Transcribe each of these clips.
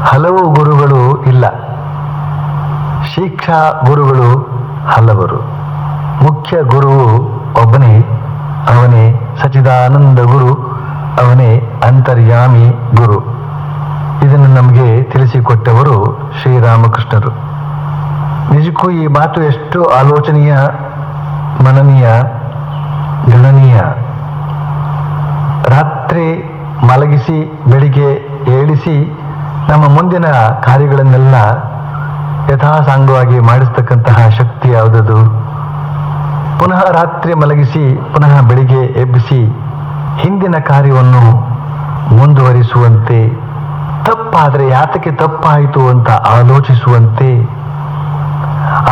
ಹಲವು ಗುರುಗಳು ಇಲ್ಲ, ಶಿಕ್ಷಾ ಗುರುಗಳು ಹಲವರು. ಮುಖ್ಯ ಗುರುವು ಒಬ್ಬನೇ, ಅವನೇ ಸಚ್ಚಿದಾನಂದ ಗುರು, ಅವನೇ ಅಂತರ್ಯಾಮಿ ಗುರು. ಇದನ್ನು ನಮಗೆ ತಿಳಿಸಿಕೊಟ್ಟವರು ಶ್ರೀರಾಮಕೃಷ್ಣರು. ನಿಜಕ್ಕೂ ಈ ಮಾತು ಎಷ್ಟು ಆಲೋಚನೀಯ, ಮನನೀಯ, ಗಣನೀಯ. ರಾತ್ರಿ ಮಲಗಿಸಿ ಬೆಳಿಗ್ಗೆ ಏಳಿಸಿ ನಮ್ಮ ಮುಂದಿನ ಕಾರ್ಯಗಳನ್ನೆಲ್ಲ ಯಥಾಸಾಂಗವಾಗಿ ಮಾಡಿಸ್ತಕ್ಕಂತಹ ಶಕ್ತಿ ಯಾವುದದು? ಪುನಃ ರಾತ್ರಿ ಮಲಗಿಸಿ ಪುನಃ ಬೆಳಿಗ್ಗೆ ಎಬ್ಬಿಸಿ ಹಿಂದಿನ ಕಾರ್ಯವನ್ನು ಮುಂದುವರಿಸುವಂತೆ, ತಪ್ಪಾದರೆ ಯಾತಕ್ಕೆ ತಪ್ಪಾಯಿತು ಅಂತ ಆಲೋಚಿಸುವಂತೆ,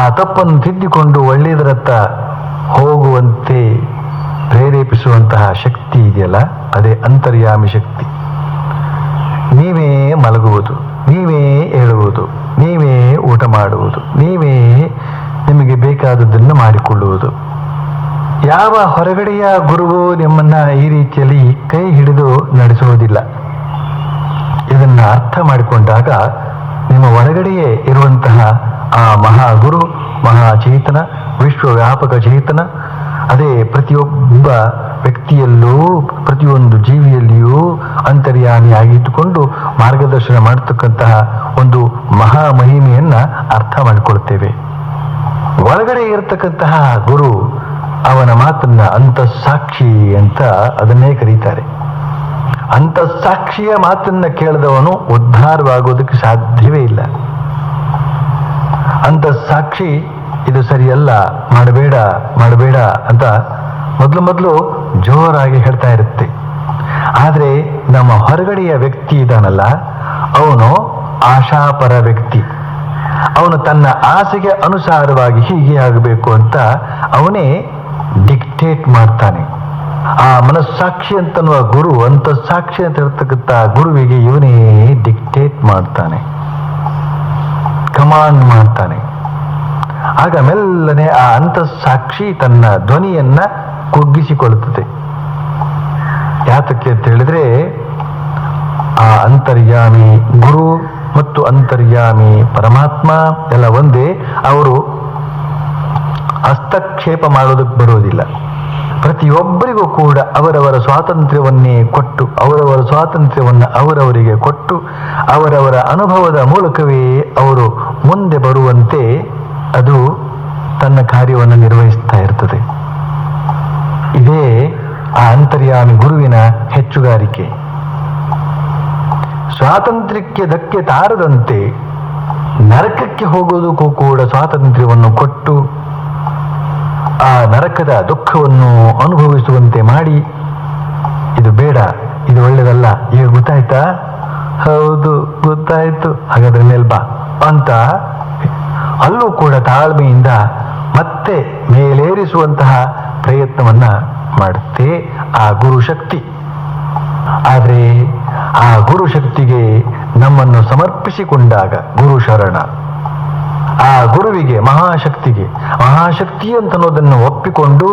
ಆ ತಪ್ಪನ್ನು ತಿದ್ದಿಕೊಂಡು ಒಳ್ಳೆಯದರತ್ತ ಹೋಗುವಂತೆ ಪ್ರೇರೇಪಿಸುವಂತಹ ಶಕ್ತಿ ಇದೆಯಲ್ಲ, ಅದೇ ಅಂತರ್ಯಾಮಿ ಶಕ್ತಿ. ನೀವೇ ಮಲಗುವುದು, ನೀವೇ ಏಳುವುದು, ನೀವೇ ಊಟ ಮಾಡುವುದು, ನೀವೇ ನಿಮಗೆ ಬೇಕಾದದ್ದನ್ನು ಮಾಡಿಕೊಳ್ಳುವುದು. ಯಾವ ಹೊರಗಡೆಯ ಗುರುವು ನಿಮ್ಮನ್ನ ಈ ರೀತಿಯಲ್ಲಿ ಕೈ ಹಿಡಿದು ನಡೆಸುವುದಿಲ್ಲ. ಇದನ್ನ ಅರ್ಥ ಮಾಡಿಕೊಂಡಾಗ ನಿಮ್ಮ ಒಳಗಡೆಯೇ ಇರುವಂತಹ ಆ ಮಹಾಗುರು, ಮಹಾಚೇತನ, ವಿಶ್ವವ್ಯಾಪಕ ಚೇತನ, ಅದೇ ಪ್ರತಿಯೊಬ್ಬ ವ್ಯಕ್ತಿಯಲ್ಲೂ ಪ್ರತಿಯೊಂದು ಜೀವಿಯಲ್ಲಿಯೂ ಅಂತರ್ಯಾಮಿಯಾಗಿಟ್ಟುಕೊಂಡು ಮಾರ್ಗದರ್ಶನ ಮಾಡತಕ್ಕಂತಹ ಒಂದು ಮಹಾ ಮಹಿಮೆಯನ್ನ ಅರ್ಥ ಮಾಡಿಕೊಳ್ತೇವೆ. ಒಳಗಡೆ ಇರತಕ್ಕಂತಹ ಗುರು, ಅವನ ಮಾತನ್ನ ಅಂತಸ್ಸಾಕ್ಷಿ ಅಂತ ಅದನ್ನೇ ಕರೀತಾರೆ. ಅಂತಸ್ಸಾಕ್ಷಿಯ ಮಾತನ್ನ ಕೇಳಿದವನು ಉದ್ಧಾರವಾಗುವುದಕ್ಕೆ ಸಾಧ್ಯವೇ ಇಲ್ಲ. ಅಂತಸ್ಸಾಕ್ಷಿ ಇದು ಸರಿಯಲ್ಲ, ಮಾಡಬೇಡ ಮಾಡಬೇಡ ಅಂತ ಮೊದಲು ಜೋರಾಗಿ ಹೇಳ್ತಾ ಇರುತ್ತೆ. ಆದ್ರೆ ನಮ್ಮ ಹೊರಗಡೆಯ ವ್ಯಕ್ತಿ ಇದಾನಲ್ಲ, ಅವನು ಆಶಾಪರ ವ್ಯಕ್ತಿ. ಅವನು ತನ್ನ ಆಸೆಗೆ ಅನುಸಾರವಾಗಿ ಹೀಗೆ ಆಗಬೇಕು ಅಂತ ಅವನೇ ಡಿಕ್ಟೇಟ್ ಮಾಡ್ತಾನೆ. ಆ ಮನಸ್ಸಾಕ್ಷಿ ಅಂತನ್ನುವ ಗುರು, ಅಂತಸ್ಸಾಕ್ಷಿ ಅಂತ ಇರ್ತಕ್ಕಂಥ ಗುರುವಿಗೆ ಇವನೇ ಡಿಕ್ಟೇಟ್ ಮಾಡ್ತಾನೆ, ಕಮಾಂಡ್ ಮಾಡ್ತಾನೆ. ಆಗ ಮೆಲ್ಲನೆ ಆ ಅಂತಸ್ಸಾಕ್ಷಿ ತನ್ನ ಧ್ವನಿಯನ್ನ ಕುಗ್ಗಿಸಿಕೊಳ್ಳುತ್ತದೆ. ಯಾತಕ್ಕೆ ಅಂತ ಹೇಳಿದ್ರೆ, ಆ ಅಂತರ್ಯಾಮಿ ಗುರು ಮತ್ತು ಅಂತರ್ಯಾಮಿ ಪರಮಾತ್ಮ ಎಲ್ಲ ಒಂದೇ. ಅವರು ಹಸ್ತಕ್ಷೇಪ ಮಾಡೋದಕ್ಕೆ ಬರೋದಿಲ್ಲ. ಪ್ರತಿಯೊಬ್ಬರಿಗೂ ಕೂಡ ಅವರವರ ಸ್ವಾತಂತ್ರ್ಯವನ್ನೇ ಕೊಟ್ಟು, ಅವರವರ ಸ್ವಾತಂತ್ರ್ಯವನ್ನು ಅವರವರಿಗೆ ಕೊಟ್ಟು, ಅವರವರ ಅನುಭವದ ಮೂಲಕವೇ ಅವರು ಮುಂದೆ ಬರುವಂತೆ ಅದು ತನ್ನ ಕಾರ್ಯವನ್ನು ನಿರ್ವಹಿಸ್ತಾ ಇರ್ತದೆ. ಇದೇ ಆ ಅಂತರ್ಯಾಮಿ ಗುರುವಿನ ಹೆಚ್ಚುಗಾರಿಕೆ. ಸ್ವಾತಂತ್ರ್ಯಕ್ಕೆ ಧಕ್ಕೆ ತಾರದಂತೆ ನರಕಕ್ಕೆ ಹೋಗೋದಕ್ಕೂ ಕೂಡ ಸ್ವಾತಂತ್ರ್ಯವನ್ನು ಕೊಟ್ಟು, ಆ ನರಕದ ದುಃಖವನ್ನು ಅನುಭವಿಸುವಂತೆ ಮಾಡಿ, ಇದು ಬೇಡ, ಇದು ಒಳ್ಳೆಯದಲ್ಲ, ಈಗ ಗೊತ್ತಾಯ್ತಾ? ಹೌದು ಗೊತ್ತಾಯ್ತು, ಹಾಗಾದ್ರೆ ಮೇಲ್ಬಾ ಅಂತ ಅಲ್ಲೂ ಕೂಡ ತಾಳ್ಮೆಯಿಂದ ಮತ್ತೆ ಮೇಲೇರಿಸುವಂತಹ ಪ್ರಯತ್ನವನ್ನ ಮಾಡುತ್ತೆ ಆ ಗುರು ಶಕ್ತಿ. ಆದ್ರೆ ಆ ಗುರು ಶಕ್ತಿಗೆ ನಮ್ಮನ್ನು ಸಮರ್ಪಿಸಿಕೊಂಡಾಗ, ಗುರು ಶರಣ, ಆ ಗುರುವಿಗೆ, ಮಹಾಶಕ್ತಿಗೆ, ಮಹಾಶಕ್ತಿ ಅಂತನ್ನೋದನ್ನು ಒಪ್ಪಿಕೊಂಡು,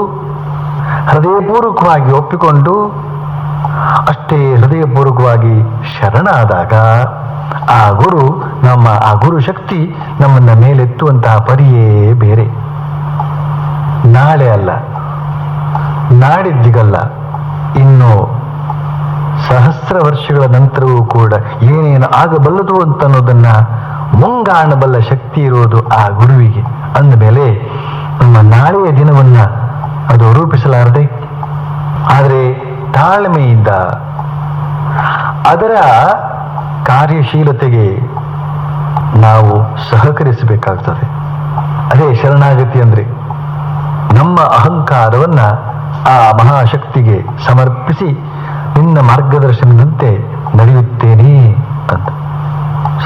ಹೃದಯಪೂರ್ವಕವಾಗಿ ಒಪ್ಪಿಕೊಂಡು, ಅಷ್ಟೇ ಹೃದಯಪೂರ್ವಕವಾಗಿ ಶರಣಾದಾಗ ಆ ಗುರು, ಆ ಗುರು ಶಕ್ತಿ ನಮ್ಮನ್ನ ಮೇಲೆತ್ತುವಂತಹ ಪರಿಯೇ ಬೇರೆ. ನಾಳೆ ಅಲ್ಲ, ನಾಡಿದ್ದಿಗಲ್ಲ, ಇನ್ನು ಸಹಸ್ರ ವರ್ಷಗಳ ನಂತರವೂ ಕೂಡ ಏನೇನು ಆಗಬಲ್ಲದು ಅಂತ ಅನ್ನೋದನ್ನ ಮುಂಗಾಣಬಲ್ಲ ಶಕ್ತಿ ಇರೋದು ಆ ಗುರುವಿಗೆ. ಅಂದಮೇಲೆ ನಮ್ಮ ನಾಳೆಯ ದಿನವನ್ನ ಅದು ರೂಪಿಸಲಾರದೆ, ಆದರೆ ತಾಳ್ಮೆಯಿಂದ ಅದರ ಕಾರ್ಯಶೀಲತೆಗೆ ನಾವು ಸಹಕರಿಸಬೇಕಾಗ್ತದೆ. ಅದೇ ಶರಣಾಗತಿ ಅಂದ್ರೆ. ನಮ್ಮ ಅಹಂಕಾರವನ್ನ ಆ ಮಹಾಶಕ್ತಿಗೆ ಸಮರ್ಪಿಸಿ, ನಿನ್ನ ಮಾರ್ಗದರ್ಶನದಂತೆ ನಡೆಯುತ್ತೇನೆ ಅಂತ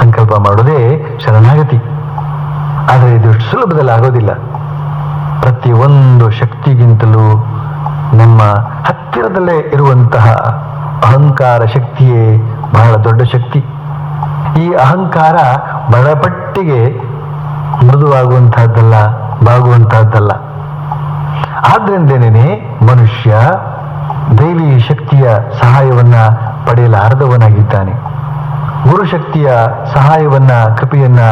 ಸಂಕಲ್ಪ ಮಾಡೋದೇ ಶರಣಾಗತಿ. ಆದರೆ ಇದು ಸುಲಭದಲ್ಲಿ ಆಗೋದಿಲ್ಲ. ಪ್ರತಿಯೊಂದು ಶಕ್ತಿಗಿಂತಲೂ ನಮ್ಮ ಹತ್ತಿರದಲ್ಲೇ ಇರುವಂತಹ ಅಹಂಕಾರ ಶಕ್ತಿಯೇ ಬಹಳ ದೊಡ್ಡ ಶಕ್ತಿ. ಈ ಅಹಂಕಾರ ಬಡಪಟ್ಟಿಗೆ ಮೃದುವಾಗುವಂತಹದ್ದಲ್ಲ, ಬಾಗುವಂತಹದ್ದಲ್ಲ. ಆದ್ರಿಂದೇನೆ ಮನುಷ್ಯ ದೈವಿ ಶಕ್ತಿಯ ಸಹಾಯವನ್ನ ಪಡೆಯಲಾರದವನಾಗಿದ್ದಾನೆ. ಗುರುಶಕ್ತಿಯ ಸಹಾಯವನ್ನ ಕೃಪೆಯನ್ನ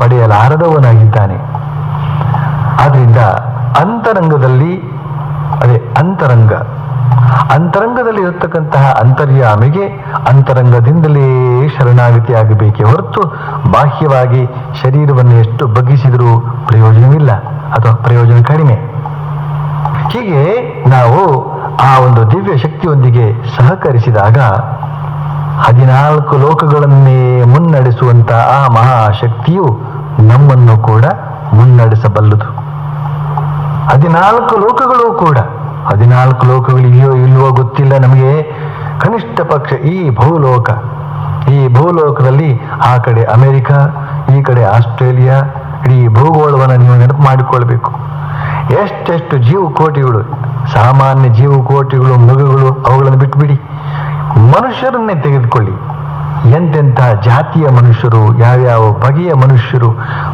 ಪಡೆಯಲಾರದವನಾಗಿದ್ದಾನೆ. ಆದ್ರಿಂದ ಅಂತರಂಗದಲ್ಲಿ ಅದೇ ಅಂತರಂಗದಲ್ಲಿ ಇರತಕ್ಕಂತಹ ಅಂತರ್ಯಾಮಿಗೆ ಅಂತರಂಗದಿಂದಲೇ ಶರಣಾಗತಿಯಾಗಬೇಕೇ ಹೊರತು ಬಾಹ್ಯವಾಗಿ ಶರೀರವನ್ನು ಎಷ್ಟು ಬಗ್ಗಿಸಿದರೂ ಪ್ರಯೋಜನವಿಲ್ಲ ಅಥವಾ ಪ್ರಯೋಜನ ಕಡಿಮೆ. ಹೀಗೆ ನಾವು ಆ ಒಂದು ದಿವ್ಯ ಶಕ್ತಿಯೊಂದಿಗೆ ಸಹಕರಿಸಿದಾಗ 14 ಲೋಕಗಳನ್ನೇ ಮುನ್ನಡೆಸುವಂತ ಆ ಮಹಾಶಕ್ತಿಯು ನಮ್ಮನ್ನು ಕೂಡ ಮುನ್ನಡೆಸಬಲ್ಲದು. 14 ಲೋಕಗಳು ಕೂಡ 14 ಲೋಕಗಳಿವೆಯೋ ಇಲ್ವೋ ಗೊತ್ತಿಲ್ಲ ನಮಗೆ. ಕನಿಷ್ಠ ಪಕ್ಷ ಈ ಭೂಲೋಕದಲ್ಲಿ ಆ ಕಡೆ ಅಮೆರಿಕ, ಈ ಕಡೆ ಆಸ್ಟ್ರೇಲಿಯಾ, ಇಡೀ ಭೂಗೋಳವನ್ನು ನೀವು ನೆನಪು ಮಾಡಿಕೊಳ್ಬೇಕು. ಎಷ್ಟೆಷ್ಟು ಜೀವಕೋಟಿಗಳು, ಸಾಮಾನ್ಯ ಜೀವಕೋಟಿಗಳು, ಮೃಗಗಳು, ಅವುಗಳನ್ನು ಬಿಟ್ಬಿಡಿ. ಮನುಷ್ಯರನ್ನೇ ತೆಗೆದುಕೊಳ್ಳಿ. ಎಂತೆಂಥ ಜಾತಿಯ ಮನುಷ್ಯರು, ಯಾವ್ಯಾವ ಬಗೆಯ ಮನುಷ್ಯರು,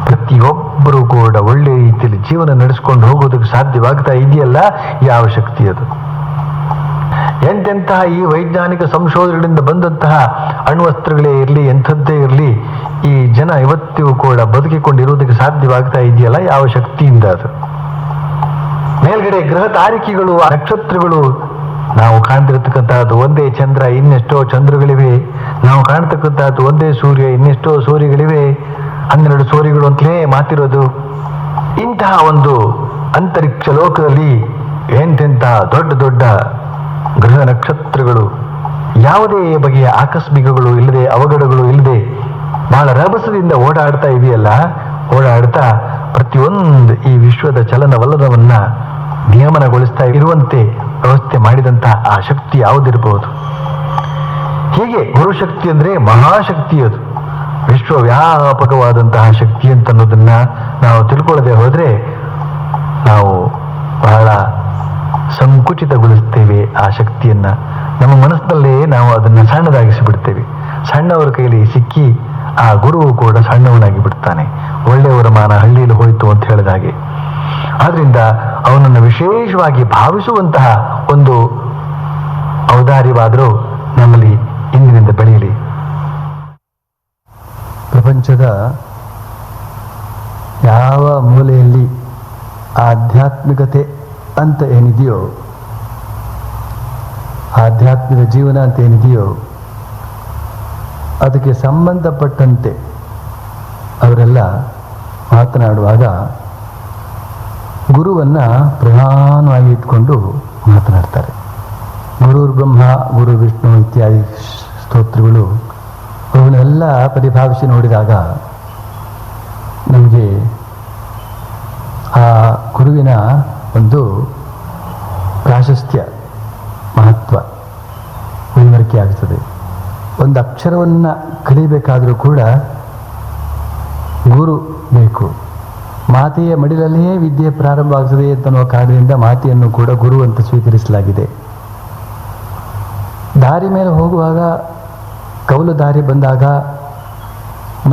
ಪ್ರತಿಯೊಬ್ಬರೂ ಕೂಡ ಒಳ್ಳೆಯ ರೀತಿಯಲ್ಲಿ ಜೀವನ ನಡೆಸ್ಕೊಂಡು ಹೋಗೋದಕ್ಕೆ ಸಾಧ್ಯವಾಗ್ತಾ ಇದೆಯಲ್ಲ, ಯಾವ ಶಕ್ತಿ ಅದು. ಎಂತೆಂತಹ ಈ ವೈಜ್ಞಾನಿಕ ಸಂಶೋಧನೆಗಳಿಂದ ಬಂದಂತಹ ಅಣ್ವಸ್ತ್ರಗಳೇ ಇರಲಿ, ಎಂಥದ್ದೇ ಇರಲಿ, ಈ ಜನ ಇವತ್ತಿಗೂ ಕೂಡ ಬದುಕಿಕೊಂಡಿರುವುದಕ್ಕೆ ಸಾಧ್ಯವಾಗ್ತಾ ಇದೆಯಲ್ಲ, ಯಾವ ಶಕ್ತಿಯಿಂದ ಅದು. ಮೇಲ್ಗಡೆ ಗ್ರಹ ತಾರಿಕೆಗಳು, ನಕ್ಷತ್ರಗಳು, ನಾವು ಕಾಣ್ತಿರತಕ್ಕಂತಹದ್ದು ಒಂದೇ ಚಂದ್ರ, ಇನ್ನೆಷ್ಟೋ ಚಂದ್ರಗಳಿವೆ. ನಾವು ಕಾಣ್ತಕ್ಕಂತಹದ್ದು ಒಂದೇ ಸೂರ್ಯ, ಇನ್ನೆಷ್ಟೋ ಸೂರ್ಯಗಳಿವೆ. 12 ಸೂರ್ಯಗಳು ಅಂತಲೇ ಮಾತಿರೋದು. ಇಂತಹ ಒಂದು ಅಂತರಿಕ್ಷ ಲೋಕದಲ್ಲಿ ಎಂತೆಂತಹ ದೊಡ್ಡ ದೊಡ್ಡ ಗ್ರಹ ನಕ್ಷತ್ರಗಳು, ಯಾವುದೇ ಬಗೆಯ ಆಕಸ್ಮಿಕಗಳು ಇಲ್ಲದೆ, ಅವಘಡಗಳು ಇಲ್ಲದೆ ಬಹಳ ರಭಸದಿಂದ ಓಡಾಡ್ತಾ ಇದೆಯಲ್ಲ. ಓಡಾಡ್ತಾ ಪ್ರತಿಯೊಂದು ಈ ವಿಶ್ವದ ಚಲನವಲನವನ್ನ ನಿಯಮನಗೊಳಿಸ್ತಾ ಇರುವಂತೆ ವ್ಯವಸ್ಥೆ ಮಾಡಿದಂತಹ ಆ ಶಕ್ತಿ ಯಾವುದಿರಬಹುದು. ಹೀಗೆ ಗುರುಶಕ್ತಿ ಅಂದ್ರೆ ಮಹಾಶಕ್ತಿ, ಅದು ವಿಶ್ವವ್ಯಾಪಕವಾದಂತಹ ಶಕ್ತಿ ಅಂತ ಅನ್ನೋದನ್ನ ನಾವು ತಿಳ್ಕೊಳ್ಳದೆ ಹೋದ್ರೆ ನಾವು ಬಹಳ ಸಂಕುಚಿತಗೊಳಿಸ್ತೇವೆ ಆ ಶಕ್ತಿಯನ್ನ. ನಮ್ಮ ಮನಸ್ಸಿನಲ್ಲೇ ನಾವು ಅದನ್ನ ಸಣ್ಣದಾಗಿಸಿ ಬಿಡ್ತೇವೆ. ಸಣ್ಣವರ ಕೈಲಿ ಸಿಕ್ಕಿ ಆ ಗುರುವು ಕೂಡ ಸಣ್ಣವನಾಗಿ ಬಿಡ್ತಾನೆ. ಒಳ್ಳೆಯವರ ಮಾನ ಹಳ್ಳಿಯಲ್ಲಿ ಹೋಯಿತು ಅಂತ ಹೇಳಿದ ಹಾಗೆ. ಆದ್ರಿಂದ ಅವನನ್ನು ವಿಶೇಷವಾಗಿ ಭಾವಿಸುವಂತಹ ಒಂದು ಔದಾರ್ಯವಾದರೂ ನಮ್ಮಲ್ಲಿ ಇಂದಿನಿಂದ ಬೆಳೆಯಲಿ. ಪ್ರಪಂಚದ ಯಾವ ಮೂಲೆಯಲ್ಲಿ ಆಧ್ಯಾತ್ಮಿಕತೆ ಅಂತ ಏನಿದೆಯೋ, ಆಧ್ಯಾತ್ಮಿಕ ಜೀವನ ಅಂತ ಏನಿದೆಯೋ, ಅದಕ್ಕೆ ಸಂಬಂಧಪಟ್ಟಂತೆ ಅವರೆಲ್ಲ ಮಾತನಾಡುವಾಗ ಗುರುವನ್ನ ಪ್ರಧಾನವಾಗಿ ಇಟ್ಕೊಂಡು ಮಾತನಾಡ್ತಾರೆ. ಗುರುರ್ ಬ್ರಹ್ಮ, ಗುರು ವಿಷ್ಣು ಇತ್ಯಾದಿ ಸ್ತೋತ್ರಗಳು, ಅವುಗಳೆಲ್ಲ ಪರಿಭಾವಿಸಿ ನೋಡಿದಾಗ ನಮಗೆ ಆ ಗುರುವಿನ ಒಂದು ಪ್ರಾಶಸ್ತ್ಯ, ಮಹತ್ವ ಮನವರಿಕೆ ಆಗುತ್ತದೆ. ಒಂದು ಅಕ್ಷರವನ್ನು ಕಲಿಬೇಕಾದರೂ ಕೂಡ ಗುರು ಬೇಕು. ಮಾತೆಯ ಮಡಿಲಲ್ಲೇ ವಿದ್ಯೆ ಪ್ರಾರಂಭವಾಗುತ್ತದೆ ಅಂತನ್ನುವ ಕಾರಣದಿಂದ ಮಾತೆಯನ್ನು ಕೂಡ ಗುರು ಅಂತ ಸ್ವೀಕರಿಸಲಾಗಿದೆ. ದಾರಿ ಮೇಲೆ ಹೋಗುವಾಗ, ಕೌಲು ದಾರಿ ಬಂದಾಗ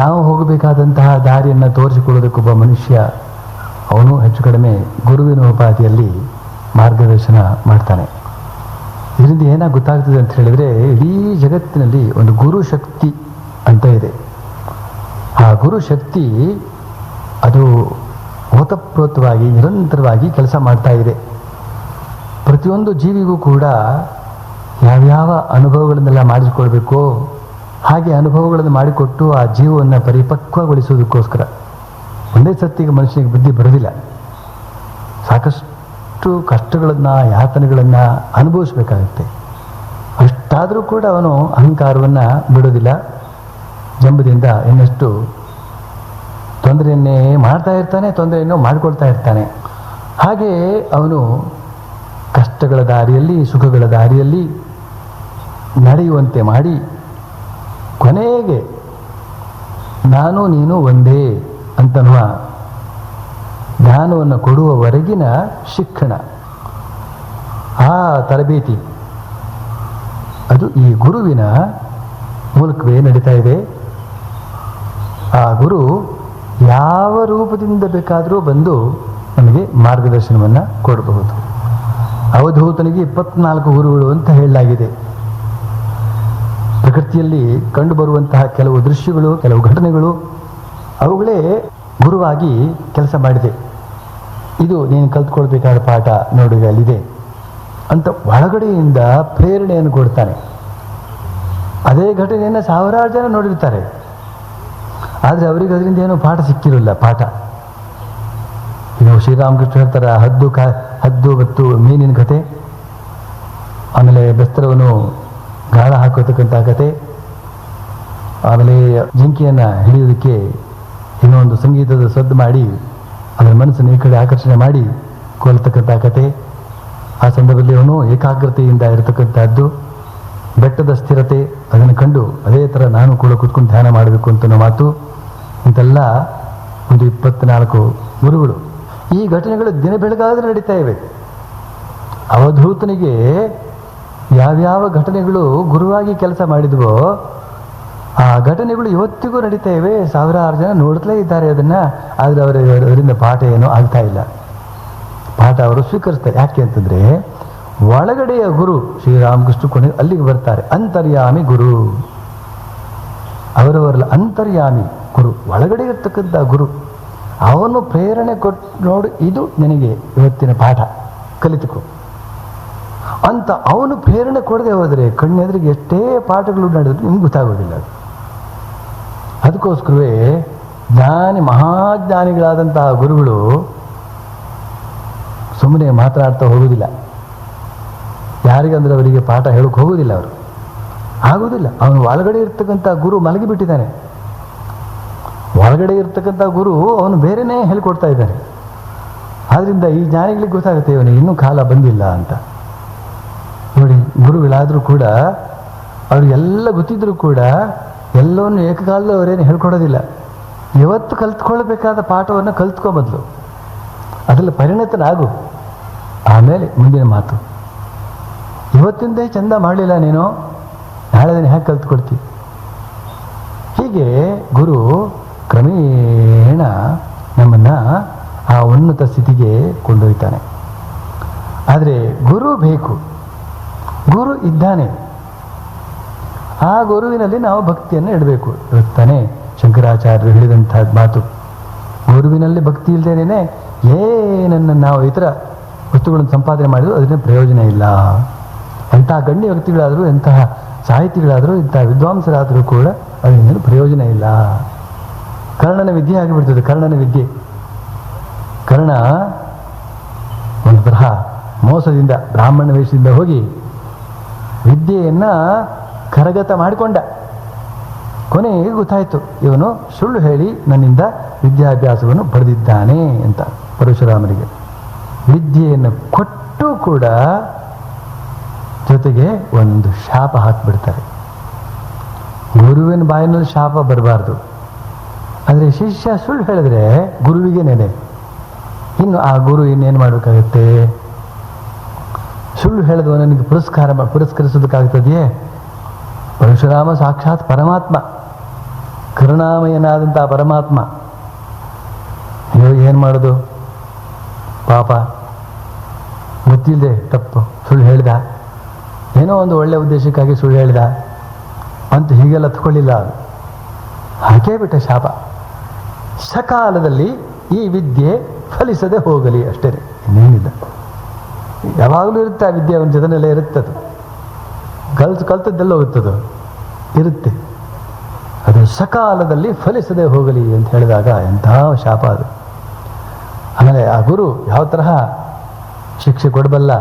ನಾವು ಹೋಗಬೇಕಾದಂತಹ ದಾರಿಯನ್ನು ತೋರಿಸಿಕೊಳ್ಳೋದಕ್ಕೊಬ್ಬ ಮನುಷ್ಯ, ಅವನು ಹೆಚ್ಚು ಕಡಿಮೆ ಗುರುವಿನ ಉಪಾಧಿಯಲ್ಲಿ ಮಾರ್ಗದರ್ಶನ ಮಾಡ್ತಾನೆ. ಇದರಿಂದ ಏನಾಗಿ ಗೊತ್ತಾಗ್ತದೆ ಅಂತ ಹೇಳಿದ್ರೆ, ಇಡೀ ಜಗತ್ತಿನಲ್ಲಿ ಒಂದು ಗುರು ಶಕ್ತಿ ಅಂತ ಇದೆ. ಆ ಗುರು ಶಕ್ತಿ ಅದು ಓತಪ್ರೋತವಾಗಿ ನಿರಂತರವಾಗಿ ಕೆಲಸ ಮಾಡ್ತಾ ಇದೆ. ಪ್ರತಿಯೊಂದು ಜೀವಿಗೂ ಕೂಡ ಯಾವ್ಯಾವ ಅನುಭವಗಳನ್ನೆಲ್ಲ ಮಾಡಿಕೊಳ್ಬೇಕೋ ಹಾಗೆ ಅನುಭವಗಳನ್ನು ಮಾಡಿಕೊಟ್ಟು ಆ ಜೀವವನ್ನು ಪರಿಪಕ್ವಗೊಳಿಸುವುದಕ್ಕೋಸ್ಕರ ಒಂದೇ ಸತ್ತಿಗೆ ಮನುಷ್ಯನಿಗೆ ಬುದ್ಧಿ ಬರೋದಿಲ್ಲ. ಸಾಕಷ್ಟು ಕಷ್ಟಗಳನ್ನು, ಯಾತನೆಗಳನ್ನು ಅನುಭವಿಸಬೇಕಾಗುತ್ತೆ. ಅಷ್ಟಾದರೂ ಕೂಡ ಅವನು ಅಹಂಕಾರವನ್ನು ಬಿಡೋದಿಲ್ಲ. ಜಂಬದಿಂದ ಇನ್ನಷ್ಟು ತೊಂದರೆಯನ್ನೇ ಮಾಡ್ತಾ ಇರ್ತಾನೆ, ತೊಂದರೆಯನ್ನು ಮಾಡಿಕೊಳ್ತಾ ಇರ್ತಾನೆ. ಹಾಗೆ ಅವನು ಕಷ್ಟಗಳ ದಾರಿಯಲ್ಲಿ, ಸುಖಗಳ ದಾರಿಯಲ್ಲಿ ನಡೆಯುವಂತೆ ಮಾಡಿ ಕೊನೆಗೆ ನಾನು ನೀನು ಒಂದೇ ಅಂತನ್ನುವ ಜ್ಞಾನವನ್ನು ಕೊಡುವವರೆಗಿನ ಶಿಕ್ಷಣ, ಆ ತರಬೇತಿ ಅದು ಈ ಗುರುವಿನ ಮೂಲಕವೇ ನಡೀತಾ ಇದೆ. ಆ ಗುರು ಯಾವ ರೂಪದಿಂದ ಬೇಕಾದರೂ ಬಂದು ನಮಗೆ ಮಾರ್ಗದರ್ಶನವನ್ನು ಕೊಡಬಹುದು. ಅವಧೂತನಿಗೆ 24 ಗುರುಗಳು ಅಂತ ಹೇಳಲಾಗಿದೆ. ಪ್ರಕೃತಿಯಲ್ಲಿ ಕಂಡುಬರುವಂತಹ ಕೆಲವು ದೃಶ್ಯಗಳು, ಕೆಲವು ಘಟನೆಗಳು, ಅವುಗಳೇ ಗುರುವಾಗಿ ಕೆಲಸ ಮಾಡಿದೆ. ಇದು ನೀನು ಕಲ್ತ್ಕೊಳ್ಬೇಕಾದ ಪಾಠ ನೋಡಿ ಅಲ್ಲಿದೆ ಅಂತ ಒಳಗಡೆಯಿಂದ ಪ್ರೇರಣೆಯನ್ನು ಕೊಡ್ತಾನೆ. ಅದೇ ಘಟನೆಯನ್ನು ಸಾವಿರಾರು ಜನ ನೋಡಿರ್ತಾರೆ, ಆದರೆ ಅವರಿಗೆ ಅದರಿಂದ ಏನೋ ಪಾಠ ಸಿಕ್ಕಿರಲ್ಲ. ಪಾಠ ಇನ್ನು ಶ್ರೀರಾಮಕೃಷ್ಣ ಹೇಳ್ತಾರೆ, ಹದ್ದು ಮತ್ತು ಮೀನಿನ ಕತೆ, ಆಮೇಲೆ ಬೆಸ್ತರವನ್ನು ಗಾಳ ಹಾಕೋತಕ್ಕಂಥ ಕತೆ, ಆಮೇಲೆ ಜಿಂಕೆಯನ್ನು ಹಿಡಿಯೋದಕ್ಕೆ ಇನ್ನೊಂದು ಸಂಗೀತದ ಸದ್ದು ಮಾಡಿ ಅದರ ಮನಸ್ಸನ್ನು ಈ ಕಡೆ ಆಕರ್ಷಣೆ ಮಾಡಿ ಕೊಲ್ತಕ್ಕಂಥ ಕತೆ. ಆ ಸಂದರ್ಭದಲ್ಲಿ ಅವನು ಏಕಾಗ್ರತೆಯಿಂದ ಇರತಕ್ಕಂಥದ್ದು, ಬೆಟ್ಟದ ಸ್ಥಿರತೆ ಅದನ್ನು ಕಂಡು ಅದೇ ಥರ ನಾನು ಕೂಡ ಕೂತ್ಕೊಂಡು ಧ್ಯಾನ ಮಾಡಬೇಕು ಅಂತ ಮಾತು. ಇಂತೆಲ್ಲ ಒಂದು 24 ಗುರುಗಳು. ಈ ಘಟನೆಗಳು ದಿನ ಬೆಳಗಾದ್ರೆ ನಡೀತಾ ಇವೆ. ಅವಧೂತನಿಗೆ ಯಾವ್ಯಾವ ಘಟನೆಗಳು ಗುರುವಾಗಿ ಕೆಲಸ ಮಾಡಿದ್ವೋ ಆ ಘಟನೆಗಳು ಇವತ್ತಿಗೂ ನಡೀತಾ ಇವೆ. ಸಾವಿರಾರು ಜನ ನೋಡ್ತಲೇ ಇದ್ದಾರೆ ಅದನ್ನ, ಆದರೆ ಅವರಿಂದ ಪಾಠ ಏನೂ ಆಗ್ತಾ ಇಲ್ಲ. ಪಾಠ ಅವರು ಸ್ವೀಕರಿಸ್ತಾರೆ. ಯಾಕೆ ಅಂತಂದ್ರೆ ಒಳಗಡೆಯ ಗುರು ಶ್ರೀರಾಮಕೃಷ್ಣ ಕೊನೆ ಅಲ್ಲಿಗೆ ಬರ್ತಾರೆ. ಅಂತರ್ಯಾಮಿ ಗುರು, ಅವರವರಲ್ಲ ಅಂತರ್ಯಾಮಿ ಗುರು, ಒಳಗಡೆ ಇರ್ತಕ್ಕಂಥ ಗುರು. ಅವನು ಪ್ರೇರಣೆ ಕೊಟ್ಟು ನೋಡು, ಇದು ನಿನಗೆ ಇವತ್ತಿನ ಪಾಠ, ಕಲಿತುಕೋ ಅಂತ ಅವನು ಪ್ರೇರಣೆ ಕೊಡದೆ ಹೋದರೆ ಕಣ್ಣೆದುರಿಗೆ ಎಷ್ಟೇ ಪಾಠಗಳು ನಡೆದ್ರು ನಿಮ್ಗೆ ಗೊತ್ತಾಗೋದಿಲ್ಲ. ಅದಕ್ಕೋಸ್ಕರವೇ ಮಹಾಜ್ಞಾನಿಗಳಾದಂತಹ ಗುರುಗಳು ಸುಮ್ಮನೆ ಮಾತನಾಡ್ತಾ ಹೋಗೋದಿಲ್ಲ. ಯಾರಿಗಂದ್ರೆ ಅವರಿಗೆ ಪಾಠ ಹೇಳೋಕೆ ಹೋಗೋದಿಲ್ಲ, ಅವರು ಆಗೋದಿಲ್ಲ. ಅವನು ಒಳಗಡೆ ಇರ್ತಕ್ಕಂಥ ಗುರು ಮಲಗಿಬಿಟ್ಟಿದ್ದಾನೆ. ಒಳಗಡೆ ಇರ್ತಕ್ಕಂಥ ಗುರು ಅವನು ಬೇರೆನೇ ಹೇಳ್ಕೊಡ್ತಾ ಇದ್ದಾನೆ. ಆದ್ರಿಂದ ಈ ಜ್ಞಾನಿಗಳಿಗೆ ಗೊತ್ತಾಗುತ್ತೆ ಇವನಿಗೆ ಇನ್ನೂ ಕಾಲ ಬಂದಿಲ್ಲ ಅಂತ. ನೋಡಿ, ಗುರುಗಳಾದರೂ ಕೂಡ ಅವ್ರಿಗೆಲ್ಲ ಗೊತ್ತಿದ್ರು ಕೂಡ ಎಲ್ಲವನ್ನು ಏಕಕಾಲದಲ್ಲಿ ಅವರೇನು ಹೇಳ್ಕೊಡೋದಿಲ್ಲ. ಇವತ್ತು ಕಲ್ತ್ಕೊಳ್ಬೇಕಾದ ಪಾಠವನ್ನು ಕಲ್ತ್ಕೊಬದ್ಲು ಅದರಲ್ಲಿ ಪರಿಣತನಾಗು, ಆಮೇಲೆ ಮುಂದಿನ ಮಾತು. ಇವತ್ತಿಂದೇ ಚಂದ ಮಾಡಲಿಲ್ಲ ನೀನು, ನಾಳೆ ದಿನ ಹೇಗೆ ಕಲ್ತ್ಕೊಡ್ತಿ? ಹೀಗೆ ಗುರು ಕ್ರಮೇಣ ನಮ್ಮನ್ನು ಆ ಉನ್ನತ ಸ್ಥಿತಿಗೆ ಕೊಂಡೊಯ್ತಾನೆ. ಆದರೆ ಗುರು ಬೇಕು, ಗುರು ಇದ್ದಾನೆ. ಆ ಗುರುವಿನಲ್ಲಿ ನಾವು ಭಕ್ತಿಯನ್ನು ಇಡಬೇಕು. ಇರುತ್ತಾನೆ ಶಂಕರಾಚಾರ್ಯರು ಹೇಳಿದಂತಹ ಮಾತು, ಗುರುವಿನಲ್ಲಿ ಭಕ್ತಿ ಇಲ್ಲದೇನೆ ಏನನ್ನು ನಾವು ಇತರ ವಸ್ತುಗಳನ್ನು ಸಂಪಾದನೆ ಮಾಡಿದ್ರು ಅದರಿಂದ ಪ್ರಯೋಜನ ಇಲ್ಲ. ಎಂತಹ ಗಣ್ಯ ವ್ಯಕ್ತಿಗಳಾದರೂ, ಎಂತಹ ಸಾಹಿತಿಗಳಾದರೂ, ಇಂತಹ ವಿದ್ವಾಂಸರಾದರೂ ಕೂಡ ಅದರಿಂದ ಪ್ರಯೋಜನ ಇಲ್ಲ. ಕರ್ಣನ ವಿದ್ಯೆ ಆಗಿಬಿಡ್ತದೆ. ಕರ್ಣನ ವಿದ್ಯೆ, ಕರ್ಣ ಒಂದು ತರಹ ಮೋಸದಿಂದ ಬ್ರಾಹ್ಮಣ ವೇಷದಿಂದ ಹೋಗಿ ವಿದ್ಯೆಯನ್ನ ಕರಗತ ಮಾಡಿಕೊಂಡ. ಕೊನೆಗೆ ಗೊತ್ತಾಯಿತು ಇವನು ಸುಳ್ಳು ಹೇಳಿ ನನ್ನಿಂದ ವಿದ್ಯಾಭ್ಯಾಸವನ್ನು ಪಡೆದಿದ್ದಾನೆ ಅಂತ. ಪರಶುರಾಮನಿಗೆ ವಿದ್ಯೆಯನ್ನು ಕೊಟ್ಟು ಕೂಡ ಜೊತೆಗೆ ಒಂದು ಶಾಪ ಹಾಕಿಬಿಡ್ತಾರೆ. ಗುರುವಿನ ಬಾಯಿನಲ್ಲಿ ಶಾಪ ಬರಬಾರ್ದು, ಆದರೆ ಶಿಷ್ಯ ಸುಳ್ಳು ಹೇಳಿದ್ರೆ ಗುರುವಿಗೆ ನೆನೆ. ಇನ್ನು ಆ ಗುರು ಇನ್ನೇನು ಮಾಡಬೇಕಾಗತ್ತೆ? ಸುಳ್ಳು ಹೇಳಿದವನಿಗೆ ಪುರಸ್ಕರಿಸೋದಕ್ಕಾಗ್ತದೆಯೇ? ಪರಶುರಾಮ ಸಾಕ್ಷಾತ್ ಪರಮಾತ್ಮ, ಕರುಣಾಮಯನಾದಂತಹ ಪರಮಾತ್ಮ. ಅಯ್ಯೋ ಏನು ಮಾಡೋದು ಪಾಪ, ಗೊತ್ತಿಲ್ಲದೆ ತಪ್ಪು ಸುಳ್ಳು ಹೇಳಿದ, ಏನೋ ಒಂದು ಒಳ್ಳೆ ಉದ್ದೇಶಕ್ಕಾಗಿ ಸುಳ್ಳು ಹೇಳಿದ ಅಂತ ಹೀಗೆಲ್ಲ ತಗೊಳ್ಳಿಲ್ಲ, ಹಾಕೇ ಬಿಟ್ಟ ಶಾಪ. ಸಕಾಲದಲ್ಲಿ ಈ ವಿದ್ಯೆ ಫಲಿಸದೆ ಹೋಗಲಿ ಅಷ್ಟೇ, ಇನ್ನೇನಿಲ್ಲ. ಯಾವಾಗಲೂ ಇರುತ್ತೆ ಆ ವಿದ್ಯೆ, ಅವನ ಜೊತೆನೆಲ್ಲ ಇರುತ್ತದು. ಕಲ್ತದ್ದೆಲ್ಲ ಹೋಗುತ್ತದು ಇರುತ್ತೆ. ಅದು ಸಕಾಲದಲ್ಲಿ ಫಲಿಸದೆ ಹೋಗಲಿ ಅಂತ ಹೇಳಿದಾಗ ಎಂತಹ ಶಾಪ ಅದು. ಆಮೇಲೆ ಆ ಗುರು ಯಾವ ತರಹ ಶಿಕ್ಷೆ ಕೊಡಬಲ್ಲ.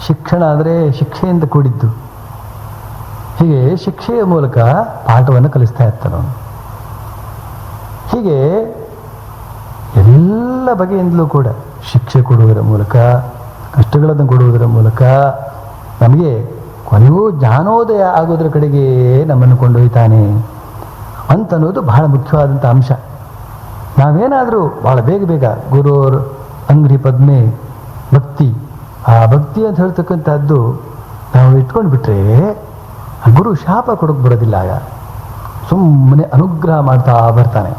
ಶಿಕ್ಷಣ ಅಂದರೆ ಶಿಕ್ಷೆಯಿಂದ ಕೂಡಿದ್ದು. ಹೀಗೆ ಶಿಕ್ಷೆಯ ಮೂಲಕ ಪಾಠವನ್ನು ಕಲಿಸ್ತಾ ಇರ್ತಾನೆ ಅವನು. ಹೀಗೆ ಎಲ್ಲ ಬಗೆಯಿಂದಲೂ ಕೂಡ ಶಿಕ್ಷೆ ಕೊಡುವುದರ ಮೂಲಕ, ಕಷ್ಟಗಳನ್ನು ಕೊಡುವುದರ ಮೂಲಕ ನಮಗೆ ಕೊನೆಯೂ ಜ್ಞಾನೋದಯ ಆಗೋದ್ರ ಕಡೆಗೆ ನಮ್ಮನ್ನು ಕೊಂಡೊಯ್ತಾನೆ ಅಂತನ್ನೋದು ಬಹಳ ಮುಖ್ಯವಾದಂಥ ಅಂಶ. ನಾವೇನಾದರೂ ಭಾಳ ಬೇಗ ಗುರುರ್ ಅಂಗ್ರಿ ಪದ್ಮೆ ಭಕ್ತಿ, ಆ ಭಕ್ತಿ ಅಂತ ಹೇಳ್ತಕ್ಕಂಥದ್ದು ನಾವು ಇಟ್ಕೊಂಡು ಬಿಟ್ರೆ ಆ ಗುರು ಶಾಪ ಕೊಡೋಕೆ ಬರೋದಿಲ್ಲ. ಆಗ ಸುಮ್ಮನೆ ಅನುಗ್ರಹ ಮಾಡ್ತಾ ಬರ್ತಾನೆ.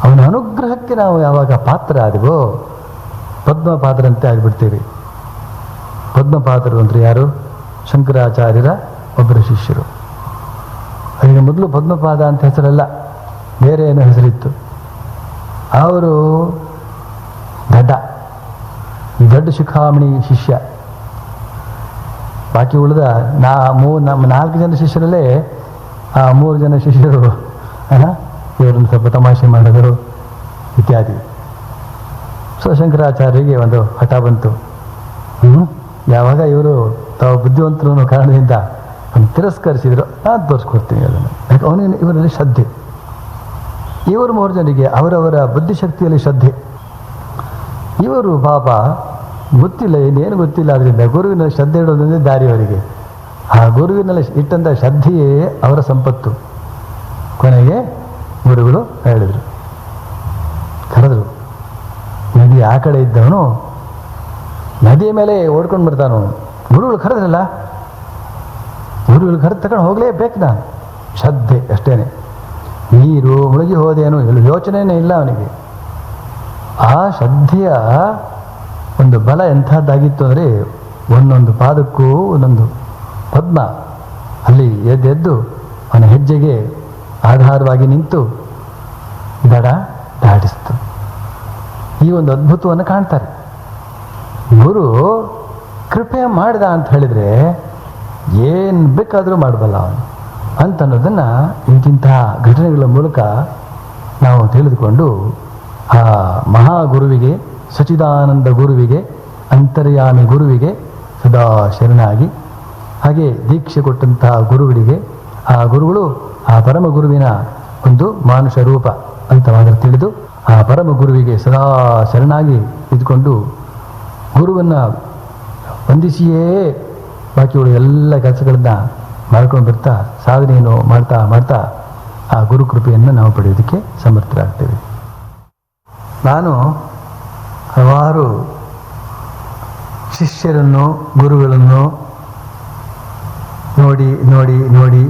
ಅವನ ಅನುಗ್ರಹಕ್ಕೆ ನಾವು ಯಾವಾಗ ಪಾತ್ರ ಆದವೋ ಪದ್ಮಪಾತ್ರರಂತೆ ಆಗಿಬಿಡ್ತೇವೆ. ಪದ್ಮಪಾತ್ರರು ಅಂದರೆ ಯಾರು? ಶಂಕರಾಚಾರ್ಯರ ಒಬ್ಬರು ಶಿಷ್ಯರು. ಅವರಿಗೆ ಮೊದಲು ಪದ್ಮಪಾದ ಅಂತ ಹೆಸರಲ್ಲ, ಬೇರೆ ಏನೋ ಹೆಸರಿತ್ತು. ಅವರು ದೊಡ್ಡ ಶಿಖಾಮಣಿ ಶಿಷ್ಯ. ಬಾಕಿ ಉಳಿದ ನಮ್ಮ 4 ಜನ ಶಿಷ್ಯರಲ್ಲೇ ಆ 3 ಜನ ಶಿಷ್ಯರು ಇವರನ್ನು ಸ್ವಲ್ಪ ತಮಾಷೆ ಮಾಡಿದರು ಇತ್ಯಾದಿ. ಸೊ ಶಂಕರಾಚಾರ್ಯರಿಗೆ ಒಂದು ಹಠ ಬಂತು. ಯಾವಾಗ ಇವರು ತಾವು ಬುದ್ಧಿವಂತರು ಅನ್ನೋ ಕಾರಣದಿಂದ ತಿರಸ್ಕರಿಸಿದ್ರು, ನಾನು ತೋರಿಸ್ಕೊಡ್ತೀನಿ ಅದನ್ನು. ಯಾಕೆ ಅವನಿಗೆ ಇವರಲ್ಲಿ ಶ್ರದ್ಧೆ. ಇವರು 3 ಜನರಿಗೆ ಅವರವರ ಬುದ್ಧಿಶಕ್ತಿಯಲ್ಲಿ ಶ್ರದ್ಧೆ. ಇವರು ಪಾಪ ಗೊತ್ತಿಲ್ಲ, ಇನ್ನೇನು ಗೊತ್ತಿಲ್ಲ. ಅದರಿಂದ ಗುರುವಿನಲ್ಲಿ ಶ್ರದ್ಧೆ ಇಡೋದ್ರಿಂದ ದಾರಿ ಅವರಿಗೆ. ಆ ಗುರುವಿನಲ್ಲಿ ಇಟ್ಟಂಥ ಶ್ರದ್ಧೆಯೇ ಅವರ ಸಂಪತ್ತು. ಕೊನೆಗೆ ಗುರುಗಳು ಹೇಳಿದರು, ಕರೆದರು. ನದಿ ಆ ಕಡೆ ಇದ್ದವನು ನದಿಯ ಮೇಲೆ ಓಡ್ಕೊಂಡು ಬರ್ತಾನು. ಗುರುಗಳು ಕರೆದ್ರಲ್ಲ, ಗುರುಗಳು ಕರೆದು ತಗೊಂಡು ಹೋಗಲೇಬೇಕು. ನಾನು ಶ್ರದ್ಧೆ ಅಷ್ಟೇನೆ. ನೀರು ಮುಳುಗಿ ಹೋದೇನು ಇಲ್ಲಿ ಯೋಚನೆಯೇ ಇಲ್ಲ ಅವನಿಗೆ. ಆ ಶ್ರದ್ಧೆಯ ಒಂದು ಬಲ ಎಂಥದ್ದಾಗಿತ್ತು ಅಂದರೆ, ಒಂದೊಂದು ಪಾದಕ್ಕೂ ಒಂದೊಂದು ಪದ್ಮ ಅಲ್ಲಿ ಎದ್ದೆದ್ದು ಅವನ ಹೆಜ್ಜೆಗೆ ಆಧಾರವಾಗಿ ನಿಂತು ದಡ ದಾಟಿಸ್ತು. ಈ ಒಂದು ಅದ್ಭುತವನ್ನು ಕಾಣ್ತಾರೆ. ಗುರು ಕೃಪೆ ಮಾಡಿದ ಅಂತ ಹೇಳಿದರೆ ಏನು ಬೇಕಾದರೂ ಮಾಡಬಲ್ಲ ಅವನು ಅಂತನ್ನೋದನ್ನು ಇಂತಿಂತಹ ಘಟನೆಗಳ ಮೂಲಕ ನಾವು ತಿಳಿದುಕೊಂಡು ಆ ಮಹಾಗುರುವಿಗೆ, ಸಚಿದಾನಂದ ಗುರುವಿಗೆ, ಅಂತರ್ಯಾಮಿ ಗುರುವಿಗೆ ಸದಾ ಶರಣಾಗಿ, ಹಾಗೆ ದೀಕ್ಷೆ ಕೊಟ್ಟಂತಹ ಗುರುಗಳಿಗೆ, ಆ ಗುರುಗಳು ಆ ಪರಮ ಗುರುವಿನ ಒಂದು ಮಾನುಷ ರೂಪ ಅಂತ ಮಾತ್ರ ತಿಳಿದು ಆ ಪರಮ ಗುರುವಿಗೆ ಸದಾ ಶರಣಾಗಿ ಇದ್ಕೊಂಡು ಗುರುವನ್ನು ವಂದಿಸಿಯೇ ಬಾಕಿಗಳು ಎಲ್ಲ ಕೆಲಸಗಳನ್ನ ಮಾಡ್ಕೊಂಡು ಬರ್ತಾ ಸಾಧನೆಯನ್ನು ಮಾಡ್ತಾ ಮಾಡ್ತಾ ಆ ಗುರು ಕೃಪೆಯನ್ನು ನಾವು ಪಡೆಯೋದಕ್ಕೆ ಸಮರ್ಥರಾಗ್ತೇವೆ. ನಾನು ಹಲವಾರು ಶಿಷ್ಯರನ್ನು, ಗುರುಗಳನ್ನು ನೋಡಿ ನೋಡಿ ನೋಡಿ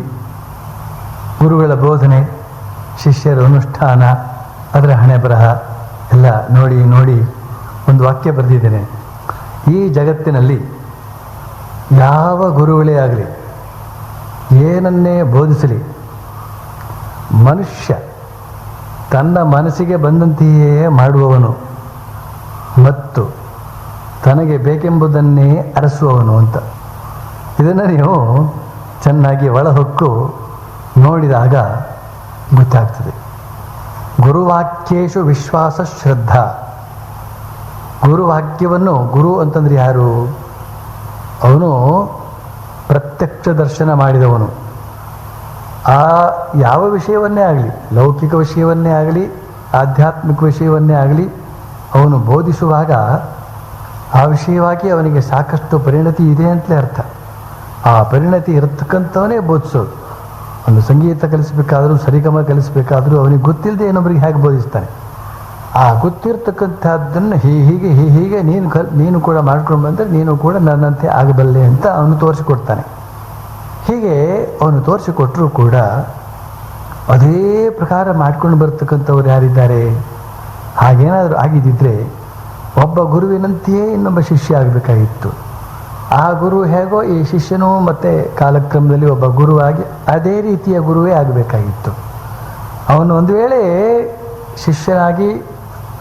ಗುರುಗಳ ಬೋಧನೆ, ಶಿಷ್ಯರ ಅನುಷ್ಠಾನ, ಅದರ ಹಣೆ ಬರಹ ಎಲ್ಲ ನೋಡಿ ನೋಡಿ ಒಂದು ವಾಕ್ಯ ಬರೆದಿದ್ದೇನೆ. ಈ ಜಗತ್ತಿನಲ್ಲಿ ಯಾವ ಗುರುಗಳೇ ಆಗಲಿ, ಏನನ್ನೇ ಬೋಧಿಸಲಿ, ಮನುಷ್ಯ ತನ್ನ ಮನಸ್ಸಿಗೆ ಬಂದಂತೆಯೇ ಮಾಡುವವನು ಮತ್ತು ತನಗೆ ಬೇಕೆಂಬುದನ್ನೇ ಅರಸುವವನು ಅಂತ. ಇದನ್ನು ನೀವು ಚೆನ್ನಾಗಿ ಒಳಹೊಕ್ಕು ನೋಡಿದಾಗ ಗೊತ್ತಾಗ್ತದೆ. ಗುರುವಾಕ್ಯೇಶು ವಿಶ್ವಾಸ ಶ್ರದ್ಧಾ. ಗುರುವಾಕ್ಯವನ್ನು, ಗುರು ಅಂತಂದ್ರೆ ಯಾರು? ಅವನು ಪ್ರತ್ಯಕ್ಷ ದರ್ಶನ ಮಾಡಿದವನು. ಆ ಯಾವ ವಿಷಯವನ್ನೇ ಆಗಲಿ, ಲೌಕಿಕ ವಿಷಯವನ್ನೇ ಆಗಲಿ, ಆಧ್ಯಾತ್ಮಿಕ ವಿಷಯವನ್ನೇ ಆಗಲಿ, ಅವನು ಬೋಧಿಸುವಾಗ ಆ ವಿಷಯವಾಗಿ ಅವನಿಗೆ ಸಾಕಷ್ಟು ಪರಿಣತಿ ಇದೆ ಅಂತಲೇ ಅರ್ಥ. ಆ ಪರಿಣತಿ ಇರತಕ್ಕಂಥವನೇ ಬೋಧಿಸೋದು. ಒಂದು ಸಂಗೀತ ಕಲಿಸಬೇಕಾದ್ರೂ, ಸರಿಗಮ ಕಲಿಸಬೇಕಾದ್ರೂ ಅವನಿಗೆ ಗೊತ್ತಿಲ್ಲದೆ ಇನ್ನೊಬ್ಬರಿಗೆ ಹೇಗೆ ಬೋಧಿಸ್ತಾನೆ? ಆ ಗೊತ್ತಿರ್ತಕ್ಕಂಥದ್ದನ್ನು ಹೀಗೆ ನೀನು ಕೂಡ ಮಾಡ್ಕೊಂಡು ಬಂದರೆ ನೀನು ಕೂಡ ನನ್ನಂತೆ ಆಗಬಲ್ಲೆ ಅಂತ ಅವನು ತೋರಿಸಿಕೊಡ್ತಾನೆ. ಹೀಗೆ ಅವನು ತೋರಿಸಿಕೊಟ್ಟರೂ ಕೂಡ ಅದೇ ಪ್ರಕಾರ ಮಾಡ್ಕೊಂಡು ಬರ್ತಕ್ಕಂಥವ್ರು ಯಾರಿದ್ದಾರೆ? ಹಾಗೇನಾದರೂ ಆಗಿದ್ದಿದ್ರೆ ಒಬ್ಬ ಗುರುವಿನಂತೆಯೇ ಇನ್ನೊಬ್ಬ ಶಿಷ್ಯ ಆಗಬೇಕಾಗಿತ್ತು. ಆ ಗುರು ಹೇಗೋ ಈ ಶಿಷ್ಯನೂ ಮತ್ತೆ ಕಾಲಕ್ರಮದಲ್ಲಿ ಒಬ್ಬ ಗುರುವಾಗಿ ಅದೇ ರೀತಿಯ ಗುರುವೇ ಆಗಬೇಕಾಗಿತ್ತು. ಅವನು ಒಂದು ವೇಳೆ ಶಿಷ್ಯನಾಗಿ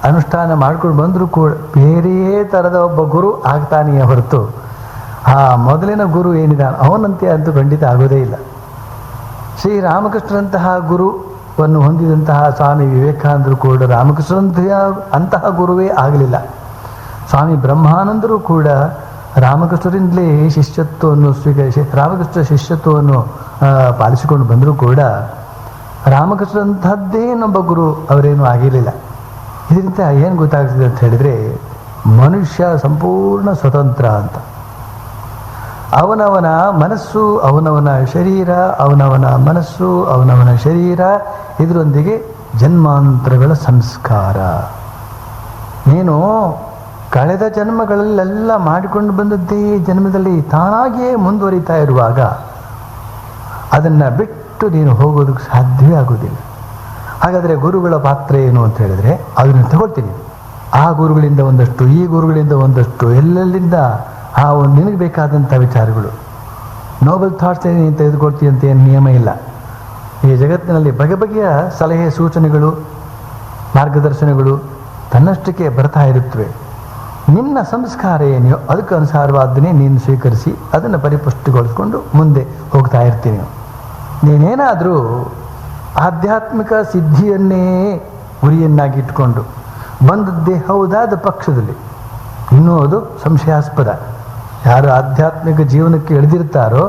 ಅನುಷ್ಠಾನ ಮಾಡ್ಕೊಂಡು ಬಂದರೂ ಕೂಡ ಬೇರೆಯೇ ಥರದ ಒಬ್ಬ ಗುರು ಆಗ್ತಾನೆಯೇ ಹೊರತು ಆ ಮೊದಲಿನ ಗುರು ಏನಿದ್ದಾನೆ ಅವನಂತೆ ಅಂತೂ ಖಂಡಿತ ಆಗೋದೇ ಇಲ್ಲ. ಶ್ರೀರಾಮಕೃಷ್ಣರಂತಹ ಗುರುವನ್ನು ಹೊಂದಿದಂತಹ ಸ್ವಾಮಿ ವಿವೇಕಾನಂದರು ಕೂಡ ರಾಮಕೃಷ್ಣರಂತೆಯ ಅಂತಹ ಗುರುವೇ ಆಗಲಿಲ್ಲ. ಸ್ವಾಮಿ ಬ್ರಹ್ಮಾನಂದರು ಕೂಡ ರಾಮಕೃಷ್ಣರಿಂದಲೇ ಶಿಷ್ಯತ್ವವನ್ನು ಸ್ವೀಕರಿಸಿ ರಾಮಕೃಷ್ಣ ಶಿಷ್ಯತ್ವವನ್ನು ಪಾಲಿಸಿಕೊಂಡು ಬಂದರೂ ಕೂಡ ರಾಮಕೃಷ್ಣರಂತಹದ್ದೇ ಇನ್ನೊಬ್ಬ ಗುರು ಅವರೇನೂ ಆಗಿರಲಿಲ್ಲ. ಇದರಿಂದ ಏನು ಗೊತ್ತಾಗ್ತದೆ ಅಂತ ಹೇಳಿದರೆ, ಮನುಷ್ಯ ಸಂಪೂರ್ಣ ಸ್ವತಂತ್ರ ಅಂತ. ಅವನವನ ಮನಸ್ಸು, ಅವನವನ ಶರೀರ, ಅವನವನ ಮನಸ್ಸು, ಅವನವನ ಶರೀರ, ಇದರೊಂದಿಗೆ ಜನ್ಮಾಂತರಗಳ ಸಂಸ್ಕಾರ. ನೀನು ಕಳೆದ ಜನ್ಮಗಳಲ್ಲೆಲ್ಲ ಮಾಡಿಕೊಂಡು ಬಂದದ್ದೇ ಜನ್ಮದಲ್ಲಿ ತಾನಾಗಿಯೇ ಮುಂದುವರಿತಾ ಇರುವಾಗ ಅದನ್ನು ಬಿಟ್ಟು ನೀನು ಹೋಗೋದಕ್ಕೆ ಸಾಧ್ಯವೇ ಆಗೋದಿಲ್ಲ. ಹಾಗಾದರೆ ಗುರುಗಳ ಪಾತ್ರ ಏನು ಅಂತ ಹೇಳಿದರೆ, ಅದನ್ನು ತಗೊಳ್ತೀನಿ. ಆ ಗುರುಗಳಿಂದ ಒಂದಷ್ಟು, ಈ ಗುರುಗಳಿಂದ ಒಂದಷ್ಟು, ಎಲ್ಲೆಲ್ಲಿಂದ ಆ ಒಂದು ನಿನಗೆ ಬೇಕಾದಂಥ ವಿಚಾರಗಳು ನೋಬಲ್ ಥಾಟ್ಸ್ ನೀನು ತೆಗೆದುಕೊಡ್ತೀಯ ಅಂತ ಏನು ನಿಯಮ ಇಲ್ಲ. ಈ ಜಗತ್ತಿನಲ್ಲಿ ಬಗೆ ಬಗೆಯ ಸಲಹೆ ಸೂಚನೆಗಳು ಮಾರ್ಗದರ್ಶನಗಳು ತನ್ನಷ್ಟಕ್ಕೆ ಬರ್ತಾ ಇರುತ್ತವೆ. ನಿನ್ನ ಸಂಸ್ಕಾರ ಏನೆಯೋ ಅದಕ್ಕೆ ಅನುಸಾರವಾದ್ದನ್ನೇ ನೀನು ಸ್ವೀಕರಿಸಿ ಅದನ್ನು ಪರಿಪುಷ್ಟಿಗೊಳಿಸ್ಕೊಂಡು ಮುಂದೆ ಹೋಗ್ತಾ ಇರ್ತೀನಿ. ನೀನೇನಾದರೂ ಆಧ್ಯಾತ್ಮಿಕ ಸಿದ್ಧಿಯನ್ನೇ ಗುರಿಯನ್ನಾಗಿ ಇಟ್ಕೊಂಡು ಬಂದದ್ದೇ ಹೌದಾದ ಪಕ್ಷದಲ್ಲಿ ಇನ್ನೂ ಅದು ಸಂಶಯಾಸ್ಪದ. ಯಾರು ಆಧ್ಯಾತ್ಮಿಕ ಜೀವನಕ್ಕೆ ಇಳಿದಿರ್ತಾರೋ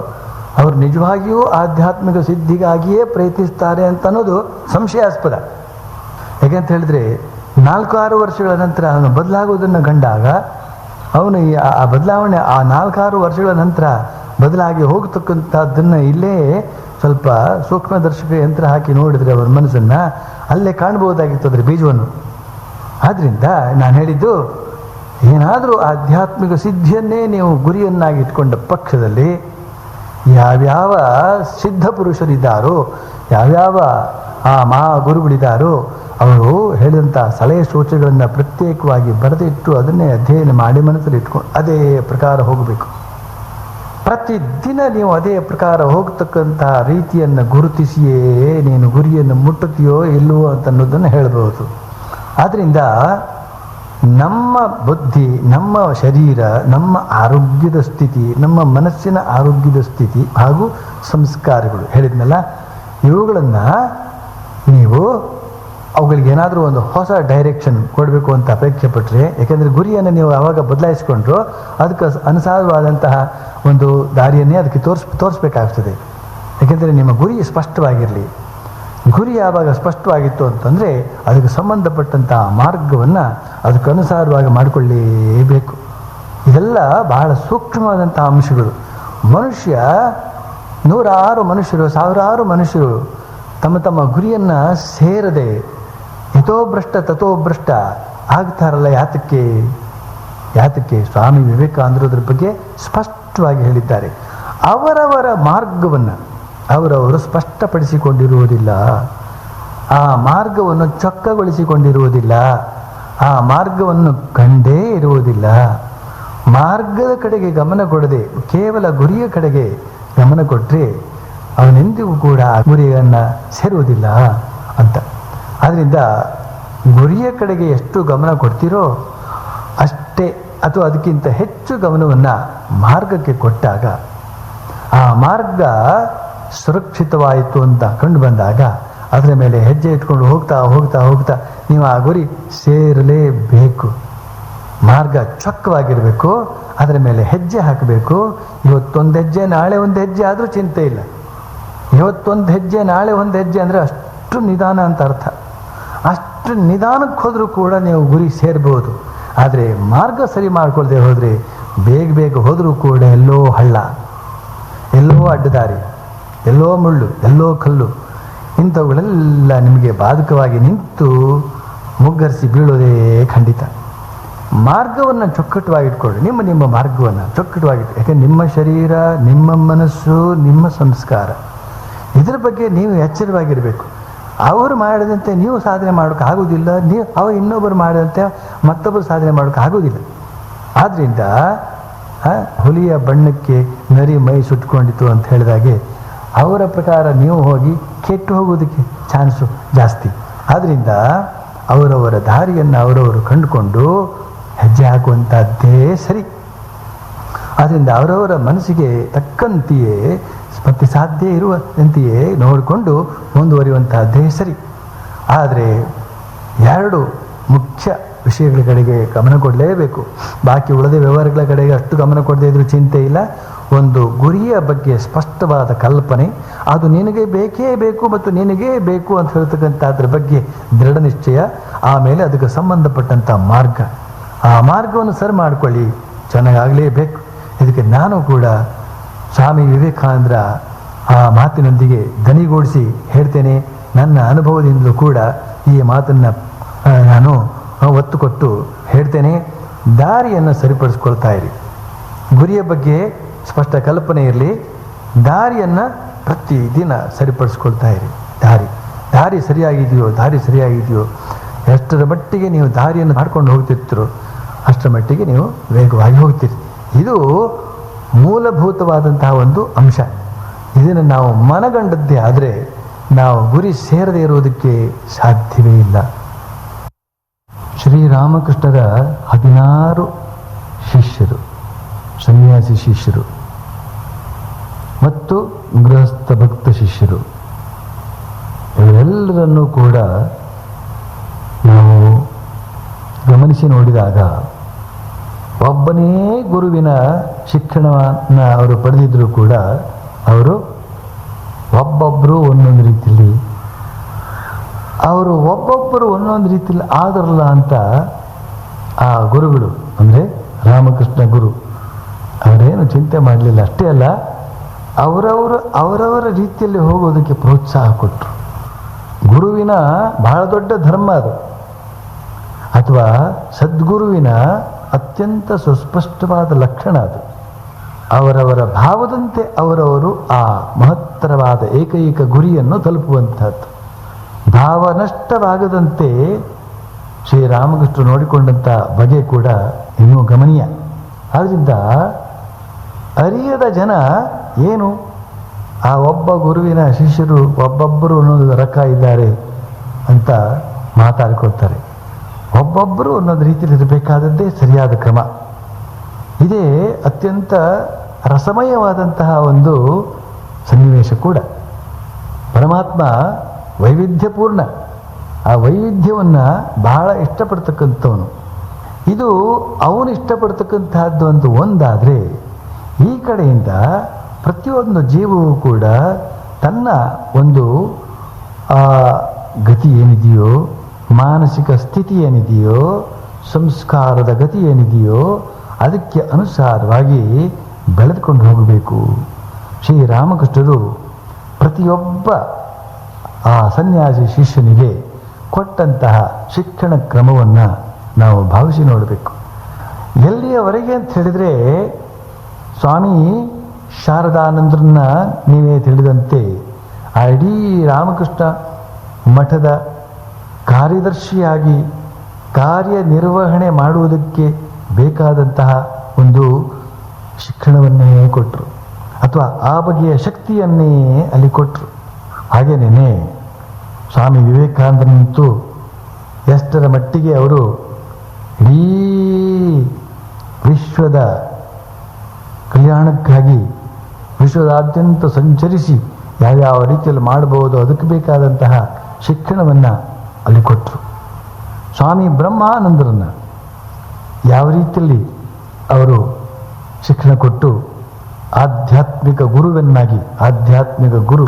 ಅವರು ನಿಜವಾಗಿಯೂ ಆಧ್ಯಾತ್ಮಿಕ ಸಿದ್ಧಿಗಾಗಿಯೇ ಪ್ರಯತ್ನಿಸ್ತಾರೆ ಅಂತ ಅನ್ನೋದು ಸಂಶಯಾಸ್ಪದ. ಯಾಕೆಂತ ಹೇಳಿದ್ರೆ 4-6 ವರ್ಷಗಳ ನಂತರ ಅವನು ಬದಲಾಗುವುದನ್ನು ಕಂಡಾಗ ಅವನು ಆ ಬದಲಾವಣೆ ಆ 4-6 ವರ್ಷಗಳ ನಂತರ ಬದಲಾಗಿ ಹೋಗ್ತಕ್ಕಂಥದ್ದನ್ನು ಇಲ್ಲೇ ಸ್ವಲ್ಪ ಸೂಕ್ಷ್ಮದರ್ಶಕ ಯಂತ್ರ ಹಾಕಿ ನೋಡಿದರೆ ಅವರ ಮನಸ್ಸನ್ನು ಅಲ್ಲೇ ಕಾಣ್ಬೋದಾಗಿತ್ತು ಅದರ ಬೀಜವನ್ನು. ಆದ್ದರಿಂದ ನಾನು ಹೇಳಿದ್ದು, ಏನಾದರೂ ಆಧ್ಯಾತ್ಮಿಕ ಸಿದ್ಧಿಯನ್ನೇ ನೀವು ಗುರಿಯನ್ನಾಗಿ ಇಟ್ಕೊಂಡ ಪಕ್ಷದಲ್ಲಿ ಯಾವ್ಯಾವ ಸಿದ್ಧ ಪುರುಷರಿದ್ದಾರೋ, ಯಾವ್ಯಾವ ಆ ಗುರುಗಳಿದ್ದಾರೋ ಅವರು ಹೇಳಿದಂಥ ಸಲಹೆ ಸೂಚನೆಗಳನ್ನು ಪ್ರತ್ಯೇಕವಾಗಿ ಬರೆದಿಟ್ಟು ಅದನ್ನೇ ಅಧ್ಯಯನ ಮಾಡಿ ಮನಸ್ಸಲ್ಲಿ ಇಟ್ಕೊಂಡು ಅದೇ ಪ್ರಕಾರ ಹೋಗಬೇಕು. ಪ್ರತಿದಿನ ನೀವು ಅದೇ ಪ್ರಕಾರ ಹೋಗ್ತಕ್ಕಂಥ ರೀತಿಯನ್ನು ಗುರುತಿಸಿಯೇ ನೀನು ಗುರಿಯನ್ನು ಮುಟ್ಟುತ್ತೀಯೋ ಇಲ್ಲವೋ ಅಂತ ಅನ್ನೋದನ್ನು ಹೇಳಬಹುದು. ಆದ್ದರಿಂದ ನಮ್ಮ ಬುದ್ಧಿ, ನಮ್ಮ ಶರೀರ, ನಮ್ಮ ಆರೋಗ್ಯದ ಸ್ಥಿತಿ, ನಮ್ಮ ಮನಸ್ಸಿನ ಆರೋಗ್ಯದ ಸ್ಥಿತಿ ಹಾಗೂ ಸಂಸ್ಕಾರಗಳು ಹೇಳಿದ್ನಲ್ಲ, ಇವುಗಳನ್ನು ನೀವು ಅವುಗಳಿಗೆ ಏನಾದರೂ ಒಂದು ಹೊಸ ಡೈರೆಕ್ಷನ್ ಕೊಡಬೇಕು ಅಂತ ಅಪೇಕ್ಷೆ ಪಟ್ಟರೆ, ಯಾಕೆಂದರೆ ಗುರಿಯನ್ನು ನೀವು ಆವಾಗ ಬದಲಾಯಿಸಿಕೊಂಡ್ರು ಅದಕ್ಕೆ ಅನುಸಾರವಾದಂತಹ ಒಂದು ದಾರಿಯನ್ನೇ ಅದಕ್ಕೆ ತೋರಿಸ್ಬೇಕಾಗ್ತದೆ. ಯಾಕೆಂದರೆ ನಿಮ್ಮ ಗುರಿ ಸ್ಪಷ್ಟವಾಗಿರಲಿ. ಗುರಿ ಯಾವಾಗ ಸ್ಪಷ್ಟವಾಗಿತ್ತು ಅಂತಂದರೆ ಅದಕ್ಕೆ ಸಂಬಂಧಪಟ್ಟಂತಹ ಮಾರ್ಗವನ್ನು ಅದಕ್ಕೆ ಅನುಸಾರವಾಗಿ ಮಾಡಿಕೊಳ್ಳಲೇಬೇಕು. ಇದೆಲ್ಲ ಬಹಳ ಸೂಕ್ಷ್ಮವಾದಂತಹ ಅಂಶಗಳು. ಮನುಷ್ಯ 100 ಮನುಷ್ಯರು 1000 ಮನುಷ್ಯರು ತಮ್ಮ ತಮ್ಮ ಗುರಿಯನ್ನು ಸೇರದೆ ಯಥೋಭ್ರಷ್ಟ ತಥೋಭ್ರಷ್ಟ ಆಗ್ತಾರಲ್ಲ. ಯಾತಕ್ಕೆ ಸ್ವಾಮಿ ವಿವೇಕಾನಂದರ ಬಗ್ಗೆ ಸ್ಪಷ್ಟವಾಗಿ ಹೇಳಿದ್ದಾರೆ. ಅವರವರ ಮಾರ್ಗವನ್ನು ಅವರವರು ಸ್ಪಷ್ಟಪಡಿಸಿಕೊಂಡಿರುವುದಿಲ್ಲ, ಆ ಮಾರ್ಗವನ್ನು ಚೊಕ್ಕಗೊಳಿಸಿಕೊಂಡಿರುವುದಿಲ್ಲ, ಆ ಮಾರ್ಗವನ್ನು ಕಂಡೇ ಇರುವುದಿಲ್ಲ. ಮಾರ್ಗದ ಕಡೆಗೆ ಗಮನ ಕೊಡದೆ ಕೇವಲ ಗುರಿಯ ಕಡೆಗೆ ಗಮನ ಕೊಟ್ಟರೆ ಅವನೆಂದಿಗೂ ಕೂಡ ಗುರಿಯನ್ನು ಸೇರುವುದಿಲ್ಲ ಅಂತ. ಆದ್ದರಿಂದ ಗುರಿಯ ಕಡೆಗೆ ಎಷ್ಟು ಗಮನ ಕೊಡ್ತೀರೋ ಅಷ್ಟೇ ಅಥವಾ ಅದಕ್ಕಿಂತ ಹೆಚ್ಚು ಗಮನವನ್ನು ಮಾರ್ಗಕ್ಕೆ ಕೊಟ್ಟಾಗ ಆ ಮಾರ್ಗ ಸುರಕ್ಷಿತವಾಯಿತು ಅಂತ ಕಂಡು ಬಂದಾಗ ಅದರ ಮೇಲೆ ಹೆಜ್ಜೆ ಇಟ್ಕೊಂಡು ಹೋಗ್ತಾ ಹೋಗ್ತಾ ಹೋಗ್ತಾ ನೀವು ಆ ಗುರಿ ಸೇರಲೇಬೇಕು. ಮಾರ್ಗ ಚೊಕ್ಕವಾಗಿರಬೇಕು, ಅದರ ಮೇಲೆ ಹೆಜ್ಜೆ ಹಾಕಬೇಕು. ಇವತ್ತೊಂದು ಹೆಜ್ಜೆ ನಾಳೆ ಒಂದು ಹೆಜ್ಜೆ ಆದರೂ ಚಿಂತೆ ಇಲ್ಲ. ಇವತ್ತೊಂದು ಹೆಜ್ಜೆ ನಾಳೆ ಒಂದು ಹೆಜ್ಜೆ ಅಂದರೆ ಅಷ್ಟು ನಿಧಾನ ಅಂತ ಅರ್ಥ. ಅಷ್ಟು ನಿಧಾನಕ್ಕೆ ಹೋದರೂ ಕೂಡ ನೀವು ಗುರಿ ಸೇರ್ಬೋದು. ಆದರೆ ಮಾರ್ಗ ಸರಿ ಮಾಡ್ಕೊಳ್ದೆ ಹೋದರೆ ಬೇಗ ಹೋದರೂ ಕೂಡ ಎಲ್ಲೋ ಹಳ್ಳ, ಎಲ್ಲೋ ಅಡ್ಡದಾರಿ, ಎಲ್ಲೋ ಮುಳ್ಳು, ಎಲ್ಲೋ ಕಲ್ಲು, ಇಂಥವುಗಳೆಲ್ಲ ನಿಮಗೆ ಬಾಧಕವಾಗಿ ನಿಂತು ಮುಗ್ಗರಿಸಿ ಬೀಳೋದೇ ಖಂಡಿತ. ಮಾರ್ಗವನ್ನು ಚೊಕ್ಕಟವಾಗಿಟ್ಕೊಳ್ಳಿ. ನಿಮ್ಮ ಮಾರ್ಗವನ್ನು ಚೊಕ್ಕಟವಾಗಿಟ್ಟು, ಯಾಕೆಂದರೆ ನಿಮ್ಮ ಶರೀರ, ನಿಮ್ಮ ಮನಸ್ಸು, ನಿಮ್ಮ ಸಂಸ್ಕಾರ, ಇದರ ಬಗ್ಗೆ ನೀವು ಎಚ್ಚರವಾಗಿರಬೇಕು. ಅವರು ಮಾಡಿದಂತೆ ನೀವು ಸಾಧನೆ ಮಾಡೋಕ್ಕೆ ಆಗೋದಿಲ್ಲ, ಅವರು ಇನ್ನೊಬ್ಬರು ಮಾಡಿದಂತೆ ಮತ್ತೊಬ್ಬರು ಸಾಧನೆ ಮಾಡೋಕ್ಕೆ ಆಗೋದಿಲ್ಲ. ಆದ್ದರಿಂದ ಹುಲಿಯ ಬಣ್ಣಕ್ಕೆ ನರಿ ಮೈ ಸುಟ್ಕೊಂಡಿತು ಅಂತ ಹೇಳಿದಾಗೆ ಅವರ ಪ್ರಕಾರ ನೀವು ಹೋಗಿ ಕೆಟ್ಟು ಹೋಗೋದಕ್ಕೆ ಚಾನ್ಸು ಜಾಸ್ತಿ. ಆದ್ದರಿಂದ ಅವರವರ ದಾರಿಯನ್ನು ಅವರವರು ಕಂಡುಕೊಂಡು ಹೆಜ್ಜೆ ಹಾಕುವಂಥದ್ದೇ ಸರಿ. ಆದ್ದರಿಂದ ಅವರವರ ಮನಸ್ಸಿಗೆ ತಕ್ಕಂತೆಯೇ ಮತ್ತು ಸಾಧ್ಯ ಇರುವಂತೆಯೇ ನೋಡಿಕೊಂಡು ಮುಂದುವರಿಯುವಂತಹದ್ದೇ ಸರಿ. ಆದರೆ 2 ಮುಖ್ಯ ವಿಷಯಗಳ ಕಡೆಗೆ ಗಮನ ಕೊಡಲೇಬೇಕು. ಬಾಕಿ ಉಳಿದ ವ್ಯವಹಾರಗಳ ಕಡೆಗೆ ಅಷ್ಟು ಗಮನ ಕೊಡದೇ ಇದ್ರೂ ಚಿಂತೆ ಇಲ್ಲ. ಒಂದು ಗುರಿಯ ಬಗ್ಗೆ ಸ್ಪಷ್ಟವಾದ ಕಲ್ಪನೆ, ಅದು ನಿನಗೆ ಬೇಕೇ ಬೇಕು ಮತ್ತು ನಿನಗೇ ಬೇಕು ಅಂತ ಹೇಳ್ತಕ್ಕಂಥದ್ರ ಬಗ್ಗೆ ದೃಢ ನಿಶ್ಚಯ, ಆಮೇಲೆ ಅದಕ್ಕೆ ಸಂಬಂಧಪಟ್ಟಂಥ ಮಾರ್ಗ, ಆ ಮಾರ್ಗವನ್ನು ಸರಿ ಮಾಡಿಕೊಳ್ಳಿ, ಚೆನ್ನಾಗಾಗಲೇಬೇಕು. ಇದಕ್ಕೆ ನಾನು ಕೂಡ ಸ್ವಾಮಿ ವಿವೇಕಾನಂದರ ಆ ಮಾತಿನೊಂದಿಗೆ ದನಿಗೂಡಿಸಿ ಹೇಳ್ತೇನೆ. ನನ್ನ ಅನುಭವದಿಂದಲೂ ಕೂಡ ಈ ಮಾತನ್ನು ನಾನು ಒತ್ತು ಕೊಟ್ಟು ಹೇಳ್ತೇನೆ. ದಾರಿಯನ್ನು ಸರಿಪಡಿಸ್ಕೊಳ್ತಾ ಇರಿ. ಗುರಿಯ ಬಗ್ಗೆ ಸ್ಪಷ್ಟ ಕಲ್ಪನೆ ಇರಲಿ, ದಾರಿಯನ್ನು ಪ್ರತಿದಿನ ಸರಿಪಡಿಸ್ಕೊಳ್ತಾ ಇರಿ. ದಾರಿ ಸರಿಯಾಗಿದೆಯೋ ಎಷ್ಟರ ಮಟ್ಟಿಗೆ ನೀವು ದಾರಿಯನ್ನು ಮಾಡ್ಕೊಂಡು ಹೋಗ್ತಿರ್ತೀರೋ ಅಷ್ಟರ ಮಟ್ಟಿಗೆ ನೀವು ವೇಗವಾಗಿ ಹೋಗ್ತೀರಿ. ಇದು ಮೂಲಭೂತವಾದಂತಹ ಒಂದು ಅಂಶ. ಇದನ್ನು ನಾವು ಮನಗಂಡದ್ದೇ ಆದರೆ ನಾವು ಗುರಿ ಸೇರದೇ ಇರುವುದಕ್ಕೆ ಸಾಧ್ಯವೇ ಇಲ್ಲ. ಶ್ರೀರಾಮಕೃಷ್ಣರ 16 ಶಿಷ್ಯರು, ಸನ್ಯಾಸಿ ಶಿಷ್ಯರು ಮತ್ತು ಗೃಹಸ್ಥ ಭಕ್ತ ಶಿಷ್ಯರು, ಇವರೆಲ್ಲರನ್ನೂ ಕೂಡ ನಾವು ಗಮನಿಸಿ ನೋಡಿದಾಗ ಒಬ್ಬನೇ ಗುರುವಿನ ಶಿಕ್ಷಣವನ್ನು ಅವರು ಪಡೆದಿದ್ದರೂ ಕೂಡ ಅವರು ಒಬ್ಬೊಬ್ಬರು ಒಂದೊಂದು ರೀತಿಯಲ್ಲಿ ಆದರಲ್ಲ ಅಂತ ಆ ಗುರುಗಳು ಅಂದರೆ ರಾಮಕೃಷ್ಣ ಗುರು ಅವರೇನು ಚಿಂತೆ ಮಾಡಲಿಲ್ಲ. ಅಷ್ಟೇ ಅಲ್ಲ, ಅವರವರ ರೀತಿಯಲ್ಲಿ ಹೋಗೋದಕ್ಕೆ ಪ್ರೋತ್ಸಾಹ ಕೊಟ್ಟರು. ಗುರುವಿನ ಬಹಳ ದೊಡ್ಡ ಧರ್ಮ ಅದು, ಅಥವಾ ಸದ್ಗುರುವಿನ ಅತ್ಯಂತ ಸುಸ್ಪಷ್ಟವಾದ ಲಕ್ಷಣ ಅದು. ಅವರವರ ಭಾವದಂತೆ ಅವರವರು ಆ ಮಹತ್ತರವಾದ ಏಕೈಕ ಗುರಿಯನ್ನು ತಲುಪುವಂತಹದ್ದು. ಭಾವ ನಷ್ಟವಾಗದಂತೆ ಶ್ರೀರಾಮಕೃಷ್ಣರು ನೋಡಿಕೊಂಡಂಥ ಬಗೆ ಕೂಡ ಇನ್ನೂ ಗಮನೀಯ. ಆದ್ದರಿಂದ ಅರಿಯದ ಜನ ಏನು ಆ ಒಬ್ಬ ಗುರುವಿನ ಶಿಷ್ಯರು ಒಬ್ಬೊಬ್ಬರು ಒಂದೊಂದು ರಕ ಇದ್ದಾರೆ ಅಂತ ಮಾತಾಡ್ಕೊಳ್ತಾರೆ. ಒಬ್ಬೊಬ್ಬರು ಒಂದೊಂದು ರೀತಿಯಲ್ಲಿ ಇರಬೇಕಾದದ್ದೇ ಸರಿಯಾದ ಕ್ರಮ. ಇದೇ ಅತ್ಯಂತ ರಸಮಯವಾದಂತಹ ಒಂದು ಸನ್ನಿವೇಶ ಕೂಡ. ಪರಮಾತ್ಮ ವೈವಿಧ್ಯಪೂರ್ಣ, ಆ ವೈವಿಧ್ಯವನ್ನು ಬಹಳ ಇಷ್ಟಪಡ್ತಕ್ಕಂಥವನು. ಇದು ಅವನು ಇಷ್ಟಪಡ್ತಕ್ಕಂತಹದ್ದು ಅಂತ ಒಂದಾದರೆ, ಈ ಕಡೆಯಿಂದ ಪ್ರತಿಯೊಂದು ಜೀವವೂ ಕೂಡ ತನ್ನ ಒಂದು ಗತಿ ಏನಿದೆಯೋ, ಮಾನಸಿಕ ಸ್ಥಿತಿ ಏನಿದೆಯೋ, ಸಂಸ್ಕಾರದ ಗತಿ ಏನಿದೆಯೋ ಅದಕ್ಕೆ ಅನುಸಾರವಾಗಿ ಬೆಳೆದುಕೊಂಡು ಹೋಗಬೇಕು. ಶ್ರೀರಾಮಕೃಷ್ಣರು ಪ್ರತಿಯೊಬ್ಬ ಆ ಸನ್ಯಾಸಿ ಶಿಷ್ಯನಿಗೆ ಕೊಟ್ಟಂತಹ ಶಿಕ್ಷಣ ಕ್ರಮವನ್ನು ನಾವು ಭಾವಿಸಿ ನೋಡಬೇಕು. ಎಲ್ಲಿಯವರೆಗೆ ಅಂತ ಹೇಳಿದರೆ, ಸ್ವಾಮಿ ಶಾರದಾನಂದರನ್ನ ನೀವೇ ತಿಳಿದಂತೆ ಆ ಇಡೀ ರಾಮಕೃಷ್ಣ ಮಠದ ಕಾರ್ಯದರ್ಶಿಯಾಗಿ ಕಾರ್ಯನಿರ್ವಹಣೆ ಮಾಡುವುದಕ್ಕೆ ಬೇಕಾದಂತಹ ಒಂದು ಶಿಕ್ಷಣವನ್ನೇ ಕೊಟ್ಟರು, ಅಥವಾ ಆ ಬಗೆಯ ಶಕ್ತಿಯನ್ನೇ ಅಲ್ಲಿ ಕೊಟ್ಟರು. ಹಾಗೇನೇ ಸ್ವಾಮಿ ವಿವೇಕಾನಂದರಂತೂ ಎಷ್ಟರ ಮಟ್ಟಿಗೆ ಅವರು ಇಡೀ ವಿಶ್ವದ ಕಲ್ಯಾಣಕ್ಕಾಗಿ ವಿಶ್ವದಾದ್ಯಂತ ಸಂಚರಿಸಿ ಯಾವ್ಯಾವ ರೀತಿಯಲ್ಲಿ ಮಾಡಬಹುದು ಅದಕ್ಕೆ ಬೇಕಾದಂತಹ ಶಿಕ್ಷಣವನ್ನು ಅಲ್ಲಿ ಕೊಟ್ಟರು. ಸ್ವಾಮಿ ಬ್ರಹ್ಮಾನಂದರನ್ನು ಯಾವ ರೀತಿಯಲ್ಲಿ ಅವರು ಶಿಕ್ಷಣ ಕೊಟ್ಟು ಆಧ್ಯಾತ್ಮಿಕ ಗುರುವನ್ನಾಗಿ, ಆಧ್ಯಾತ್ಮಿಕ ಗುರು,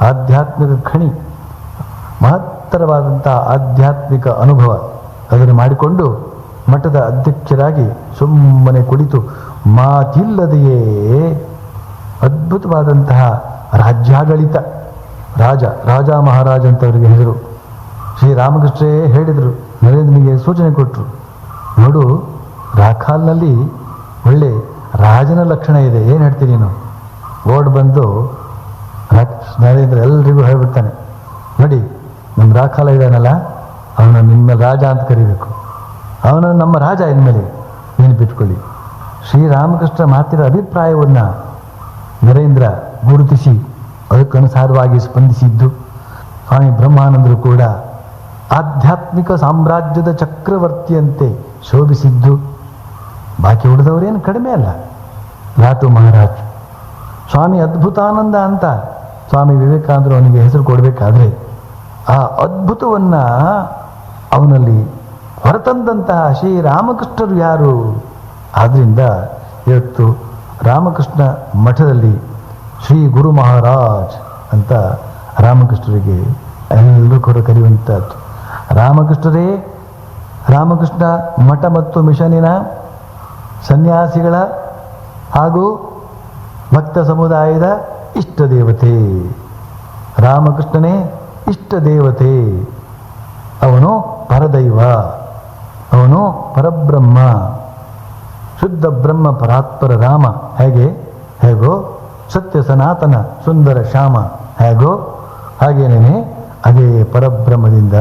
ಆಧ್ಯಾತ್ಮಿಕ ಖಣಿ, ಮಹತ್ತರವಾದಂಥ ಆಧ್ಯಾತ್ಮಿಕ ಅನುಭವ ಅದನ್ನು ಮಾಡಿಕೊಂಡು ಮಠದ ಅಧ್ಯಕ್ಷರಾಗಿ ಸುಮ್ಮನೆ ಕುಳಿತು ಮಾತಿಲ್ಲದೆಯೇ ಅದ್ಭುತವಾದಂತಹ ರಾಜ್ಯಾಡಳಿತ, ರಾಜ ಮಹಾರಾಜ ಅಂತವರಿಗೆ ಹೇಳಿದರು. ಶ್ರೀರಾಮಕೃಷ್ಣರೇ ಹೇಳಿದರು, ನರೇಂದ್ರನಿಗೆ ಸೂಚನೆ ಕೊಟ್ಟರು, ನೋಡು ರಾಖಾಲ್ನಲ್ಲಿ ಒಳ್ಳೆ ರಾಜನ ಲಕ್ಷಣ ಇದೆ, ಏನು ಹೇಳ್ತೀನಿ ನೀನು? ಓಡ್ ಬಂದು ನರೇಂದ್ರ ಎಲ್ರಿಗೂ ಹೇಳ್ಬಿಡ್ತಾನೆ, ನೋಡಿ ನಮ್ಮ ರಾಖಾಲ ಇದ್ದಾನಲ್ಲ ಅವನು ನಿಮ್ಮ ರಾಜ ಅಂತ ಕರಿಬೇಕು, ಅವನು ನಮ್ಮ ರಾಜ ಇನ್ಮೇಲೆ ನೆನಪಿಟ್ಕೊಳ್ಳಿ. ಶ್ರೀರಾಮಕೃಷ್ಣ ಮಾತಿನ ಅಭಿಪ್ರಾಯವನ್ನು ನರೇಂದ್ರ ಗುರುತಿಸಿ ಅದಕ್ಕನುಸಾರವಾಗಿ ಸ್ಪಂದಿಸಿದ್ದು. ಸ್ವಾಮಿ ಬ್ರಹ್ಮಾನಂದರು ಕೂಡ ಆಧ್ಯಾತ್ಮಿಕ ಸಾಮ್ರಾಜ್ಯದ ಚಕ್ರವರ್ತಿಯಂತೆ ಶೋಭಿಸಿದ್ದು. ಬಾಕಿ ಉಳಿದವರೇನು ಕಡಿಮೆ ಅಲ್ಲ. ಲಾಟು ಮಹಾರಾಜ್, ಸ್ವಾಮಿ ಅದ್ಭುತಾನಂದ ಅಂತ ಸ್ವಾಮಿ ವಿವೇಕಾನಂದರು ಅವನಿಗೆ ಹೆಸರು ಕೊಡಬೇಕಾದ್ರೆ ಆ ಅದ್ಭುತವನ್ನು ಅವನಲ್ಲಿ ಹೊರತಂದಂತಹ ಶ್ರೀರಾಮಕೃಷ್ಣರು ಯಾರು? ಆದ್ದರಿಂದ ಇವತ್ತು ರಾಮಕೃಷ್ಣ ಮಠದಲ್ಲಿ ಶ್ರೀ ಗುರು ಮಹಾರಾಜ್ ಅಂತ ರಾಮಕೃಷ್ಣರಿಗೆ ಎಲ್ಲರೂ ಕರೆಯುವಂಥದ್ದು. ರಾಮಕೃಷ್ಣರೇ ರಾಮಕೃಷ್ಣ ಮಠ ಮತ್ತು ಮಿಷನಿನ ಸನ್ಯಾಸಿಗಳ ಹಾಗೂ ಭಕ್ತ ಸಮುದಾಯದ ಇಷ್ಟ ದೇವತೆ. ರಾಮಕೃಷ್ಣನೇ ಇಷ್ಟ ದೇವತೆ. ಅವನು ಪರದೈವ, ಅವನು ಪರಬ್ರಹ್ಮ, ಶುದ್ಧ ಬ್ರಹ್ಮ ಪರಾತ್ಪರ ರಾಮ ಹೇಗೋ ಸತ್ಯ ಸನಾತನ ಸುಂದರ ಶ್ಯಾಮ ಹಾಗೇನೇ ಅದೇ ಪರಬ್ರಹ್ಮದಿಂದ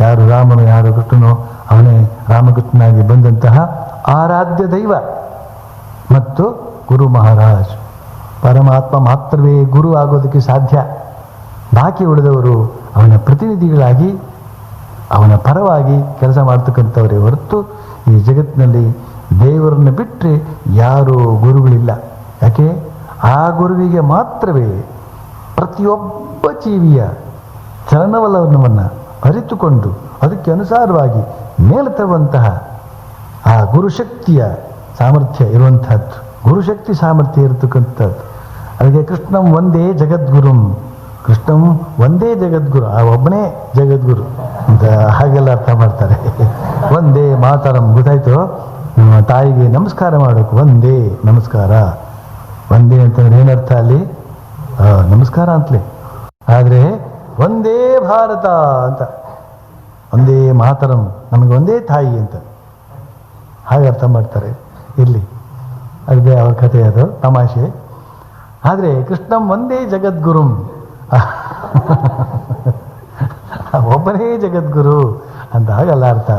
ಯಾರು ರಾಮನು ಯಾರು ಕೃಷ್ಣನೋ ಅವನೇ ರಾಮಕೃಷ್ಣನಾಗಿ ಬಂದಂತಹ ಆರಾಧ್ಯ ದೈವ ಮತ್ತು ಗುರು ಮಹಾರಾಜ್. ಪರಮಾತ್ಮ ಮಾತ್ರವೇ ಗುರು ಆಗೋದಕ್ಕೆ ಸಾಧ್ಯ. ಬಾಕಿ ಉಳಿದವರು ಅವನ ಪ್ರತಿನಿಧಿಗಳಾಗಿ ಅವನ ಪರವಾಗಿ ಕೆಲಸ ಮಾಡ್ತಕ್ಕಂಥವರೇ ಹೊರತು ಈ ಜಗತ್ತಿನಲ್ಲಿ ದೇವರನ್ನು ಬಿಟ್ಟರೆ ಯಾರೂ ಗುರುಗಳಿಲ್ಲ. ಯಾಕೆ? ಆ ಗುರುವಿಗೆ ಮಾತ್ರವೇ ಪ್ರತಿಯೊಬ್ಬ ಜೀವಿಯ ಚಲನವಲನವನ್ನು ಅರಿತುಕೊಂಡು ಅದಕ್ಕೆ ಅನುಸಾರವಾಗಿ ಮೇಲೆ ತರುವಂತಹ ಆ ಗುರುಶಕ್ತಿಯ ಸಾಮರ್ಥ್ಯ ಇರುವಂತಹದ್ದು, ಗುರುಶಕ್ತಿ ಸಾಮರ್ಥ್ಯ ಇರತಕ್ಕಂಥದ್ದು. ಅದಕ್ಕೆ ಕೃಷ್ಣಂ ಒಂದೇ ಜಗದ್ಗುರುಂ, ಕೃಷ್ಣಂ ಒಂದೇ ಜಗದ್ಗುರು, ಆ ಒಬ್ಬನೇ ಜಗದ್ಗುರು ಅಂತ ಹಾಗೆಲ್ಲ ಅರ್ಥ ಮಾಡ್ತಾರೆ. ಒಂದೇ ಮಾತರಂ, ಗೊತ್ತಾಯ್ತು? ನಮ್ಮ ತಾಯಿಗೆ ನಮಸ್ಕಾರ ಮಾಡೋಕೆ ಒಂದೇ ನಮಸ್ಕಾರ. ಒಂದೇ ಅಂತಂದ್ರೆ ಏನರ್ಥ ಅಲ್ಲಿ? ನಮಸ್ಕಾರ ಅಂತಲೇ. ಆದರೆ ಒಂದೇ ಭಾರತ ಅಂತ, ಒಂದೇ ಮಾತರಂ, ನಮಗೆ ಒಂದೇ ತಾಯಿ ಅಂತ ಹಾಗೆ ಅರ್ಥ ಮಾಡ್ತಾರೆ. ಇರಲಿ, ಅದೇ ಅವ್ರ ಕಥೆ, ಅದು ತಮಾಷೆ. ಆದರೆ ಕೃಷ್ಣಂ ಒಂದೇ ಜಗದ್ಗುರುಂ, ಒಬ್ಬನೇ ಜಗದ್ಗುರು ಅಂತ ಹಾಗಲ್ಲ ಅರ್ಥ.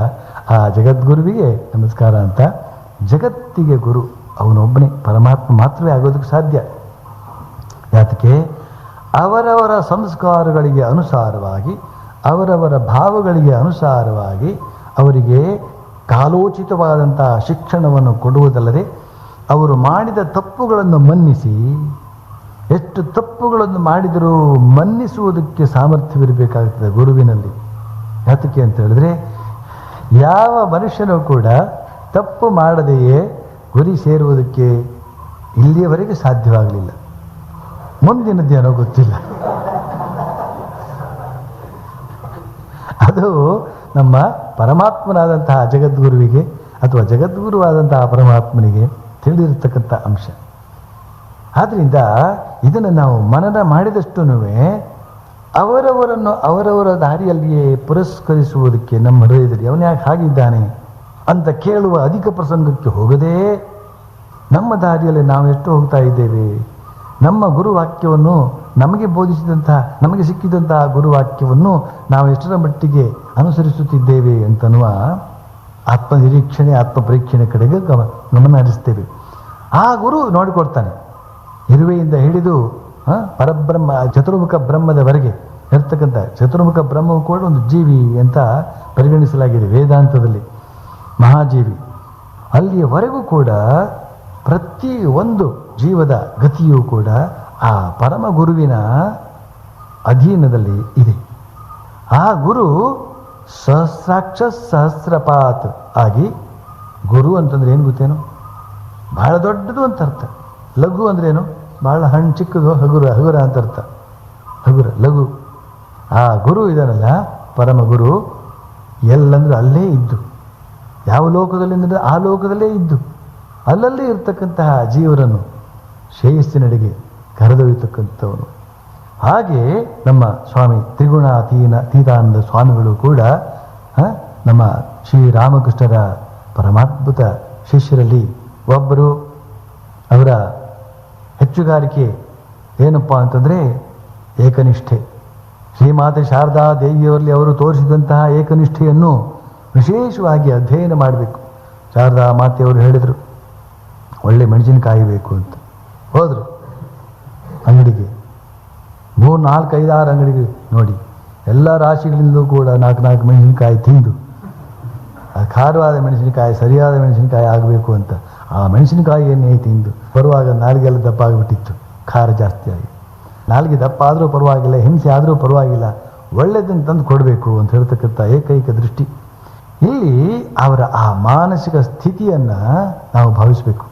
ಆ ಜಗದ್ಗುರುವಿಗೆ ನಮಸ್ಕಾರ ಅಂತ. ಜಗತ್ತಿಗೆ ಗುರು ಅವನೊಬ್ಬನೇ, ಪರಮಾತ್ಮ ಮಾತ್ರವೇ ಆಗೋದಕ್ಕೆ ಸಾಧ್ಯ. ಯಾತಕ್ಕೆ? ಅವರವರ ಸಂಸ್ಕಾರಗಳಿಗೆ ಅನುಸಾರವಾಗಿ, ಅವರವರ ಭಾವಗಳಿಗೆ ಅನುಸಾರವಾಗಿ ಅವರಿಗೆ ಕಾಲೋಚಿತವಾದಂತಹ ಶಿಕ್ಷಣವನ್ನು ಕೊಡುವುದಲ್ಲದೆ ಅವರು ಮಾಡಿದ ತಪ್ಪುಗಳನ್ನು ಮನ್ನಿಸಿ, ಎಷ್ಟು ತಪ್ಪುಗಳನ್ನು ಮಾಡಿದರೂ ಮನ್ನಿಸುವುದಕ್ಕೆ ಸಾಮರ್ಥ್ಯವಿರಬೇಕಾಗುತ್ತದೆ ಗುರುವಿನಲ್ಲಿ. ಯಾತಕ್ಕೆ ಅಂತ ಹೇಳಿದ್ರೆ, ಯಾವ ಮನುಷ್ಯನೂ ಕೂಡ ತಪ್ಪು ಮಾಡದೆಯೇ ಗುರಿ ಸೇರುವುದಕ್ಕೆ ಇಲ್ಲಿಯವರೆಗೆ ಸಾಧ್ಯವಾಗಲಿಲ್ಲ. ಮುಂದಿನದ್ದೇನೋ ಗೊತ್ತಿಲ್ಲ. ಅದು ನಮ್ಮ ಪರಮಾತ್ಮನಾದಂತಹ ಜಗದ್ಗುರುವಿಗೆ ಅಥವಾ ಜಗದ್ಗುರುವಾದಂತಹ ಪರಮಾತ್ಮನಿಗೆ ತಿಳಿದಿರತಕ್ಕಂಥ ಅಂಶ. ಆದ್ದರಿಂದ ಇದನ್ನು ನಾವು ಮನನ ಮಾಡಿದಷ್ಟೂ ಅವರವರನ್ನು ಅವರವರ ದಾರಿಯಲ್ಲಿಯೇ ಪುರಸ್ಕರಿಸುವುದಕ್ಕೆ ನಮ್ಮ ಹೃದಯದಲ್ಲಿ ಅವನು ಯಾಕೆ ಹಾಗಿದ್ದಾನೆ ಅಂತ ಕೇಳುವ ಅಧಿಕ ಪ್ರಸಂಗಕ್ಕೆ ಹೋಗದೇ ನಮ್ಮ ದಾರಿಯಲ್ಲಿ ನಾವು ಎಷ್ಟು ಹೋಗ್ತಾ ಇದ್ದೇವೆ, ನಮ್ಮ ಗುರುವಾಕ್ಯವನ್ನು ನಮಗೆ ಬೋಧಿಸಿದಂತಹ, ನಮಗೆ ಸಿಕ್ಕಿದಂತಹ ಗುರುವಾಕ್ಯವನ್ನು ನಾವು ಎಷ್ಟರ ಮಟ್ಟಿಗೆ ಅನುಸರಿಸುತ್ತಿದ್ದೇವೆ ಅಂತನ್ನುವ ಆತ್ಮನಿರೀಕ್ಷಣೆ, ಆತ್ಮಪರೀಕ್ಷಣೆ ಕಡೆಗೆ ಗಮನ ಹರಿಸ್ತೇವೆ. ಆ ಗುರು ನೋಡಿಕೊಡ್ತಾನೆ. ಇರುವೆಯಿಂದ ಹಿಡಿದು ಪರಬ್ರಹ್ಮ, ಚತುರ್ಮುಖ ಬ್ರಹ್ಮದವರೆಗೆ ಇರ್ತಕ್ಕಂಥ ಚತುರ್ಮುಖ ಬ್ರಹ್ಮವು ಕೂಡ ಒಂದು ಜೀವಿ ಅಂತ ಪರಿಗಣಿಸಲಾಗಿದೆ ವೇದಾಂತದಲ್ಲಿ, ಮಹಾಜೀವಿ. ಅಲ್ಲಿಯವರೆಗೂ ಕೂಡ ಪ್ರತಿ ಒಂದು ಜೀವದ ಗತಿಯೂ ಕೂಡ ಆ ಪರಮ ಗುರುವಿನ ಅಧೀನದಲ್ಲಿ ಇದೆ. ಆ ಗುರು ಸಹಸ್ರಾಕ್ಷ ಸಹಸ್ರಪಾತ್ ಆಗಿ, ಗುರು ಅಂತಂದ್ರೆ ಏನು ಗೊತ್ತೇನು? ಬಹಳ ದೊಡ್ಡದು ಅಂತ ಅರ್ಥ. ಲಘು ಅಂದ್ರೇನು? ಬಹಳ ಚಿಕ್ಕದು, ಹಗುರ, ಹಗುರ ಅಂತ ಅರ್ಥ. ಹಗುರ, ಲಘು. ಆ ಗುರು ಇದನ್ನಲ್ಲ, ಪರಮ ಗುರು ಎಲ್ಲಂದ್ರೆ ಅಲ್ಲೇ ಇದ್ದು, ಯಾವ ಲೋಕದಲ್ಲಿ ಅಂದ್ರೆ ಆ ಲೋಕದಲ್ಲೇ ಇದ್ದು ಅಲ್ಲಲ್ಲೇ ಇರ್ತಕ್ಕಂತಹ ಜೀವರನ್ನು ಶ್ರೇಯಸ್ಸಿನಡೆಗೆ ಕರೆದೊಯ್ಯತಕ್ಕಂಥವನು. ಹಾಗೆ ನಮ್ಮ ಸ್ವಾಮಿ ತ್ರಿಗುಣಾತೀತಾನಂದ ಸ್ವಾಮಿಗಳು ಕೂಡ ನಮ್ಮ ಶ್ರೀರಾಮಕೃಷ್ಣರ ಪರಮಾದ್ಭುತ ಶಿಷ್ಯರಲ್ಲಿ ಒಬ್ಬರು. ಅವರ ಹೆಚ್ಚುಗಾರಿಕೆ ಏನಪ್ಪ ಅಂತಂದರೆ ಏಕನಿಷ್ಠೆ. ಶ್ರೀಮಾತೆ ಶಾರದಾ ದೇವಿಯವರಲ್ಲಿ ಅವರು ತೋರಿಸಿದಂತಹ ಏಕನಿಷ್ಠೆಯನ್ನು ವಿಶೇಷವಾಗಿ ಅಧ್ಯಯನ ಮಾಡಬೇಕು. ಶಾರದಾ ಮಾತೆಯವರು ಹೇಳಿದರು, ಒಳ್ಳೆ ಮೆಣಸಿನಕಾಯಿ ಬೇಕು ಅಂತ. ಹೋದರು ಅಂಗಡಿಗೆ, 3, 4, 5, 6 ಅಂಗಡಿಗೆ ನೋಡಿ, ಎಲ್ಲ ರಾಶಿಗಳಿಂದಲೂ ಕೂಡ 4 ಮೆಣಸಿನಕಾಯಿ ತಿಂದು, ಖಾರವಾದ ಮೆಣಸಿನಕಾಯಿ, ಸರಿಯಾದ ಮೆಣಸಿನಕಾಯಿ ಆಗಬೇಕು ಅಂತ ಆ ಮೆಣಸಿನಕಾಯಿಯನ್ನೇ ತಿಂದು ಬರುವಾಗ ನಾಲಿಗೆಲ್ಲ ದಪ್ಪ ಆಗಿಬಿಟ್ಟಿತ್ತು, ಖಾರ ಜಾಸ್ತಿ ಆಗಿ. ನಾಲಿಗೆ ದಪ್ಪ ಆದರೂ ಪರವಾಗಿಲ್ಲ, ಹಿಂಸೆ ಆದರೂ ಪರವಾಗಿಲ್ಲ, ಒಳ್ಳೆಯದನ್ನು ತಂದು ಕೊಡಬೇಕು ಅಂತ ಹೇಳ್ತಕ್ಕಂಥ ಏಕೈಕ ದೃಷ್ಟಿ. ಇಲ್ಲಿ ಅವರ ಆ ಮಾನಸಿಕ ಸ್ಥಿತಿಯನ್ನು ನಾವು ಭಾವಿಸಬೇಕು.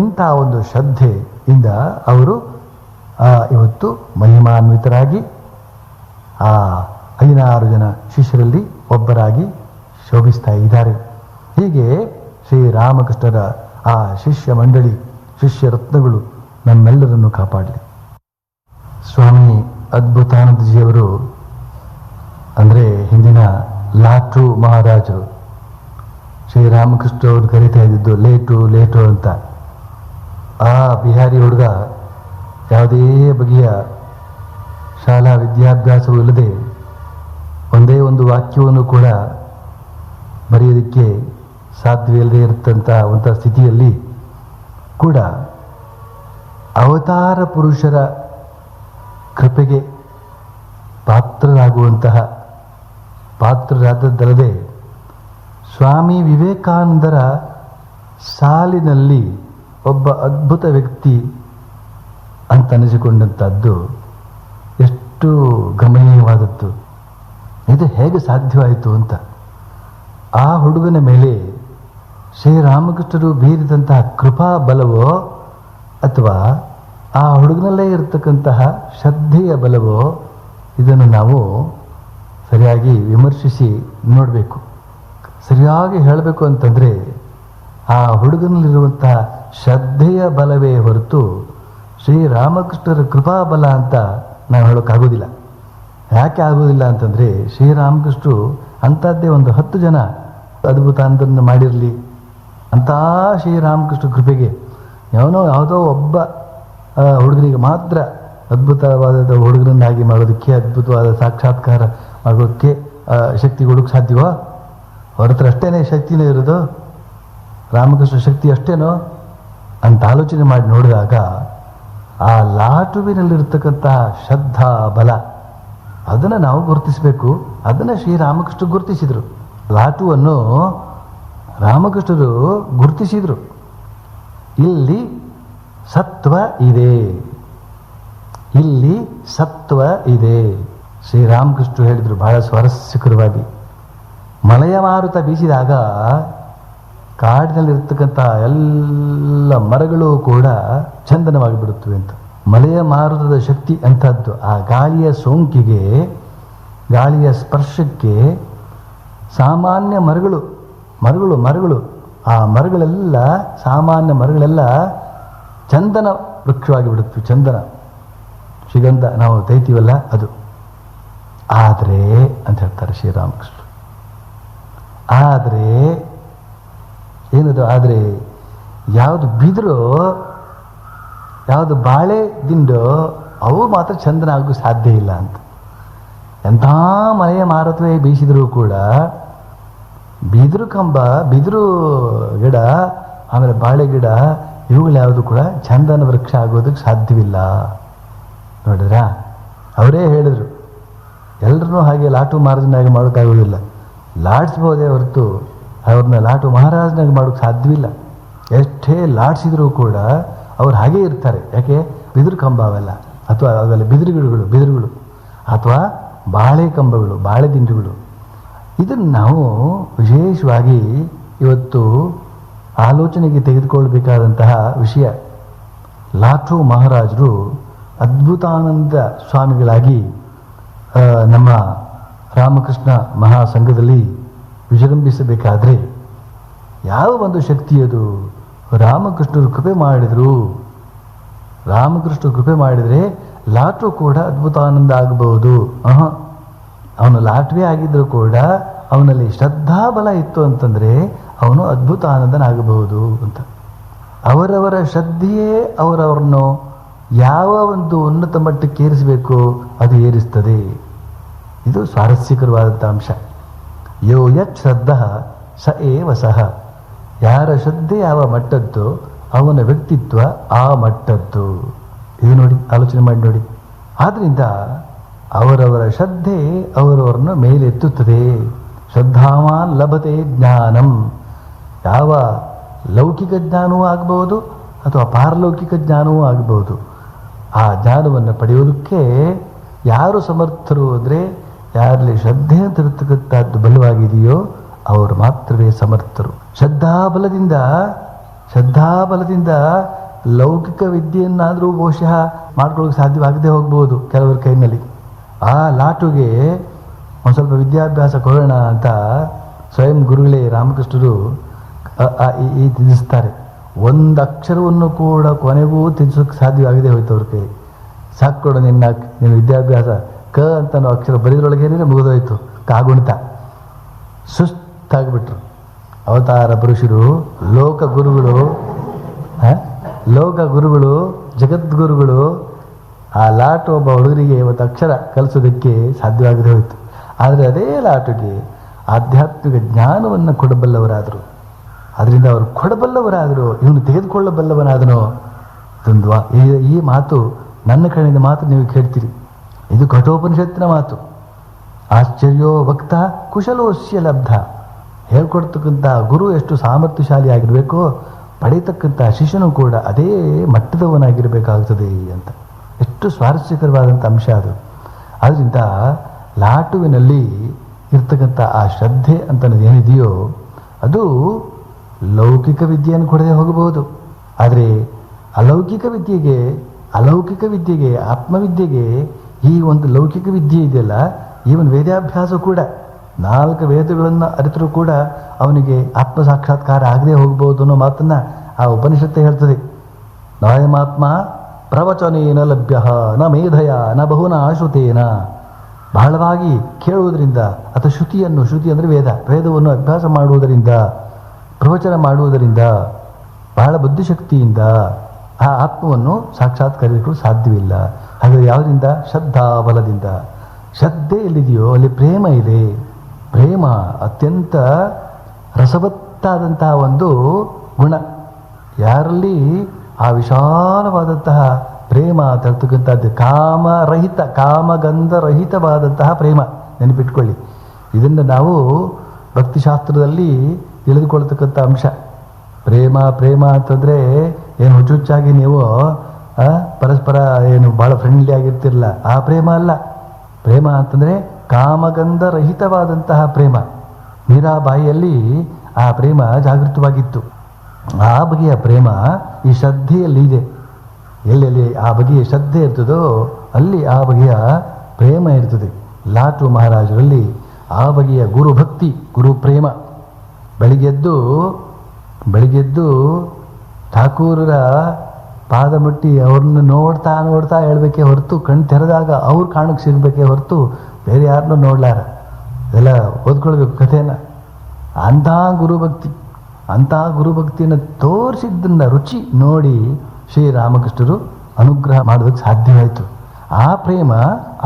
ಇಂಥ ಒಂದು ಶ್ರದ್ಧೆಯಿಂದ ಅವರು ಇವತ್ತು ಮಹಿಮಾನ್ವಿತರಾಗಿ ಆ 16 ಜನ ಶಿಷ್ಯರಲ್ಲಿ ಒಬ್ಬರಾಗಿ ಶೋಭಿಸ್ತಾ ಇದ್ದಾರೆ. ಹೀಗೆ ಶ್ರೀರಾಮಕೃಷ್ಣರ ಆ ಶಿಷ್ಯ ಮಂಡಳಿ, ಶಿಷ್ಯ ರತ್ನಗಳು ನಮ್ಮೆಲ್ಲರನ್ನು ಕಾಪಾಡಲಿ. ಸ್ವಾಮಿ ಅದ್ಭುತಾನಂದಜಿಯವರು ಅಂದರೆ ಹಿಂದಿನ ಲಾಟು ಮಹಾರಾಜರು ಶ್ರೀರಾಮಕೃಷ್ಣ ಅವರು ಕರೀತಾ ಇದ್ದಿದ್ದು ಲೇಟು ಅಂತ. ಆ ಬಿಹಾರಿ ಹುಡುಗ ಯಾವುದೇ ಬಗೆಯ ಶಾಲಾ ವಿದ್ಯಾಭ್ಯಾಸವೂ ಇಲ್ಲದೆ ಒಂದೇ ಒಂದು ವಾಕ್ಯವನ್ನು ಕೂಡ ಬರೆಯೋದಕ್ಕೆ ಸಾಧ್ಯವಿಲ್ಲದೆ ಇರತಂಥ ಸ್ಥಿತಿಯಲ್ಲಿ ಕೂಡ ಅವತಾರ ಪುರುಷರ ಕೃಪೆಗೆ ಪಾತ್ರರಾದದ್ದಲ್ಲದೆ ಸ್ವಾಮಿ ವಿವೇಕಾನಂದರ ಸಾಲಿನಲ್ಲಿ ಒಬ್ಬ ಅದ್ಭುತ ವ್ಯಕ್ತಿ ಅಂತ ಅನಿಸಿಕೊಂಡಂಥದ್ದು ಎಷ್ಟು ಗಮನೀಯವಾದದ್ದು. ಇದು ಹೇಗೆ ಸಾಧ್ಯವಾಯಿತು ಅಂತ. ಆ ಹುಡುಗನ ಮೇಲೆ ಶ್ರೀರಾಮಕೃಷ್ಣರು ಬೀರಿದಂತಹ ಕೃಪಾ ಬಲವೋ ಅಥವಾ ಆ ಹುಡುಗನಲ್ಲೇ ಇರತಕ್ಕಂತಹ ಶ್ರದ್ಧೆಯ ಬಲವೋ, ಇದನ್ನು ನಾವು ಸರಿಯಾಗಿ ವಿಮರ್ಶಿಸಿ ನೋಡಬೇಕು. ಸರಿಯಾಗಿ ಹೇಳಬೇಕು ಅಂತಂದರೆ ಆ ಹುಡುಗನಲ್ಲಿರುವಂತಹ ಶ್ರದ್ಧೆಯ ಬಲವೇ ಹೊರತು ಶ್ರೀರಾಮಕೃಷ್ಣರ ಕೃಪಾ ಬಲ ಅಂತ ನಾವು ಹೇಳೋಕ್ಕಾಗೋದಿಲ್ಲ. ಯಾಕೆ ಆಗೋದಿಲ್ಲ ಅಂತಂದರೆ ಶ್ರೀರಾಮಕೃಷ್ಣರು ಅಂಥದ್ದೇ ಒಂದು 10 ಜನ ಅದ್ಭುತಾನಂದನ್ನು ಮಾಡಿರಲಿ, ಅಂಥ ಶ್ರೀರಾಮಕೃಷ್ಣ ಕೃಪೆಗೆ ಯಾವುದೋ ಒಬ್ಬ ಹುಡುಗನಿಗೆ ಮಾತ್ರ ಅದ್ಭುತವಾದ ಹುಡುಗರನ್ನಾಗಿ ಮಾಡೋದಕ್ಕೆ, ಅದ್ಭುತವಾದ ಸಾಕ್ಷಾತ್ಕಾರ ಮಾಡೋದಕ್ಕೆ ಶಕ್ತಿ ಕೊಡೋಕ್ಕೆ ಸಾಧ್ಯವೋ? ಅವ್ರ ಹತ್ರ ಅಷ್ಟೇನೇ ಶಕ್ತಿನೇ ಇರೋದು? ರಾಮಕೃಷ್ಣ ಶಕ್ತಿ ಅಷ್ಟೇನೋ ಅಂತ ಆಲೋಚನೆ ಮಾಡಿ ನೋಡಿದಾಗ ಆ ಲಾಟುವಿನಲ್ಲಿರ್ತಕ್ಕಂತಹ ಶ್ರದ್ಧಾ ಬಲ, ಅದನ್ನು ನಾವು ಗುರುತಿಸಬೇಕು. ಅದನ್ನು ಶ್ರೀರಾಮಕೃಷ್ಣ ಗುರುತಿಸಿದರು. ಲಾಟುವನ್ನು ರಾಮಕೃಷ್ಣರು ಗುರುತಿಸಿದರು. ಇಲ್ಲಿ ಸತ್ವ ಇದೆ, ಇಲ್ಲಿ ಸತ್ವ ಇದೆ. ಶ್ರೀರಾಮಕೃಷ್ಣ ಹೇಳಿದರು ಬಹಳ ಸ್ವಾರಸ್ಯಕರವಾಗಿ, ಮಳೆಯ ಮಾರುತ ಬೀಸಿದಾಗ ಕಾಡಿನಲ್ಲಿರ್ತಕ್ಕಂಥ ಎಲ್ಲ ಮರಗಳು ಕೂಡ ಚಂದನವಾಗಿ ಬಿಡುತ್ತವೆ ಅಂತ. ಮಳೆಯ ಮಾರುತದ ಶಕ್ತಿ ಅಂಥದ್ದು. ಆ ಗಾಳಿಯ ಸೋಂಕಿಗೆ, ಗಾಳಿಯ ಸ್ಪರ್ಶಕ್ಕೆ ಸಾಮಾನ್ಯ ಮರಗಳು ಆ ಮರಗಳೆಲ್ಲ, ಸಾಮಾನ್ಯ ಮರಗಳೆಲ್ಲ ಚಂದನ ವೃಕ್ಷವಾಗಿ ಬಿಡುತ್ತವೆ. ಚಂದನ, ಶ್ರೀಗಂಧ ನಾವು ತೈತೀವಲ್ಲ ಅದು. ಆದರೆ ಅಂತ ಹೇಳ್ತಾರೆ ಶ್ರೀರಾಮಕೃಷ್ಣ. ಆದರೆ ಏನದು? ಆದರೆ ಯಾವುದು ಬಿದಿರೋ, ಯಾವುದು ಬಾಳೆ ದಿಂಡೋ ಅವು ಮಾತ್ರ ಚಂದನ ಆಗೋ ಸಾಧ್ಯ ಇಲ್ಲ ಅಂತ. ಎಂಥ ಮಳೆಯ ಮಾರುತವೇ ಬೀಸಿದರೂ ಕೂಡ ಬಿದಿರು ಕಂಬ, ಬಿದಿರು ಗಿಡ, ಆಮೇಲೆ ಬಾಳೆ ಗಿಡ, ಇವುಗಳು ಯಾವುದು ಕೂಡ ಚಂದನ ವೃಕ್ಷ ಆಗೋದಕ್ಕೆ ಸಾಧ್ಯವಿಲ್ಲ. ನೋಡಿದ್ರಾ? ಅವರೇ ಹೇಳಿದರು, ಎಲ್ಲರನ್ನೂ ಹಾಗೆ ಲಾಟು ಮಹಾರಾಜನಾಗಿ ಮಾಡೋಕ್ಕಾಗೋದಿಲ್ಲ. ಲಾಡಿಸ್ಬೋದೇ ಹೊರತು ಅವ್ರನ್ನ ಲಾಟು ಮಹಾರಾಜನಾಗಿ ಮಾಡೋಕ್ಕೆ ಸಾಧ್ಯವಿಲ್ಲ. ಎಷ್ಟೇ ಲಾಡಿಸಿದರೂ ಕೂಡ ಅವ್ರು ಹಾಗೇ ಇರ್ತಾರೆ. ಯಾಕೆ? ಬಿದಿರು ಕಂಬ ಅವೆಲ್ಲ, ಅಥವಾ ಅವೆಲ್ಲ ಬಿದಿರುಗಳು ಅಥವಾ ಬಾಳೆ ಕಂಬಗಳು, ಬಾಳೆ ದಿಂಡುಗಳು. ಇದನ್ನು ನಾವು ವಿಶೇಷವಾಗಿ ಇವತ್ತು ಆಲೋಚನೆಗೆ ತೆಗೆದುಕೊಳ್ಬೇಕಾದಂತಹ ವಿಷಯ. ಲಾಟು ಮಹಾರಾಜರು ಅದ್ಭುತಾನಂದ ಸ್ವಾಮಿಗಳಾಗಿ ನಮ್ಮ ರಾಮಕೃಷ್ಣ ಮಹಾಸಂಘದಲ್ಲಿ ವಿಜೃಂಭಿಸಬೇಕಾದ್ರೆ ಯಾವ ಒಂದು ಶಕ್ತಿ ಅದು? ರಾಮಕೃಷ್ಣರು ಕೃಪೆ ಮಾಡಿದರು. ರಾಮಕೃಷ್ಣರು ಕೃಪೆ ಮಾಡಿದರೆ ಲಾಟು ಕೂಡ ಅದ್ಭುತಾನಂದ ಆಗಬಹುದು. ಅವನು ಲಾಟ್ವೇ ಆಗಿದ್ದರೂ ಕೂಡ ಅವನಲ್ಲಿ ಶ್ರದ್ಧಾಬಲ ಇತ್ತು ಅಂತಂದರೆ ಅವನು ಅದ್ಭುತಾನಂದನಾಗಬಹುದು ಅಂತ. ಅವರವರ ಶ್ರದ್ಧೆಯೇ ಅವರವರನ್ನು ಯಾವ ಒಂದು ಉನ್ನತ ಮಟ್ಟಕ್ಕೆ ಏರಿಸಬೇಕು ಅದು ಏರಿಸ್ತದೆ. ಇದು ಸ್ವಾರಸ್ಯಕರವಾದಂಥ ಅಂಶ. ಯೋ ಯತ್ ಶ್ರದ್ಧಾ ಸ ಏವ ಸಹ. ಯಾರ ಶ್ರದ್ಧೆ ಯಾವ ಮಟ್ಟದ್ದು ಅವನ ವ್ಯಕ್ತಿತ್ವ ಆ ಮಟ್ಟದ್ದು. ಇದು ನೋಡಿ, ಆಲೋಚನೆ ಮಾಡಿ ನೋಡಿ. ಆದ್ದರಿಂದ ಅವರವರ ಶ್ರದ್ಧೆ ಅವರವರನ್ನು ಮೇಲೆತ್ತುತ್ತದೆ. ಶ್ರದ್ಧಾವಾನ್ ಲಭತೆ ಜ್ಞಾನಂ. ಯಾವ ಲೌಕಿಕ ಜ್ಞಾನವೂ ಆಗಬಹುದು ಅಥವಾ ಪಾರಲೌಕಿಕ ಜ್ಞಾನವೂ ಆಗಬಹುದು. ಆ ಜ್ಞಾನವನ್ನು ಪಡೆಯುವುದಕ್ಕೆ ಯಾರು ಸಮರ್ಥರು ಅಂದರೆ, ಯಾರಲ್ಲಿ ಶ್ರದ್ಧೆ ಅಂತ ಇರತಕ್ಕಂಥದ್ದು ಬಲವಾಗಿದೆಯೋ ಅವರು ಮಾತ್ರವೇ ಸಮರ್ಥರು. ಶ್ರದ್ಧಾಬಲದಿಂದ ಲೌಕಿಕ ವಿದ್ಯೆಯನ್ನಾದರೂ ಬಹುಶಃ ಮಾಡ್ಕೊಳ್ಳೋಕೆ ಸಾಧ್ಯವಾಗದೇ ಹೋಗ್ಬೋದು ಕೆಲವರ ಕೈನಲ್ಲಿ. ಆ ಲಾಟುಗೆ ಒಂದು ಸ್ವಲ್ಪ ವಿದ್ಯಾಭ್ಯಾಸ ಕೊಡೋಣ ಅಂತ ಸ್ವಯಂ ಗುರುಗಳೇ ರಾಮಕೃಷ್ಣರು ಈ ತಿಳಿಸ್ತಾರೆ. ಒಂದು ಅಕ್ಷರವನ್ನು ಕೂಡ ಕೊನೆಗೂ ತಿಳಿಸೋಕೆ ಸಾಧ್ಯವಾಗದೆ ಹೋಯ್ತು ಅವ್ರ ಕೈ. ಸಾಕೊಡು ನಿನ್ನ ವಿದ್ಯಾಭ್ಯಾಸ, ಕ ಅಂತ ನಾವು ಅಕ್ಷರ ಬರೀದ್ರೊಳಗೇನೆ ಮುಗಿದೋಯ್ತು. ಕಾಗುಣಿತ ಸುಸ್ತಾಗ್ಬಿಟ್ರು. ಅವತಾರ ಪುರುಷರು, ಲೋಕ ಗುರುಗಳು, ಜಗದ್ಗುರುಗಳು ಆ ಲಾಟು ಒಬ್ಬ ಹುಡುಗರಿಗೆ ಇವತ್ತು ಅಕ್ಷರ ಕಲಿಸೋದಕ್ಕೆ ಸಾಧ್ಯವಾಗದೆ ಹೋಯಿತು. ಆದರೆ ಅದೇ ಲಾಟುಗೆ ಆಧ್ಯಾತ್ಮಿಕ ಜ್ಞಾನವನ್ನು ಕೊಡಬಲ್ಲವರಾದರು. ಅದರಿಂದ ಅವರು ಕೊಡಬಲ್ಲವರಾದರು. ಇವನು ತೆಗೆದುಕೊಳ್ಳಬಲ್ಲವನಾದನೋ ದ್ವಂದ್ವ. ಈ ಮಾತು ನನ್ನ ಕಡೆಯಿಂದ ಮಾತು ನೀವು ಕೇಳ್ತೀರಿ. ಇದು ಕಠೋಪನಿಷತ್ತಿನ ಮಾತು. ಆಶ್ಚರ್ಯೋ ಭಕ್ತ ಕುಶಲೋಸ್ಯ ಲಬ್ಧ. ಹೇಳ್ಕೊಡ್ತಕ್ಕಂಥ ಗುರು ಎಷ್ಟು ಸಾಮರ್ಥ್ಯಶಾಲಿ ಆಗಿರಬೇಕೋ ಪಡೀತಕ್ಕಂಥ ಶಿಷ್ಯನು ಕೂಡ ಅದೇ ಮಟ್ಟದವನಾಗಿರಬೇಕಾಗ್ತದೆ ಅಂತ. ಎಷ್ಟು ಸ್ವಾರಸ್ಯಕರವಾದಂಥ ಅಂಶ ಅದು. ಆದ್ದರಿಂದ ಲಾಟುವಿನಲ್ಲಿ ಇರ್ತಕ್ಕಂಥ ಆ ಶ್ರದ್ಧೆ ಅಂತ ಏನಿದೆಯೋ ಅದು ಲೌಕಿಕ ವಿದ್ಯೆಯನ್ನು ಕೊಡದೆ ಹೋಗಬಹುದು. ಆದರೆ ಅಲೌಕಿಕ ವಿದ್ಯೆಗೆ ಆತ್ಮವಿದ್ಯೆಗೆ ಈ ಒಂದು ಲೌಕಿಕ ವಿದ್ಯೆ ಇದೆಯಲ್ಲ, ಈವನ್ ವೇದಾಭ್ಯಾಸ ಕೂಡ 4 ವೇದಗಳನ್ನು ಅರಿತರೂ ಕೂಡ ಅವನಿಗೆ ಆತ್ಮ ಸಾಕ್ಷಾತ್ಕಾರ ಆಗದೆ ಹೋಗಬಹುದು ಅನ್ನೋ ಮಾತನ್ನ ಆ ಉಪನಿಷತ್ತು ಹೇಳ್ತದೆ. ನಾಯಮಾತ್ಮ ಪ್ರವಚನೇನ ಲಭ್ಯ ನ ಮೇಧಯ ನ ಬಹುನ ಶ್ರುತೇನ. ಬಹಳವಾಗಿ ಕೇಳುವುದರಿಂದ ಅಥವಾ ಶ್ರುತಿ ಅಂದರೆ ವೇದವನ್ನು ಅಭ್ಯಾಸ ಮಾಡುವುದರಿಂದ, ಪ್ರವಚನ ಮಾಡುವುದರಿಂದ, ಬಹಳ ಬುದ್ಧಿಶಕ್ತಿಯಿಂದ ಆ ಆತ್ಮವನ್ನು ಸಾಕ್ಷಾತ್ಕರಿಸಲು ಸಾಧ್ಯವಿಲ್ಲ. ಹಾಗಾದರೆ ಯಾವುದರಿಂದ? ಶ್ರದ್ಧಾಬಲದಿಂದ. ಶ್ರದ್ಧೆ ಎಲ್ಲಿದೆಯೋ ಅಲ್ಲಿ ಪ್ರೇಮ ಇದೆ. ಪ್ರೇಮ ಅತ್ಯಂತ ರಸವತ್ತಾದಂತಹ ಒಂದು ಗುಣ. ಯಾರಲ್ಲಿ ಆ ವಿಶಾಲವಾದಂತಹ ಪ್ರೇಮ ತರ್ತಕ್ಕಂಥದ್ದು ಕಾಮಗಂಧರಹಿತವಾದಂತಹ ಪ್ರೇಮ. ನೆನಪಿಟ್ಕೊಳ್ಳಿ, ಇದನ್ನು ನಾವು ಭಕ್ತಿಶಾಸ್ತ್ರದಲ್ಲಿ ತಿಳಿದುಕೊಳ್ತಕ್ಕಂಥ ಅಂಶ. ಪ್ರೇಮ ಅಂತಂದರೆ ಏನು ಹುಚ್ಚುಚ್ಚಾಗಿ ನೀವು ಪರಸ್ಪರ ಏನು ಭಾಳ ಫ್ರೆಂಡ್ಲಿ ಆಗಿರ್ತಿರಲ್ಲ, ಆ ಪ್ರೇಮ ಅಲ್ಲ. ಪ್ರೇಮ ಅಂತಂದರೆ ಕಾಮಗಂಧರಹಿತವಾದಂತಹ ಪ್ರೇಮ. ಮೀರಾಬಾಯಿಯಲ್ಲಿ ಆ ಪ್ರೇಮ ಜಾಗೃತವಾಗಿತ್ತು. ಆ ಬಗೆಯ ಪ್ರೇಮ ಈ ಶ್ರದ್ಧೆಯಲ್ಲಿ ಇದೆ. ಎಲ್ಲೆಲ್ಲಿ ಆ ಬಗೆಯ ಶ್ರದ್ಧೆ ಇರ್ತದೋ ಅಲ್ಲಿ ಆ ಬಗೆಯ ಪ್ರೇಮ ಇರ್ತದೆ. ಲಾಟು ಮಹಾರಾಜರಲ್ಲಿ ಆ ಬಗೆಯ ಗುರುಭಕ್ತಿ, ಗುರುಪ್ರೇಮ. ಬೆಳಿಗ್ಗೆದ್ದು ಠಾಕೂರರ ಪಾದ ಮುಟ್ಟಿ ಅವ್ರನ್ನ ನೋಡ್ತಾ ಹೇಳ್ಬೇಕೆ ಹೊರತು, ಕಣ್ಣು ತೆರೆದಾಗ ಅವ್ರು ಕಾಣಕ್ಕೆ ಸಿಗಬೇಕೆ ಹೊರತು ಬೇರೆ ಯಾರನ್ನೂ ನೋಡ್ಲಾರ. ಇದೆಲ್ಲ ಓದ್ಕೊಳ್ಬೇಕು ಕಥೆನ. ಅಂತಹ ಗುರುಭಕ್ತಿಯನ್ನು ತೋರಿಸಿದ್ದನ್ನ ರುಚಿ ನೋಡಿ ಶ್ರೀರಾಮಕೃಷ್ಣರು ಅನುಗ್ರಹ ಮಾಡೋದಕ್ಕೆ ಸಾಧ್ಯವಾಯಿತು. ಆ ಪ್ರೇಮ,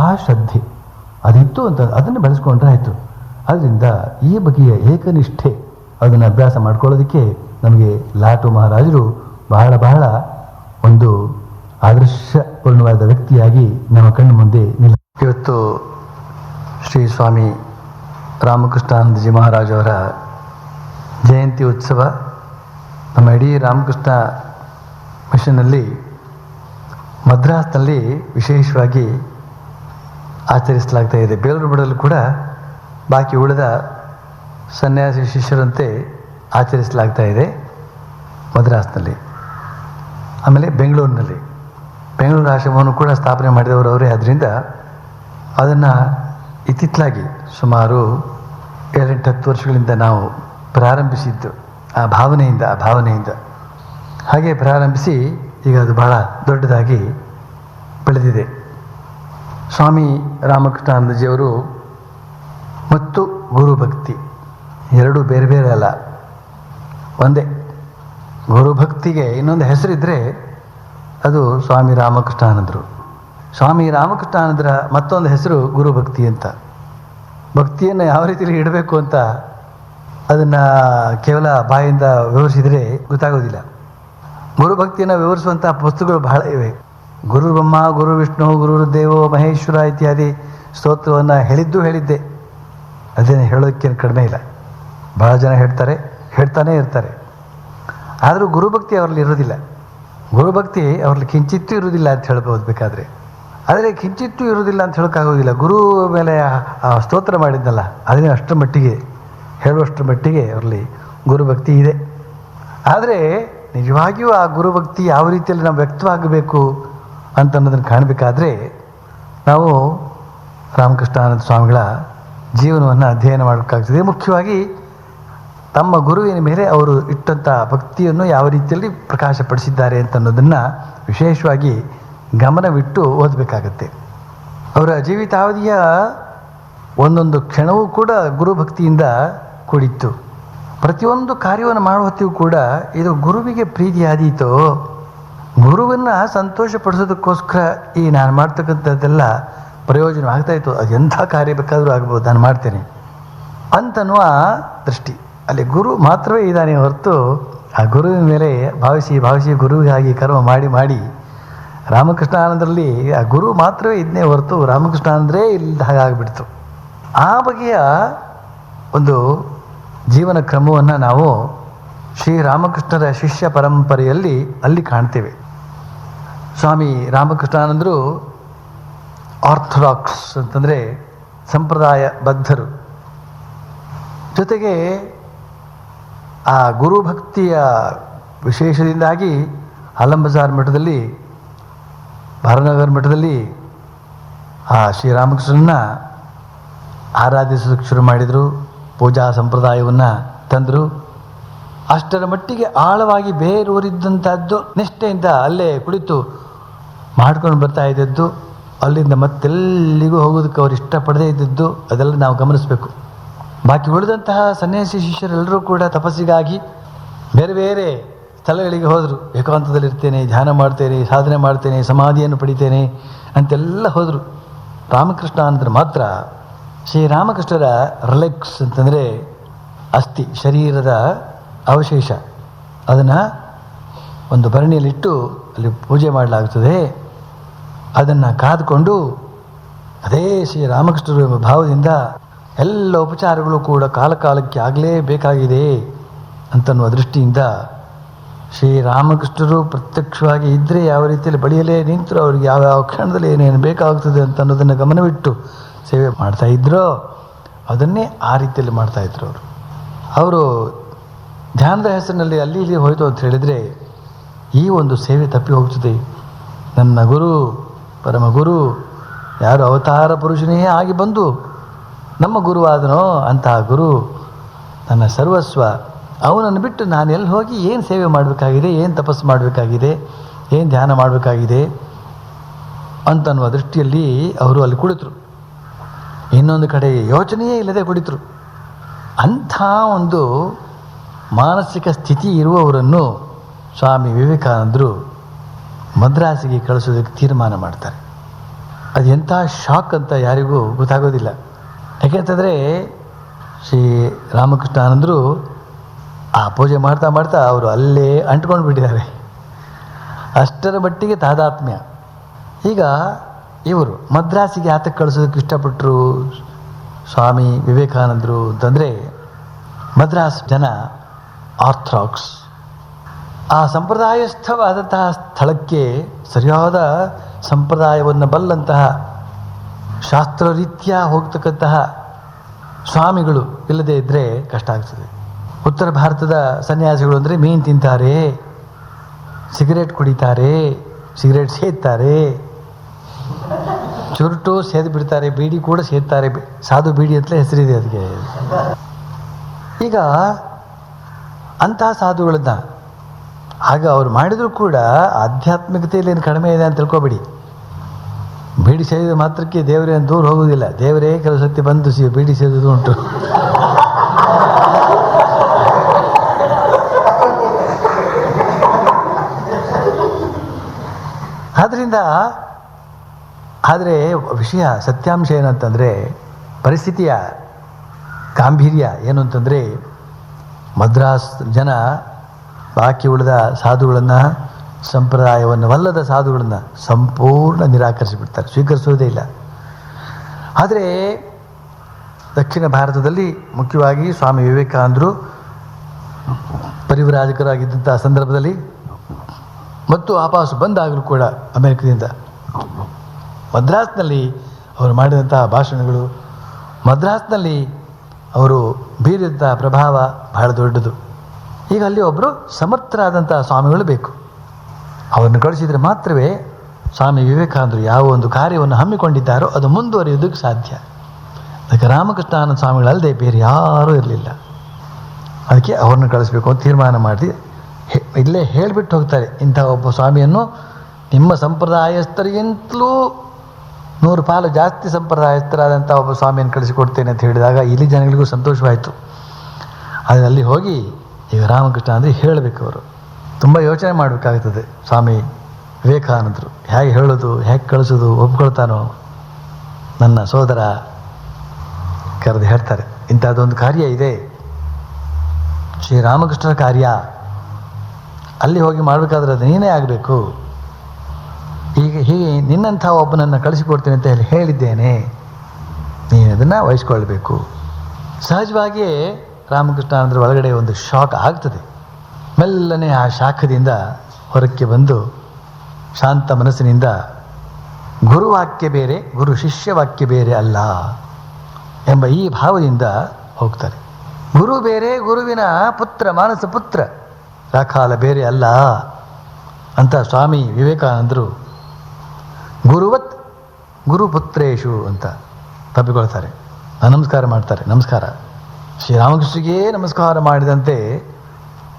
ಆ ಶ್ರದ್ಧೆ ಅದಿತ್ತು ಅಂತ ಅದನ್ನು ಬೆಳೆಸ್ಕೊಂಡ್ರೆ ಆಯಿತು. ಆದ್ದರಿಂದ ಈ ಬಗೆಯ ಏಕನಿಷ್ಠೆ ಅದನ್ನು ಅಭ್ಯಾಸ ಮಾಡ್ಕೊಳ್ಳೋದಕ್ಕೆ ನಮಗೆ ಲಾಟು ಮಹಾರಾಜರು ಬಹಳ ಒಂದು ಆದರ್ಶಪೂರ್ಣವಾದ ವ್ಯಕ್ತಿಯಾಗಿ ನಮ್ಮ ಕಣ್ಣು ಮುಂದೆ ಇವತ್ತು ಶ್ರೀ ಸ್ವಾಮಿ ರಾಮಕೃಷ್ಣಾನಂದಜಿ ಮಹಾರಾಜ್ ಅವರ ಜಯಂತಿ ಉತ್ಸವ ನಮ್ಮ ಇಡೀ ರಾಮಕೃಷ್ಣ ಮಿಷನ್ನಲ್ಲಿ ಮದ್ರಾಸ್ನಲ್ಲಿ ವಿಶೇಷವಾಗಿ ಆಚರಿಸಲಾಗ್ತಾ ಇದೆ. ಬೇಲೂರು ಮಠದಲ್ಲೂ ಕೂಡ ಬಾಕಿ ಉಳಿದ ಸನ್ಯಾಸಿ ಶಿಷ್ಯರಂತೆ ಆಚರಿಸಲಾಗ್ತಾ ಇದೆ ಮದ್ರಾಸ್ನಲ್ಲಿ. ಆಮೇಲೆ ಬೆಂಗಳೂರು ಆಶ್ರಮವನ್ನು ಕೂಡ ಸ್ಥಾಪನೆ ಮಾಡಿದವರು ಅವರೇ. ಆದ್ದರಿಂದ ಅದನ್ನು ಇತ್ತಿತ್ತಲಾಗಿ ಸುಮಾರು 7-10 ವರ್ಷಗಳಿಂದ ನಾವು ಪ್ರಾರಂಭಿಸಿದ್ದು ಆ ಭಾವನೆಯಿಂದ ಹಾಗೆ ಪ್ರಾರಂಭಿಸಿ ಈಗ ಅದು ಬಹಳ ದೊಡ್ಡದಾಗಿ ಬೆಳೆದಿದೆ. ಸ್ವಾಮಿ ರಾಮಕೃಷ್ಣಾನಂದಜಿಯವರು ಮತ್ತು ಗುರುಭಕ್ತಿ ಎರಡೂ ಬೇರೆ ಬೇರೆ ಅಲ್ಲ, ಒಂದೇ. ಗುರುಭಕ್ತಿಗೆ ಇನ್ನೊಂದು ಹೆಸರಿದ್ದರೆ ಅದು ಸ್ವಾಮಿ ರಾಮಕೃಷ್ಣಾನಂದರು. ಸ್ವಾಮಿ ರಾಮಕೃಷ್ಣಾನಂದರ ಮತ್ತೊಂದು ಹೆಸರು ಗುರುಭಕ್ತಿ ಅಂತ. ಭಕ್ತಿಯನ್ನು ಯಾವ ರೀತಿಯಲ್ಲಿ ಇಡಬೇಕು ಅಂತ ಅದನ್ನು ಕೇವಲ ಬಾಯಿಂದ ವಿವರಿಸಿದರೆ ಗೊತ್ತಾಗೋದಿಲ್ಲ. ಗುರುಭಕ್ತಿಯನ್ನು ವಿವರಿಸುವಂಥ ಪುಸ್ತಕಗಳು ಬಹಳ ಇವೆ. ಗುರು ಬ್ರಹ್ಮ, ಗುರು ವಿಷ್ಣು, ಗುರು ದೇವೋ ಮಹೇಶ್ವರ ಇತ್ಯಾದಿ ಸ್ತೋತ್ರವನ್ನು ಹೇಳಿದ್ದೆ. ಅದೇನು ಹೇಳೋದಕ್ಕೇನು ಕಡಿಮೆ ಇಲ್ಲ. ಬಹಳ ಜನ ಹೇಳ್ತಾನೇ ಇರ್ತಾರೆ. ಆದರೂ ಗುರುಭಕ್ತಿ ಅವರಲ್ಲಿ ಇರೋದಿಲ್ಲ. ಗುರುಭಕ್ತಿ ಅವರಲ್ಲಿ ಕಿಂಚಿತ್ತೂ ಇರೋದಿಲ್ಲ ಅಂತ ಹೇಳ್ಬೋದು ಬೇಕಾದರೆ. ಆದರೆ ಕಿಂಚಿತ್ತೂ ಇರೋದಿಲ್ಲ ಅಂತ ಹೇಳೋಕ್ಕಾಗೋದಿಲ್ಲ. ಗುರು ಮೇಲೆ ಆ ಸ್ತೋತ್ರ ಮಾಡಿದ್ನಲ್ಲ, ಅದನ್ನೇ ಅಷ್ಟರ ಮಟ್ಟಿಗೆ ಹೇಳುವಷ್ಟರ ಮಟ್ಟಿಗೆ ಅವರಲ್ಲಿ ಗುರುಭಕ್ತಿ ಇದೆ. ಆದರೆ ನಿಜವಾಗಿಯೂ ಆ ಗುರುಭಕ್ತಿ ಯಾವ ರೀತಿಯಲ್ಲಿ ನಾವು ವ್ಯಕ್ತವಾಗಬೇಕು ಅಂತ ಅನ್ನೋದನ್ನು ಕಾಣಬೇಕಾದ್ರೆ ನಾವು ರಾಮಕೃಷ್ಣಾನಂದ ಸ್ವಾಮಿಗಳ ಜೀವನವನ್ನು ಅಧ್ಯಯನ ಮಾಡಬೇಕಾಗ್ತದೆ. ಮುಖ್ಯವಾಗಿ ತಮ್ಮ ಗುರುವಿನ ಮೇಲೆ ಅವರು ಇಟ್ಟಂಥ ಭಕ್ತಿಯನ್ನು ಯಾವ ರೀತಿಯಲ್ಲಿ ಪ್ರಕಾಶಪಡಿಸಿದ್ದಾರೆ ಅಂತ ಅನ್ನೋದನ್ನು ವಿಶೇಷವಾಗಿ ಗಮನವಿಟ್ಟು ಓದಬೇಕಾಗತ್ತೆ. ಅವರ ಜೀವಿತಾವಧಿಯ ಒಂದೊಂದು ಕ್ಷಣವೂ ಕೂಡ ಗುರುಭಕ್ತಿಯಿಂದ ಕೂಡಿತ್ತು. ಪ್ರತಿಯೊಂದು ಕಾರ್ಯವನ್ನು ಮಾಡುವ ಹೊತ್ತಿಗೂ ಕೂಡ ಇದು ಗುರುವಿಗೆ ಪ್ರೀತಿಯಾದೀತೋ, ಗುರುವನ್ನು ಸಂತೋಷಪಡಿಸೋದಕ್ಕೋಸ್ಕರ ಈ ನಾನು ಮಾಡ್ತಕ್ಕಂಥದ್ದೆಲ್ಲ ಪ್ರಯೋಜನ ಆಗ್ತಾಯಿತ್ತು, ಅದು ಎಂಥ ಕಾರ್ಯ ಬೇಕಾದರೂ ಆಗ್ಬೋದು, ನಾನು ಮಾಡ್ತೇನೆ ಅಂತನ್ನುವ ದೃಷ್ಟಿ. ಅಲ್ಲಿ ಗುರು ಮಾತ್ರವೇ ಇದ್ದಾನೆ ಹೊರತು ಆ ಗುರುವಿನ ಮೇಲೆ ಭಾವಿಸಿ ಗುರುವಿಗಾಗಿ ಕರ್ಮ ಮಾಡಿ ರಾಮಕೃಷ್ಣಾನಂದರಲ್ಲಿ ಆ ಗುರು ಮಾತ್ರವೇ ಇದನ್ನೇ ಹೊರತು ರಾಮಕೃಷ್ಣಾನಂದರೇ ಇಲ್ಲದ ಹಾಗಾಗ್ಬಿಡ್ತು. ಆ ಬಗೆಯ ಒಂದು ಜೀವನ ಕ್ರಮವನ್ನು ನಾವು ಶ್ರೀರಾಮಕೃಷ್ಣರ ಶಿಷ್ಯ ಪರಂಪರೆಯಲ್ಲಿ ಅಲ್ಲಿ ಕಾಣ್ತೇವೆ. ಸ್ವಾಮಿ ರಾಮಕೃಷ್ಣಾನಂದರು ಆರ್ಥೋಡಾಕ್ಸ್ ಅಂತಂದರೆ ಸಂಪ್ರದಾಯ ಬದ್ಧರು. ಜೊತೆಗೆ ಆ ಗುರುಭಕ್ತಿಯ ವಿಶೇಷದಿಂದಾಗಿ ಆಲಂಬಜಾರ್ ಮಠದಲ್ಲಿ, ಭಾರನಗರ ಮಠದಲ್ಲಿ ಆ ಶ್ರೀರಾಮಕೃಷ್ಣನ ಆರಾಧಿಸೋದಕ್ಕೆ ಶುರು ಮಾಡಿದರು. ಪೂಜಾ ಸಂಪ್ರದಾಯವನ್ನು ತಂದರು. ಅಷ್ಟರ ಮಟ್ಟಿಗೆ ಆಳವಾಗಿ ಬೇರೂರಿದ್ದಂಥದ್ದು ನಿಷ್ಠೆಯಿಂದ ಅಲ್ಲೇ ಕುಳಿತು ಮಾಡ್ಕೊಂಡು ಬರ್ತಾ ಇದ್ದದ್ದು, ಅಲ್ಲಿಂದ ಮತ್ತೆಲ್ಲಿಗೂ ಹೋಗೋದಕ್ಕೆ ಅವ್ರು ಇಷ್ಟಪಡದೇ ಇದ್ದದ್ದು, ಅದೆಲ್ಲ ನಾವು ಗಮನಿಸಬೇಕು. ಬಾಕಿ ಉಳಿದಂತಹ ಸನ್ಯಾಸಿ ಶಿಷ್ಯರೆಲ್ಲರೂ ಕೂಡ ತಪಸ್ಸಿಗಾಗಿ ಬೇರೆ ಬೇರೆ ಸ್ಥಳಗಳಿಗೆ ಹೋದರು. ಏಕಾಂತದಲ್ಲಿರ್ತೇನೆ, ಧ್ಯಾನ ಮಾಡ್ತೇನೆ, ಸಾಧನೆ ಮಾಡ್ತೇನೆ, ಸಮಾಧಿಯನ್ನು ಪಡಿತೇನೆ ಅಂತೆಲ್ಲ ಹೋದರು. ರಾಮಕೃಷ್ಣಾನಂದರು ಮಾತ್ರ ಶ್ರೀರಾಮಕೃಷ್ಣರ ರಿಲೆಕ್ಸ್ ಅಂತಂದರೆ ಅಸ್ಥಿ, ಶರೀರದ ಅವಶೇಷ, ಅದನ್ನು ಒಂದು ಭರಣಿಯಲ್ಲಿಟ್ಟು ಅಲ್ಲಿ ಪೂಜೆ ಮಾಡಲಾಗುತ್ತದೆ. ಅದನ್ನು ಕಾದುಕೊಂಡು ಅದೇ ಶ್ರೀರಾಮಕೃಷ್ಣರು ಎಂಬ ಭಾವದಿಂದ ಎಲ್ಲ ಉಪಚಾರಗಳು ಕೂಡ ಕಾಲಕ್ಕೆ ಆಗಲೇಬೇಕಾಗಿದೆ ಅಂತನ್ನುವ ದೃಷ್ಟಿಯಿಂದ ಶ್ರೀರಾಮಕೃಷ್ಣರು ಪ್ರತ್ಯಕ್ಷವಾಗಿ ಇದ್ದರೆ ಯಾವ ರೀತಿಯಲ್ಲಿ ಬಳಿಯಲೇ ನಿಂತರು, ಅವ್ರಿಗೆ ಯಾವ ಕ್ಷಣದಲ್ಲಿ ಏನೇನು ಬೇಕಾಗ್ತದೆ ಅಂತ ಅನ್ನೋದನ್ನು ಗಮನವಿಟ್ಟು ಸೇವೆ ಮಾಡ್ತಾಯಿದ್ರೋ ಅದನ್ನೇ ಆ ರೀತಿಯಲ್ಲಿ ಮಾಡ್ತಾಯಿದ್ರು. ಅವರು ಧ್ಯಾನದ ಹೆಸರಿನಲ್ಲಿ ಅಲ್ಲಿ ಇಲ್ಲಿ ಹೋಯಿತು ಅಂತ ಹೇಳಿದರೆ ಈ ಒಂದು ಸೇವೆ ತಪ್ಪಿ ಹೋಗ್ತದೆ. ನನ್ನ ಗುರು, ಪರಮ ಗುರು, ಯಾರು ಅವತಾರ ಪುರುಷನೇ ಆಗಿ ಬಂದು ನಮ್ಮ ಗುರುವಾದನೋ ಅಂತಹ ಗುರು ನನ್ನ ಸರ್ವಸ್ವ, ಅವನನ್ನು ಬಿಟ್ಟು ನಾನು ಎಲ್ಲಿ ಹೋಗಿ ಏನು ಸೇವೆ ಮಾಡಬೇಕಾಗಿದೆ, ಏನು ತಪಸ್ಸು ಮಾಡಬೇಕಾಗಿದೆ, ಏನು ಧ್ಯಾನ ಮಾಡಬೇಕಾಗಿದೆ ಅಂತನ್ನುವ ದೃಷ್ಟಿಯಲ್ಲಿ ಅವರು ಅಲ್ಲಿ ಕುಳಿತರು. ಇನ್ನೊಂದು ಕಡೆ ಯೋಚನೆಯೇ ಇಲ್ಲದೆ ಕುಳಿತರು. ಅಂಥ ಒಂದು ಮಾನಸಿಕ ಸ್ಥಿತಿ ಇರುವವರನ್ನು ಸ್ವಾಮಿ ವಿವೇಕಾನಂದರು ಮದ್ರಾಸಿಗೆ ಕಳಿಸೋದಕ್ಕೆ ತೀರ್ಮಾನ ಮಾಡ್ತಾರೆ. ಅದು ಎಂಥ ಶಾಕ್ ಅಂತ ಯಾರಿಗೂ ಗೊತ್ತಾಗೋದಿಲ್ಲ. ಯಾಕೆಂತಂದರೆ ಶ್ರೀ ರಾಮಕೃಷ್ಣಾನಂದರು ಆ ಪೂಜೆ ಮಾಡ್ತಾ ಅವರು ಅಲ್ಲೇ ಅಂಟ್ಕೊಂಡು ಬಿಟ್ಟಿದ್ದಾರೆ. ಅಷ್ಟರ ಮಟ್ಟಿಗೆ ತಾದಾತ್ಮ್ಯ. ಈಗ ಇವರು ಮದ್ರಾಸಿಗೆ ಆತಕ್ಕೆ ಕಳಿಸೋದಕ್ಕೆ ಇಷ್ಟಪಟ್ಟರು ಸ್ವಾಮಿ ವಿವೇಕಾನಂದರು ಅಂತಂದರೆ, ಮದ್ರಾಸ್ ಜನ ಆರ್ಥೋಡಾಕ್ಸ್, ಆ ಸಂಪ್ರದಾಯಸ್ಥವಾದಂತಹ ಸ್ಥಳಕ್ಕೆ ಸರಿಯಾದ ಸಂಪ್ರದಾಯವನ್ನು ಬಲ್ಲಂತಹ ಶಾಸ್ತ್ರರೀತ್ಯ ಹೋಗ್ತಕ್ಕಂತಹ ಸ್ವಾಮಿಗಳು ಇಲ್ಲದೇ ಇದ್ದರೆ ಕಷ್ಟ ಆಗ್ತದೆ. ಉತ್ತರ ಭಾರತದ ಸನ್ಯಾಸಿಗಳು ಅಂದರೆ ಮೀನು ತಿಂತಾರೆ, ಸಿಗರೇಟ್ ಕುಡಿತಾರೆ, ಸಿಗರೇಟ್ ಸೇದ್ತಾರೆ, ಚುರುಟು ಸೇದು ಬಿಡ್ತಾರೆ, ಬೀಡಿ ಕೂಡ ಸೇದ್ತಾರೆ. ಸಾಧು ಬೀಡಿ ಅಂತಲೇ ಹೆಸರಿದೆ ಅದಕ್ಕೆ. ಈಗ ಅಂತಹ ಸಾಧುಗಳನ್ನ ಆಗ ಅವ್ರು ಮಾಡಿದರೂ ಕೂಡ ಆಧ್ಯಾತ್ಮಿಕತೆಯಲ್ಲಿ ಏನು ಕಡಿಮೆ ಇದೆ ಅಂತ ತಿಳ್ಕೊಬೇಡಿ. ಬೀಡಿ ಸೇದಿದ ಮಾತ್ರಕ್ಕೆ ದೇವರೇನು ದೂರ ಹೋಗುವುದಿಲ್ಲ. ದೇವರೇ ಕೆಲವು ಸತಿ ಬಂದು ಬೀಡಿ ಸೇದೋದು ಉಂಟು. ಆದರೆ ವಿಷಯ ಸತ್ಯಾಂಶ ಏನಂತಂದರೆ, ಪರಿಸ್ಥಿತಿಯ ಗಾಂಭೀರ್ಯ ಏನು ಅಂತಂದರೆ, ಮದ್ರಾಸ್ ಜನ ಬಾಕಿ ಉಳಿದ ಸಾಧುಗಳನ್ನು, ಸಂಪ್ರದಾಯವನ್ನವಲ್ಲದ ಸಾಧುಗಳನ್ನು ಸಂಪೂರ್ಣ ನಿರಾಕರಿಸಿಬಿಡ್ತಾರೆ, ಸ್ವೀಕರಿಸೋದೇ ಇಲ್ಲ. ಆದರೆ ದಕ್ಷಿಣ ಭಾರತದಲ್ಲಿ ಮುಖ್ಯವಾಗಿ ಸ್ವಾಮಿ ವಿವೇಕಾನಂದರು ಪರಿವ್ರಾಜಕರಾಗಿದ್ದಂಥ ಸಂದರ್ಭದಲ್ಲಿ ಮತ್ತು ವಾಪಸ್ ಬಂದಾಗಲೂ ಕೂಡ ಅಮೆರಿಕದಿಂದ ಮದ್ರಾಸ್ನಲ್ಲಿ ಅವರು ಮಾಡಿದಂಥ ಭಾಷಣಗಳು, ಮದ್ರಾಸ್ನಲ್ಲಿ ಅವರು ಬೀರಿದಂಥ ಪ್ರಭಾವ ಬಹಳ ದೊಡ್ಡದು. ಈಗ ಅಲ್ಲಿ ಒಬ್ಬರು ಸಮರ್ಥರಾದಂಥ ಸ್ವಾಮಿಗಳು ಬೇಕು. ಅವರನ್ನು ಕಳಿಸಿದರೆ ಮಾತ್ರವೇ ಸ್ವಾಮಿ ವಿವೇಕಾನಂದರು ಯಾವ ಒಂದು ಕಾರ್ಯವನ್ನು ಹಮ್ಮಿಕೊಂಡಿದ್ದಾರೋ ಅದು ಮುಂದುವರಿಯೋದಕ್ಕೆ ಸಾಧ್ಯ. ಅದಕ್ಕೆ ರಾಮಕೃಷ್ಣಾನಂದ ಸ್ವಾಮಿಗಳಲ್ಲದೆ ಬೇರೆ ಯಾರೂ ಇರಲಿಲ್ಲ. ಅದಕ್ಕೆ ಅವ್ರನ್ನ ಕಳಿಸ್ಬೇಕು ಅಂತ ತೀರ್ಮಾನ ಮಾಡಿ ಇಲ್ಲೇ ಹೇಳಿಬಿಟ್ಟು ಹೋಗ್ತಾರೆ, ಇಂಥ ಒಬ್ಬ ಸ್ವಾಮಿಯನ್ನು ನಿಮ್ಮ ಸಂಪ್ರದಾಯಸ್ಥರಿಗಿಂತಲೂ 100 ಪಾಲು ಜಾಸ್ತಿ ಸಂಪ್ರದಾಯಸ್ಥರಾದಂಥ ಒಬ್ಬ ಸ್ವಾಮಿಯನ್ನು ಕಳಿಸಿಕೊಡ್ತೇನೆ ಅಂತ ಹೇಳಿದಾಗ ಇಲ್ಲಿ ಜನಗಳಿಗೂ ಸಂತೋಷವಾಯಿತು. ಆದರೆ ಅಲ್ಲಿ ಹೋಗಿ ಈಗ ರಾಮಕೃಷ್ಣ ಅಂದರೆ ಹೇಳಬೇಕು. ಅವರು ತುಂಬ ಯೋಚನೆ ಮಾಡಬೇಕಾಗ್ತದೆ. ಸ್ವಾಮಿ ವಿವೇಕಾನಂದರು ಹೇಗೆ ಹೇಳೋದು, ಹೇಗೆ ಕಳಿಸೋದು, ಒಪ್ಕೊಳ್ತಾನೋ. ನನ್ನ ಸೋದರ ಕರೆದು ಹೇಳ್ತಾರೆ, ಇಂಥದ್ದೊಂದು ಕಾರ್ಯ ಇದೆ, ಶ್ರೀರಾಮಕೃಷ್ಣರ ಕಾರ್ಯ ಅಲ್ಲಿ ಹೋಗಿ ಮಾಡಬೇಕಾದ್ರೆ ಅದು ನೀನೇ ಆಗಬೇಕು. ಹೀಗೆ ನಿನ್ನಂಥ ಒಬ್ಬನನ್ನು ಕಳಿಸಿಕೊಡ್ತೀನಿ ಅಂತ ಹೇಳಿದ್ದೇನೆ, ನೀನು ಅದನ್ನು ವಹಿಸ್ಕೊಳ್ಬೇಕು. ಸಹಜವಾಗಿಯೇ ರಾಮಕೃಷ್ಣ ಅಂದರೆ ಒಳಗಡೆ ಒಂದು ಶಾಕ್ ಆಗ್ತದೆ. ಮೆಲ್ಲನೆ ಆ ಶಾಖದಿಂದ ಹೊರಕ್ಕೆ ಬಂದು ಶಾಂತ ಮನಸ್ಸಿನಿಂದ ಗುರುವಾಕ್ಯ ಬೇರೆ, ಗುರು ಶಿಷ್ಯ ವಾಕ್ಯ ಬೇರೆ ಅಲ್ಲ ಎಂಬ ಈ ಭಾವದಿಂದ ಹೋಗ್ತಾರೆ. ಗುರು ಬೇರೆ, ಗುರುವಿನ ಪುತ್ರ ಮಾನಸ ಪುತ್ರ ರಾಖಾಲ ಬೇರೆ ಅಲ್ಲ ಅಂತ ಸ್ವಾಮಿ ವಿವೇಕಾನಂದರು ಗುರುವತ್ ಗುರುಪುತ್ರೇಶು ಅಂತ ತಪ್ಪಿಕೊಳ್ತಾರೆ. ನಮಸ್ಕಾರ ಮಾಡ್ತಾರೆ. ನಮಸ್ಕಾರ ಶ್ರೀರಾಮಕೃಷ್ಣರಿಗೆ ನಮಸ್ಕಾರ ಮಾಡಿದಂತೆ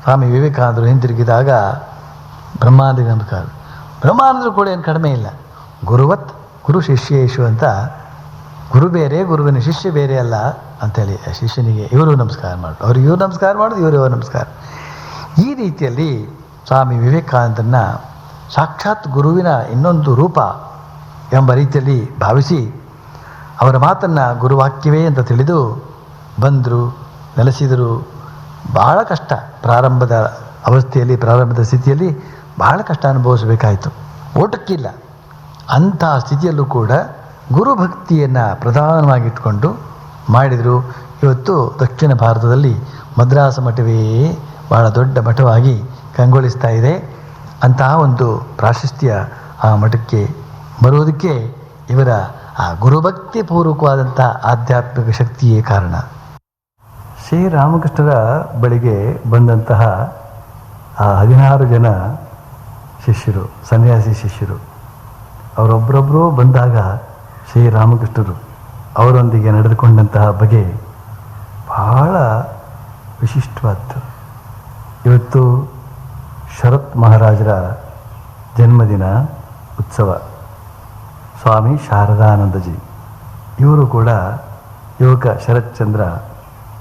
ಸ್ವಾಮಿ ವಿವೇಕಾನಂದರು ಹಿಂತಿರುಗಿದಾಗ ಬ್ರಹ್ಮಾನಂದರಿಗೆ ನಮಸ್ಕಾರ. ಬ್ರಹ್ಮಾನಂದರು ಕೂಡ ಏನು ಕಡಿಮೆ ಇಲ್ಲ. ಗುರುವತ್ ಗುರು ಶಿಷ್ಯೇಶು ಅಂತ, ಗುರು ಬೇರೆ ಗುರುವಿನ ಶಿಷ್ಯ ಬೇರೆ ಅಲ್ಲ ಅಂಥೇಳಿ ಆ ಶಿಷ್ಯನಿಗೆ ಇವರು ನಮಸ್ಕಾರ ಮಾಡೋದು, ಅವ್ರಿಗೆ ಇವರು ನಮಸ್ಕಾರ ಮಾಡೋದು, ಇವರು ನಮಸ್ಕಾರ. ಈ ರೀತಿಯಲ್ಲಿ ಸ್ವಾಮಿ ವಿವೇಕಾನಂದರನ್ನ ಸಾಕ್ಷಾತ್ ಗುರುವಿನ ಇನ್ನೊಂದು ರೂಪ ಎಂಬ ರೀತಿಯಲ್ಲಿ ಭಾವಿಸಿ ಅವರ ಮಾತನ್ನು ಗುರುವಾಕ್ಯವೇ ಅಂತ ತಿಳಿದು ಬಂದರು, ನೆಲೆಸಿದರು. ಬಹಳ ಕಷ್ಟ, ಪ್ರಾರಂಭದ ಅವಸ್ಥೆಯಲ್ಲಿ, ಪ್ರಾರಂಭದ ಸ್ಥಿತಿಯಲ್ಲಿ ಬಹಳ ಕಷ್ಟ ಅನುಭವಿಸಬೇಕಾಯಿತು. ಓಟಕ್ಕಿಲ್ಲ. ಅಂಥ ಸ್ಥಿತಿಯಲ್ಲೂ ಕೂಡ ಗುರುಭಕ್ತಿಯನ್ನು ಪ್ರಧಾನವಾಗಿಟ್ಕೊಂಡು ಮಾಡಿದರು. ಇವತ್ತು ದಕ್ಷಿಣ ಭಾರತದಲ್ಲಿ ಮದ್ರಾಸ ಮಠವೇ ಬಹಳ ದೊಡ್ಡ ಮಠವಾಗಿ ಕಂಗೊಳಿಸ್ತಾ ಇದೆ. ಅಂತಹ ಒಂದು ಪ್ರಾಶಸ್ತ್ಯ ಆ ಮಠಕ್ಕೆ ಬರುವುದಕ್ಕೆ ಇವರ ಆ ಗುರುಭಕ್ತಿ ಪೂರ್ವಕವಾದಂಥ ಆಧ್ಯಾತ್ಮಿಕ ಶಕ್ತಿಯೇ ಕಾರಣ. ಶ್ರೀರಾಮಕೃಷ್ಣರ ಬಳಿಗೆ ಬಂದಂತಹ ಆ 16 ಜನ ಶಿಷ್ಯರು, ಸನ್ಯಾಸಿ ಶಿಷ್ಯರು, ಅವರೊಬ್ಬರೊಬ್ಬರು ಬಂದಾಗ ಶ್ರೀರಾಮಕೃಷ್ಣರು ಅವರೊಂದಿಗೆ ನಡೆದುಕೊಂಡಂತಹ ಬಗೆ ಬಹಳ ವಿಶಿಷ್ಟವಾದ್ದು. ಇವತ್ತು ಶರತ್ ಮಹಾರಾಜರ ಜನ್ಮದಿನ ಉತ್ಸವ. ಸ್ವಾಮಿ ಶಾರದಾನಂದಜಿ ಇವರು ಕೂಡ ಯುವಕ ಶರತ್ಚಂದ್ರ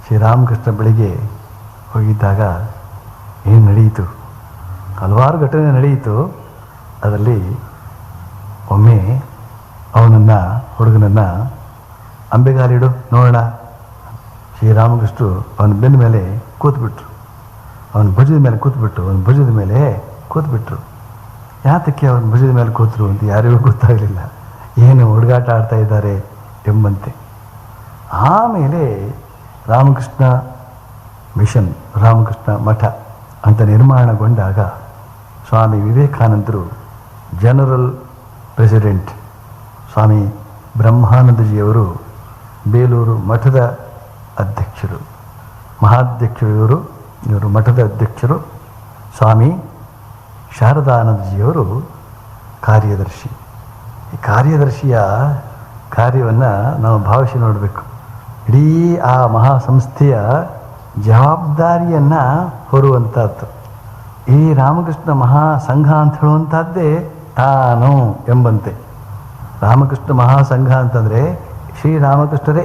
ಶ್ರೀರಾಮಕೃಷ್ಣ ಬಳಿಗೆ ಹೋಗಿದ್ದಾಗ ಏನು ನಡೆಯಿತು, ಹಲವಾರು ಘಟನೆ ನಡೆಯಿತು. ಅದರಲ್ಲಿ ಒಮ್ಮೆ ಹುಡುಗನನ್ನು ಅಂಬೆಗಾಲಿಡು ನೋಡೋಣ, ಶ್ರೀರಾಮಕೃಷ್ಣರು ಅವನ ಬೆನ್ನ ಮೇಲೆ ಕೂತ್ಬಿಟ್ರು, ಅವನ ಭುಜದ ಮೇಲೆ ಕೂತ್ಬಿಟ್ರು. ಯಾತಕ್ಕೆ ಅವನ ಭುಜದ ಮೇಲೆ ಕೂತರು ಅಂತ ಯಾರಿಗೂ ಗೊತ್ತಾಗಲಿಲ್ಲ. ಏನು ಹುಡುಗಾಟ ಆಡ್ತಾ ಇದ್ದಾರೆ ಎಂಬಂತೆ. ಆಮೇಲೆ ರಾಮಕೃಷ್ಣ ಮಿಷನ್, ರಾಮಕೃಷ್ಣ ಮಠ ಅಂತ ನಿರ್ಮಾಣಗೊಂಡಾಗ ಸ್ವಾಮಿ ವಿವೇಕಾನಂದರು ಜನರಲ್ ಪ್ರೆಸಿಡೆಂಟ್, ಸ್ವಾಮಿ ಬ್ರಹ್ಮಾನಂದಜಿಯವರು ಬೇಲೂರು ಮಠದ ಅಧ್ಯಕ್ಷರು, ಮಹಾಧ್ಯಕ್ಷರು ಇವರು ಮಠದ ಅಧ್ಯಕ್ಷರು. ಸ್ವಾಮಿ ಶಾರದಾನಂದಜಿಯವರು ಕಾರ್ಯದರ್ಶಿ. ಈ ಕಾರ್ಯದರ್ಶಿಯ ಕಾರ್ಯವನ್ನು ನಾವು ಭಾವಿಸಿ ನೋಡಬೇಕು. ಇಡೀ ಆ ಮಹಾಸಂಸ್ಥೆಯ ಜವಾಬ್ದಾರಿಯನ್ನು ಹೊರುವಂಥದ್ದು. ಈ ರಾಮಕೃಷ್ಣ ಮಹಾಸಂಘ ಅಂತ ಹೇಳುವಂಥದ್ದೇ ತಾನು ಎಂಬಂತೆ. ರಾಮಕೃಷ್ಣ ಮಹಾಸಂಘ ಅಂತಂದರೆ ಶ್ರೀರಾಮಕೃಷ್ಣರೇ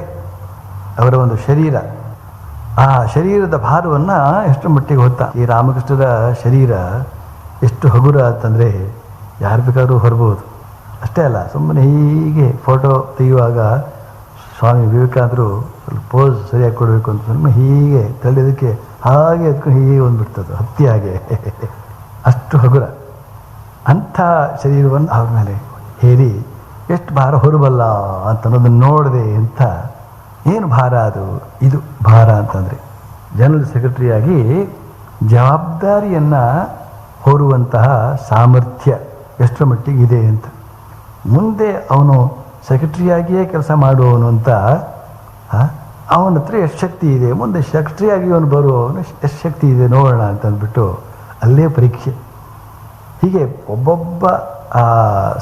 ಅವರ ಒಂದು ಶರೀರ. ಆ ಶರೀರದ ಭಾರವನ್ನು ಎಷ್ಟು ಮಟ್ಟಿಗೆ ಹೊತ್ತ. ಈ ರಾಮಕೃಷ್ಣರ ಶರೀರ ಎಷ್ಟು ಹಗುರ ಅಂತಂದರೆ ಯಾರು ಬೇಕಾದ್ರೂ ಹೊರಬಹುದು. ಅಷ್ಟೇ ಅಲ್ಲ, ಸುಮ್ಮನೆ ಹೀಗೆ ಫೋಟೋ ತೆಗೆಯುವಾಗ ಸ್ವಾಮಿ ವಿವೇಕಾನಂದರು ಪೋಸ್ ಸರಿಯಾಗಿ ಕೊಡಬೇಕು ಅಂತ ಸುಮ್ಮನೆ ಹೀಗೆ ತಳ್ಳಿದಕ್ಕೆ ಹಾಗೆ ಎತ್ಕೊಂಡು ಹೀಗೆ ಬಂದುಬಿಡ್ತದೆ, ಹತ್ತಿ ಹಾಗೆ. ಅಷ್ಟು ಹಗುರ. ಅಂಥ ಶರೀರವನ್ನು ಅವ್ರ ಮೇಲೆ ಹೇರಿ ಎಷ್ಟು ಭಾರ ಹೊರಬಲ್ಲ ಅಂತ ಅನ್ನೋದನ್ನು ನೋಡಿದೆ ಅಂತ. ಏನು ಭಾರ ಅದು? ಇದು ಭಾರ ಅಂತಂದರೆ ಜನರಲ್ ಸೆಕ್ರೆಟರಿಯಾಗಿ ಜವಾಬ್ದಾರಿಯನ್ನು ಹೊರುವಂತಹ ಸಾಮರ್ಥ್ಯ ಎಷ್ಟರ ಮಟ್ಟಿಗೆ ಇದೆ ಅಂತ. ಮುಂದೆ ಅವನು ಸೆಕ್ರೆಟರಿಯಾಗಿಯೇ ಕೆಲಸ ಮಾಡುವವನು ಅಂತ ಅವನ ಹತ್ರ ಎಷ್ಟು ಶಕ್ತಿ ಇದೆ, ಮುಂದೆ ಸೆಕ್ರೆಟರಿಯಾಗಿ ಅವನು ಬರುವವನು ಎಷ್ಟು ಶಕ್ತಿ ಇದೆ ನೋಡೋಣ ಅಂತ ಅಂದ್ಬಿಟ್ಟು ಅಲ್ಲೇ ಪರೀಕ್ಷೆ. ಹೀಗೆ ಒಬ್ಬೊಬ್ಬ ಆ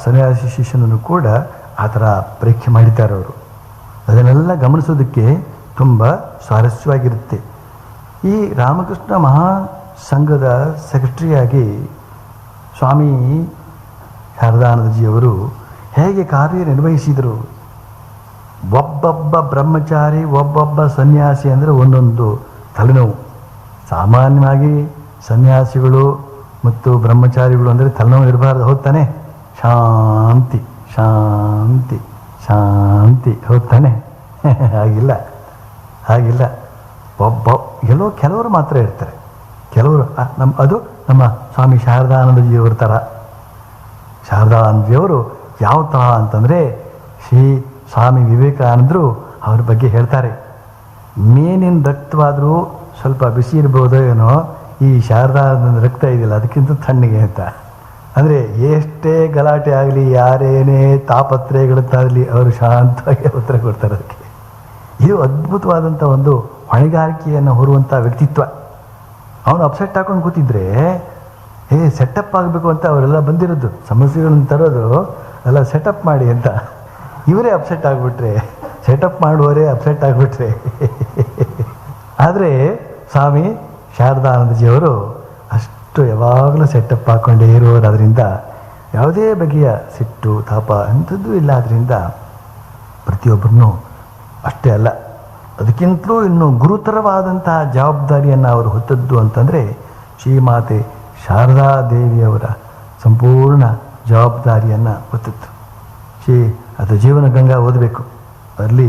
ಸನ್ಯಾಸಿ ಶಿಷ್ಯನನ್ನು ಕೂಡ ಆ ಥರ ಪರೀಕ್ಷೆ ಮಾಡಿದ್ದಾರೆ ಅವರು. ಅದನ್ನೆಲ್ಲ ಗಮನಿಸೋದಕ್ಕೆ ತುಂಬ ಸ್ವಾರಸ್ಯವಾಗಿರುತ್ತೆ. ಈ ರಾಮಕೃಷ್ಣ ಮಹಾಸಂಘದ ಸೆಕ್ರೆಟರಿಯಾಗಿ ಸ್ವಾಮಿ ಶಾರದಾನಂದಜಿಯವರು ಹೇಗೆ ಕಾರ್ಯನಿರ್ವಹಿಸಿದರು? ಒಬ್ಬೊಬ್ಬ ಬ್ರಹ್ಮಚಾರಿ, ಒಬ್ಬೊಬ್ಬ ಸನ್ಯಾಸಿ ಅಂದರೆ ಒಂದೊಂದು ತಲೆನೋವು. ಸಾಮಾನ್ಯವಾಗಿ ಸನ್ಯಾಸಿಗಳು ಮತ್ತು ಬ್ರಹ್ಮಚಾರಿಗಳು ಅಂದರೆ ತಲೆನೋವು ಇರಬಾರ್ದು, ಹೋಗ್ತಾನೆ ಶಾಂತಿ ಶಾಂತಿ ಶಾಂತಿ, ಹೋಗ್ತಾನೆ. ಹಾಗಿಲ್ಲ. ಎಲ್ಲೋ ಕೆಲವರು ಮಾತ್ರ ಇರ್ತಾರೆ. ಕೆಲವರು ಅದು ನಮ್ಮ ಸ್ವಾಮಿ ಶಾರದಾನಂದಜಿಯವ್ರ ಥರ. ಶಾರದಾನಂದಜಿಯವರು ಯಾವ ಥರ ಅಂತಂದರೆ ಶ್ರೀ ಸ್ವಾಮಿ ವಿವೇಕಾನಂದರು ಅವ್ರ ಬಗ್ಗೆ ಹೇಳ್ತಾರೆ, ಮೇನಿನ ರಕ್ತವಾದರೂ ಸ್ವಲ್ಪ ಬಿಸಿ ಇರ್ಬೋದೋ ಏನೋ, ಈ ಶಾರದಾನಂದ ರಕ್ತ ಇದೆಯಲ್ಲ ಅದಕ್ಕಿಂತ ತಣ್ಣಗೆ ಅಂತ. ಅಂದರೆ ಎಷ್ಟೇ ಗಲಾಟೆ ಆಗಲಿ, ಯಾರೇನೇ ತಾಪತ್ರಯಗಳದ್ದಾಗಲಿ ಅವರು ಶಾಂತವಾಗಿ ಉತ್ತರ ಕೊಡ್ತಾರೆ ಅದಕ್ಕೆ. ಇದು ಅದ್ಭುತವಾದಂಥ ಒಂದು ಹೊಣೆಗಾರಿಕೆಯನ್ನು ಹೊರುವಂಥ ವ್ಯಕ್ತಿತ್ವ. ಅವನು ಅಪ್ಸೆಟ್ ಹಾಕೊಂಡು ಕೂತಿದ್ರೆ ಸೆಟಪ್ ಆಗಬೇಕು ಅಂತ ಅವರೆಲ್ಲ ಬಂದಿರೋದು, ಸಮಸ್ಯೆಗಳನ್ನು ತರೋದು ಎಲ್ಲ ಸೆಟಪ್ ಮಾಡಿ ಅಂತ. ಇವರೇ ಅಪ್ಸೆಟ್ ಆಗಿಬಿಟ್ರೆ, ಸೆಟಪ್ ಮಾಡುವವರೇ ಅಪ್ಸೆಟ್ ಆಗಿಬಿಟ್ರೆ. ಆದರೆ ಸ್ವಾಮಿ ಶಾರದಾನಂದಜಿಯವರು ಅಷ್ಟು ಯಾವಾಗಲೂ ಸೆಟಪ್ ಹಾಕ್ಕೊಂಡೇ ಇರುವರು. ಅದರಿಂದ ಯಾವುದೇ ಬಗೆಯ ಸಿಟ್ಟು ತಾಪ ಅಂಥದ್ದು ಇಲ್ಲ. ಅದರಿಂದ ಪ್ರತಿಯೊಬ್ಬರನ್ನೂ ಅಷ್ಟೇ ಅಲ್ಲ, ಅದಕ್ಕಿಂತಲೂ ಇನ್ನು ಗುರುತರವಾದಂತಹ ಜವಾಬ್ದಾರಿಯನ್ನು ಅವರು ಹೊತ್ತದ್ದು ಅಂತಂದರೆ ಶ್ರೀಮಾತೆ ಶಾರದಾದೇವಿಯವರ ಸಂಪೂರ್ಣ ಜವಾಬ್ದಾರಿಯನ್ನು ಹೊತ್ತಿತ್ತು. ಅದು ಜೀವನ ಗಂಗಾ ಓದಬೇಕು. ಅಲ್ಲಿ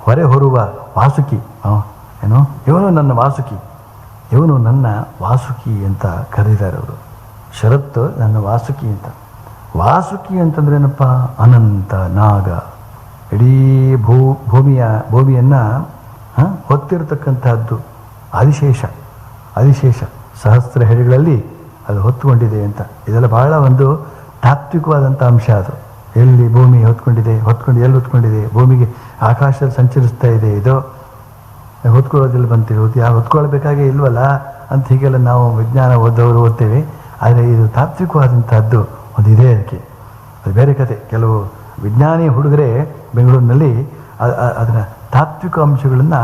ಹೊರೆ ಹೊರುವ ವಾಸುಕಿ, ಏನೋ ಇವನು ನನ್ನ ವಾಸುಕಿ, ಇವನು ನನ್ನ ವಾಸುಕಿ ಅಂತ ಕರೆದಿದ್ದಾರೆ ಅವರು. ಶರತ್ ನನ್ನ ವಾಸುಕಿ ಅಂತ. ವಾಸುಕಿ ಅಂತಂದ್ರೇನಪ್ಪ? ಅನಂತ ನಾಗ, ಇಡೀ ಭೂಮಿಯನ್ನು ಹೊತ್ತಿರತಕ್ಕಂತಹದ್ದು. ಆದಿಶೇಷ ಸಹಸ್ರ ಹೆಡೆಗಳಲ್ಲಿ ಅದು ಹೊತ್ತುಕೊಂಡಿದೆ ಅಂತ. ಇದೆಲ್ಲ ಬಹಳ ಒಂದು ತಾತ್ವಿಕವಾದಂಥ ಅಂಶ. ಅದು ಎಲ್ಲಿ ಭೂಮಿ ಎಲ್ಲಿ ಹೊತ್ಕೊಂಡಿದೆ, ಭೂಮಿಗೆ ಆಕಾಶದಲ್ಲಿ ಸಂಚರಿಸ್ತಾ ಇದೆ, ಇದು ಹೊತ್ಕೊಳ್ಳೋದಿಲ್ಲ ಬಂತೀವಿ, ಯಾವ ಹೊತ್ಕೊಳ್ಬೇಕಾಗೇ ಇಲ್ವಲ್ಲ ಅಂತ ಹೀಗೆಲ್ಲ ನಾವು ವಿಜ್ಞಾನ ಓದ್ತೇವೆ. ಆದರೆ ಇದು ತಾತ್ವಿಕವಾದಂಥದ್ದು ಒಂದು ಇದೆ. ಅದಕ್ಕೆ ಅದು ಬೇರೆ ಕತೆ. ಕೆಲವು ವಿಜ್ಞಾನಿ ಹುಡುಗರೇ ಬೆಂಗಳೂರಿನಲ್ಲಿ ಅದನ್ನು ತಾತ್ವಿಕ ಅಂಶಗಳನ್ನು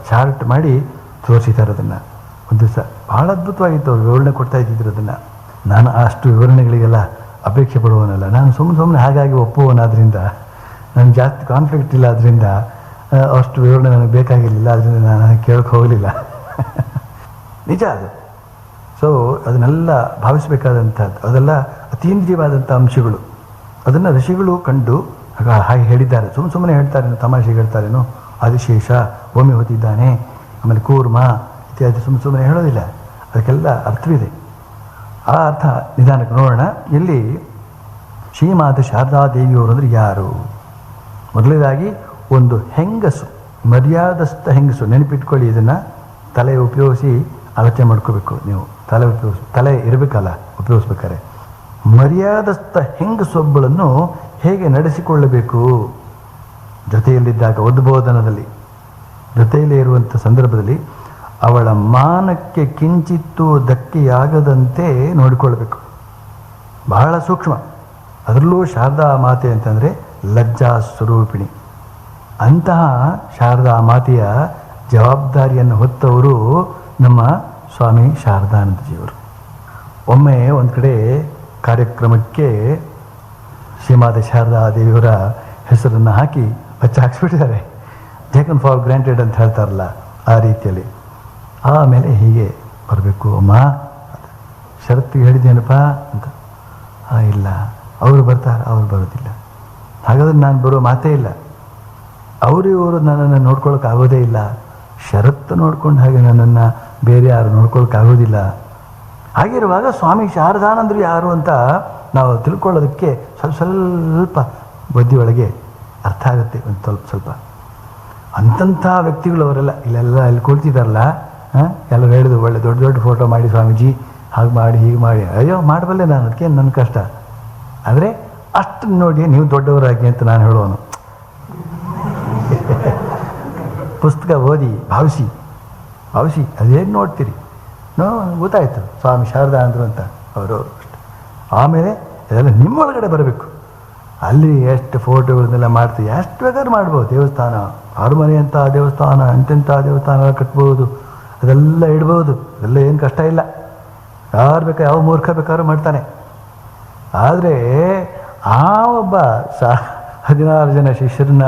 ಚಾರ್ಟ್ ಮಾಡಿ ತೋರಿಸಿದ್ದಾರೆ. ಅದನ್ನು ಒಂದು ದಿವಸ ಭಾಳ ಅದ್ಭುತವಾಗಿತ್ತು. ಅವ್ರು ವಿವರಣೆ ಕೊಡ್ತಾ ಇದ್ದಿದ್ರು ಅದನ್ನು. ನಾನು ಅಷ್ಟು ವಿವರಣೆಗಳಿಗೆಲ್ಲ ಅಪೇಕ್ಷೆ ಪಡುವವನಲ್ಲ. ನಾನು ಸುಮ್ಮನೆ ಹಾಗಾಗಿ ಒಪ್ಪುವವನಾದ್ರಿಂದ, ನನಗೆ ಜಾಸ್ತಿ ಕಾನ್ಫ್ಲಿಕ್ಟ್ ಇಲ್ಲ, ಅದರಿಂದ ಅಷ್ಟು ವಿವರಣೆ ನನಗೆ ಬೇಕಾಗಿರಲಿಲ್ಲ, ಅದರಿಂದ ನಾನು ಕೇಳಕ್ಕೆ ಹೋಗಲಿಲ್ಲ. ನಿಜ ಅದು. ಸೊ ಅದನ್ನೆಲ್ಲ ಭಾವಿಸಬೇಕಾದಂಥದ್ದು, ಅದೆಲ್ಲ ಅತೀಂದ್ರಿಯವಾದಂಥ ಅಂಶಗಳು. ಅದನ್ನು ಋಷಿಗಳು ಕಂಡು ಹಾಗೆ ಹೇಳಿದ್ದಾರೆ. ಸುಮ್ಮನೆ ಹೇಳ್ತಾರೇನೋ, ತಮಾಷೆಗೆ ಹೇಳ್ತಾರೇನೋ. ಆದಿಶೇಷ ಭೂಮಿ ಹೊತ್ತಿದ್ದಾನೆ, ಆಮೇಲೆ ಕೂರ್ಮ ಇತ್ಯಾದಿ ಸುಮ್ಮನೆ ಹೇಳೋದಿಲ್ಲ. ಅದಕ್ಕೆಲ್ಲ ಅರ್ಥವಿದೆ. ಆ ಅರ್ಥ ನಿಧಾನಕ್ಕೆ ನೋಡೋಣ. ಇಲ್ಲಿ ಶ್ರೀಮಾತೆ ಶಾರದಾದೇವಿಯವರು ಅಂದರೆ ಯಾರು? ಮೊದಲನೇದಾಗಿ ಒಂದು ಹೆಂಗಸು, ಮರ್ಯಾದಸ್ಥ ಹೆಂಗಸು. ನೆನಪಿಟ್ಕೊಳ್ಳಿ, ಇದನ್ನು ತಲೆ ಉಪಯೋಗಿಸಿ ಆಲೋಚನೆ ಮಾಡ್ಕೋಬೇಕು ನೀವು. ತಲೆ ಇರಬೇಕಲ್ಲ ಉಪಯೋಗಿಸ್ಬೇಕಾರೆ. ಮರ್ಯಾದಸ್ಥ ಹೆಂಗಸೊಬ್ಬಳನ್ನು ಹೇಗೆ ನಡೆಸಿಕೊಳ್ಳಬೇಕು? ಜೊತೆಯಲ್ಲಿದ್ದಾಗ, ಉದ್ಬೋಧನದಲ್ಲಿ ಜೊತೆಯಲ್ಲೇ ಇರುವಂಥ ಸಂದರ್ಭದಲ್ಲಿ ಅವಳ ಮಾನಕ್ಕೆ ಕಿಂಚಿತ್ತೂ ಧಕ್ಕೆಯಾಗದಂತೆ ನೋಡಿಕೊಳ್ಬೇಕು. ಬಹಳ ಸೂಕ್ಷ್ಮ. ಅದರಲ್ಲೂ ಶಾರದಾ ಮಾತೆ ಅಂತಂದರೆ ಲಜ್ಜಾ ಸ್ವರೂಪಿಣಿ. ಅಂತಹ ಶಾರದಾ ಮಾತೆಯ ಜವಾಬ್ದಾರಿಯನ್ನು ಹೊತ್ತವರು ನಮ್ಮ ಸ್ವಾಮಿ ಶಾರದಾನಂದಜಿಯವರು. ಒಮ್ಮೆ ಒಂದು ಕಡೆ ಕಾರ್ಯಕ್ರಮಕ್ಕೆ ಶ್ರೀಮಾತೆ ಶಾರದಾದೇವಿಯವರ ಹೆಸರನ್ನು ಹಾಕಿ ಹಾಕ್ಸ್ಬಿಟ್ಟಿದ್ದಾರೆ. ಟೇಕನ್ ಫಾರ್ ಗ್ರಾಂಟೆಡ್ ಅಂತ ಹೇಳ್ತಾರಲ್ಲ, ಆ ರೀತಿಯಲ್ಲಿ. ಆಮೇಲೆ ಹೀಗೆ ಬರಬೇಕು ಅಮ್ಮ, ಷರತ್ತಿಗೆ ಹೇಳಿದ್ದೇನಪ್ಪ ಅಂತ. ಇಲ್ಲ, ಅವರು ಬರ್ತಾರೆ, ಅವ್ರು ಬರೋದಿಲ್ಲ. ಹಾಗಾದ್ರೆ ನಾನು ಬರೋ ಮಾತೇ ಇಲ್ಲ. ಇವರು ನನ್ನನ್ನು ನೋಡ್ಕೊಳಕ್ಕಾಗೋದೇ ಇಲ್ಲ. ಷರತ್ತು ನೋಡ್ಕೊಂಡು ಹಾಗೆ ನನ್ನನ್ನು ಬೇರೆ ಯಾರು ನೋಡ್ಕೊಳಕ್ಕಾಗೋದಿಲ್ಲ. ಹಾಗಿರುವಾಗ ಸ್ವಾಮಿ ಶಾರದಾನಂದರು ಯಾರು ಅಂತ ನಾವು ತಿಳ್ಕೊಳ್ಳೋದಕ್ಕೆ ಸ್ವಲ್ಪ ಬುದ್ಧಿಯೊಳಗೆ ಅರ್ಥ ಆಗುತ್ತೆ. ಒಂದು ಸ್ವಲ್ಪ ಅಂಥ ವ್ಯಕ್ತಿಗಳು ಅವರೆಲ್ಲ. ಇಲ್ಲಿ ಕುಳಿತಿದ್ದಾರಲ್ಲ, ಎಲ್ಲರೂ ಹೇಳಿದ್ರು ಒಳ್ಳೆ ದೊಡ್ಡ ಫೋಟೋ ಮಾಡಿ ಸ್ವಾಮೀಜಿ, ಹಾಗೆ ಮಾಡಿ ಹೀಗೆ ಮಾಡಿ. ಅಯ್ಯೋ ಮಾಡಬಲ್ಲೆ ನಾನು, ಅದಕ್ಕೆ ನನ್ನ ಕಷ್ಟ. ಆದರೆ ಅಷ್ಟು ನೋಡಿ ನೀವು ದೊಡ್ಡವರಾಗಿ ಅಂತ ನಾನು ಹೇಳೋನು. ಪುಸ್ತಕ ಓದಿ ಭಾವಿಸಿ ಅದೇನು ನೋಡ್ತೀರಿ? ಗೊತ್ತಾಯ್ತು ಸ್ವಾಮಿ ಶಾರದಾನಂದರು ಅಂತ ಅವರು. ಆಮೇಲೆ ಇದೆಲ್ಲ ನಿಮ್ಮೊಳಗಡೆ ಬರಬೇಕು. ಅಲ್ಲಿ ಎಷ್ಟು ಫೋಟೋಗಳನ್ನೆಲ್ಲ ಮಾಡ್ತೀವಿ, ಎಷ್ಟು ಬೇಕಾದ್ರೂ ಮಾಡ್ಬೋದು. ದೇವಸ್ಥಾನ, ಅರಮನೆ ಅಂತ ದೇವಸ್ಥಾನ, ಎಂತೆಂಥ ದೇವಸ್ಥಾನ ಕಟ್ಬೋದು, ಅದೆಲ್ಲ ಇಡ್ಬೋದು. ಅದೆಲ್ಲ ಏನು ಕಷ್ಟ ಇಲ್ಲ. ಯಾರು ಬೇಕಾ, ಯಾವ ಮೂರ್ಖ ಬೇಕಾದ್ರೂ ಮಾಡ್ತಾನೆ. ಆದರೆ ಆ ಒಬ್ಬ 16 ಜನ ಶಿಷ್ಯರನ್ನ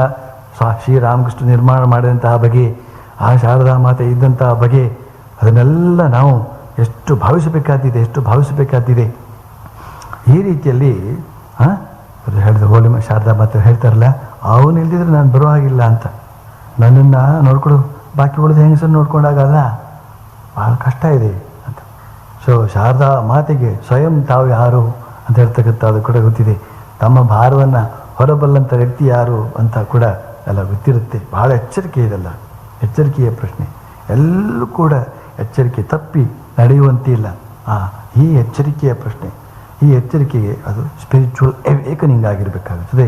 ಶ್ರೀರಾಮಕೃಷ್ಣ ನಿರ್ಮಾಣ ಮಾಡಿದಂತಹ ಬಗೆ, ಆ ಶಾರದಾ ಮಾತೆ ಇದ್ದಂತಹ ಬಗೆ, ಅದನ್ನೆಲ್ಲ ನಾವು ಎಷ್ಟು ಭಾವಿಸಬೇಕಾದಿದೆ. ಈ ರೀತಿಯಲ್ಲಿ ಹೇಳಿದ ಹೋಲಿ ಶಾರದಾ ಮಾತೆ ಹೇಳ್ತಾರಲ್ಲ, ಅವನು ಇಲ್ದಿದ್ರೆ ನಾನು ಬರೋ ಹಾಗಿಲ್ಲ ಅಂತ. ನನ್ನನ್ನು ನೋಡ್ಕೊಡು, ಬಾಕಿ ಉಳಿದ ಹೆಂಗಸನ್ನು ನೋಡ್ಕೊಂಡಾಗಲ್ಲ, ಭಾಳ ಕಷ್ಟ ಇದೆ ಅಂತ. ಸೊ ಶಾರದಾ ಮಾತೆಗೆ ಸ್ವಯಂ ತಾವು ಯಾರು ಅಂತ ಹೇಳ್ತಕ್ಕಂಥದ್ದು ಕೂಡ ಗೊತ್ತಿದೆ. ತಮ್ಮ ಭಾರವನ್ನು ಹೊರಬಲ್ಲಂಥ ವ್ಯಕ್ತಿ ಯಾರು ಅಂತ ಕೂಡ ಎಲ್ಲ ಗೊತ್ತಿರುತ್ತೆ. ಭಾಳ ಎಚ್ಚರಿಕೆ ಇದೆಲ್ಲ, ಎಚ್ಚರಿಕೆಯ ಪ್ರಶ್ನೆ. ಎಲ್ಲೂ ಕೂಡ ಎಚ್ಚರಿಕೆ ತಪ್ಪಿ ನಡೆಯುವಂತಿಲ್ಲ. ಈ ಎಚ್ಚರಿಕೆಯ ಪ್ರಶ್ನೆ, ಈ ಎಚ್ಚರಿಕೆಗೆ ಅದು ಸ್ಪಿರಿಚುವಲ್ ಅವೇಕನಿಂಗ್ ಆಗಿರಬೇಕಾಗುತ್ತದೆ.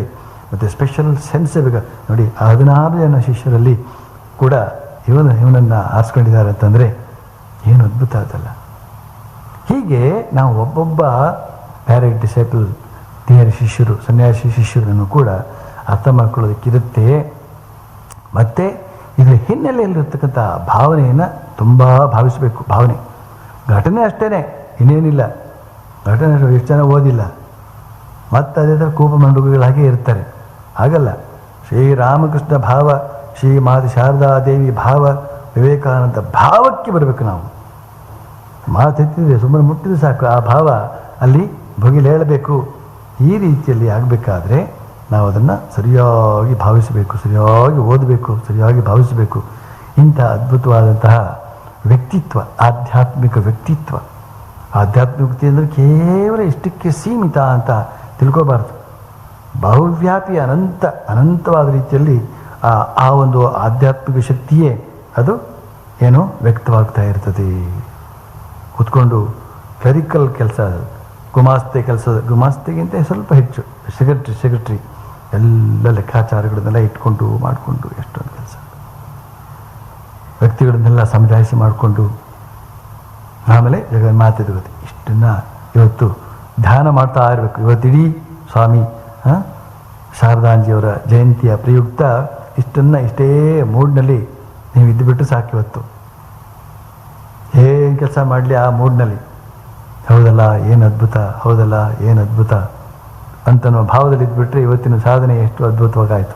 ಮತ್ತು ಸ್ಪೆಷಲ್ ಸೆನ್ಸಿಟಿವ್ ನೋಡಿ, 16 ಜನ ಶಿಷ್ಯರಲ್ಲಿ ಕೂಡ ಇವನನ್ನು ಆರಿಸ್ಕೊಂಡಿದ್ದಾರೆ ಅಂತಂದರೆ ಏನು ಅದ್ಭುತ ಅದಲ್ಲ. ಹೀಗೆ ನಾವು ಒಬ್ಬೊಬ್ಬ ಡೈರೆಕ್ಟ್ ಡಿಸೈಪಲ್ ನೇರ ಶಿಷ್ಯರು, ಸನ್ಯಾಸಿ ಶಿಷ್ಯರನ್ನು ಕೂಡ ಅರ್ಥ ಮಾಡ್ಕೊಳ್ಳೋದಕ್ಕಿರುತ್ತೆ. ಮತ್ತು ಇದರ ಹಿನ್ನೆಲೆಯಲ್ಲಿರ್ತಕ್ಕಂಥ ಭಾವನೆಯನ್ನು ತುಂಬ ಭಾವಿಸಬೇಕು. ಭಾವನೆ ಘಟನೆ ಅಷ್ಟೇ, ಇನ್ನೇನಿಲ್ಲ. ಘಟನೆ ಎಷ್ಟು ಜನ ಓದಿಲ್ಲ, ಮತ್ತು ಅದೇ ಥರ ಕೂಪ ಮಂಡುಗಳಾಗೇ ಇರ್ತಾರೆ. ಹಾಗಲ್ಲ, ಶ್ರೀರಾಮಕೃಷ್ಣ ಭಾವ, ಶ್ರೀ ಮಾತೆ ಶಾರದಾದೇವಿ ಭಾವ, ವಿವೇಕಾನಂದ ಭಾವಕ್ಕೆ ಬರಬೇಕು. ನಾವು ಮಾತೆತ್ತಿದ್ರೆ ಸುಮ್ಮನೆ ಮುಟ್ಟಿದ್ರೆ ಸಾಕು, ಆ ಭಾವ ಅಲ್ಲಿ ಭುಗಿಲೇಳಬೇಕು. ಈ ರೀತಿಯಲ್ಲಿ ಆಗಬೇಕಾದ್ರೆ ನಾವು ಅದನ್ನು ಸರಿಯಾಗಿ ಭಾವಿಸಬೇಕು, ಸರಿಯಾಗಿ ಓದಬೇಕು, ಸರಿಯಾಗಿ ಭಾವಿಸಬೇಕು. ಇಂಥ ಅದ್ಭುತವಾದಂತಹ ವ್ಯಕ್ತಿತ್ವ, ಆಧ್ಯಾತ್ಮಿಕ ವ್ಯಕ್ತಿತ್ವ. ಆಧ್ಯಾತ್ಮಿಕತೆ ಅಂದರೆ ಕೇವಲ ಇಷ್ಟಕ್ಕೆ ಸೀಮಿತ ಅಂತ ತಿಳ್ಕೋಬಾರ್ದು. ಬಹುವ್ಯಾಪಿ ಅನಂತವಾದ ರೀತಿಯಲ್ಲಿ ಆ ಒಂದು ಆಧ್ಯಾತ್ಮಿಕ ಶಕ್ತಿಯೇ ಅದು ಏನೋ ವ್ಯಕ್ತವಾಗ್ತಾ ಇರ್ತದೆ. ಕೂತ್ಕೊಂಡು ಕ್ಲರಿಕಲ್ ಕೆಲಸ, ಗುಮಾಸ್ತೆಗಿಂತ ಸ್ವಲ್ಪ ಹೆಚ್ಚು ಸೆಕ್ರೆಟ್ರಿ ಎಲ್ಲ ಲೆಕ್ಕಾಚಾರಗಳನ್ನೆಲ್ಲ ಇಟ್ಕೊಂಡು ಮಾಡಿಕೊಂಡು ಎಷ್ಟೊಂದು ಕೆಲಸ, ವ್ಯಕ್ತಿಗಳನ್ನೆಲ್ಲ ಸಮಜಾಯಿಸಿ ಮಾಡಿಕೊಂಡು ಆಮೇಲೆ ಜಗನ್ಮಾತೆ ಗೊತ್ತು. ಇಷ್ಟನ್ನು ಇವತ್ತು ಧ್ಯಾನ ಮಾಡ್ತಾ ಇರಬೇಕು. ಇವತ್ತಿಡೀ ಸ್ವಾಮಿ ಶಾರದಾಂಜಿಯವರ ಜಯಂತಿಯ ಪ್ರಯುಕ್ತ ಇಷ್ಟೇ ಮೂಡ್ನಲ್ಲಿ ನೀವು ಇದ್ದುಬಿಟ್ಟು ಸಾಕು. ಇವತ್ತು ಏನು ಕೆಲಸ ಮಾಡಲಿ ಆ ಮೂಡ್ನಲ್ಲಿ, ಹೌದಲ್ಲ ಏನು ಅದ್ಭುತ, ಹೌದಲ್ಲ ಏನು ಅದ್ಭುತ ಅಂತನೋ ಭಾವದಲ್ಲಿ ಇದ್ದುಬಿಟ್ರೆ ಇವತ್ತಿನ ಸಾಧನೆ ಎಷ್ಟು ಅದ್ಭುತವಾಗಾಯಿತು.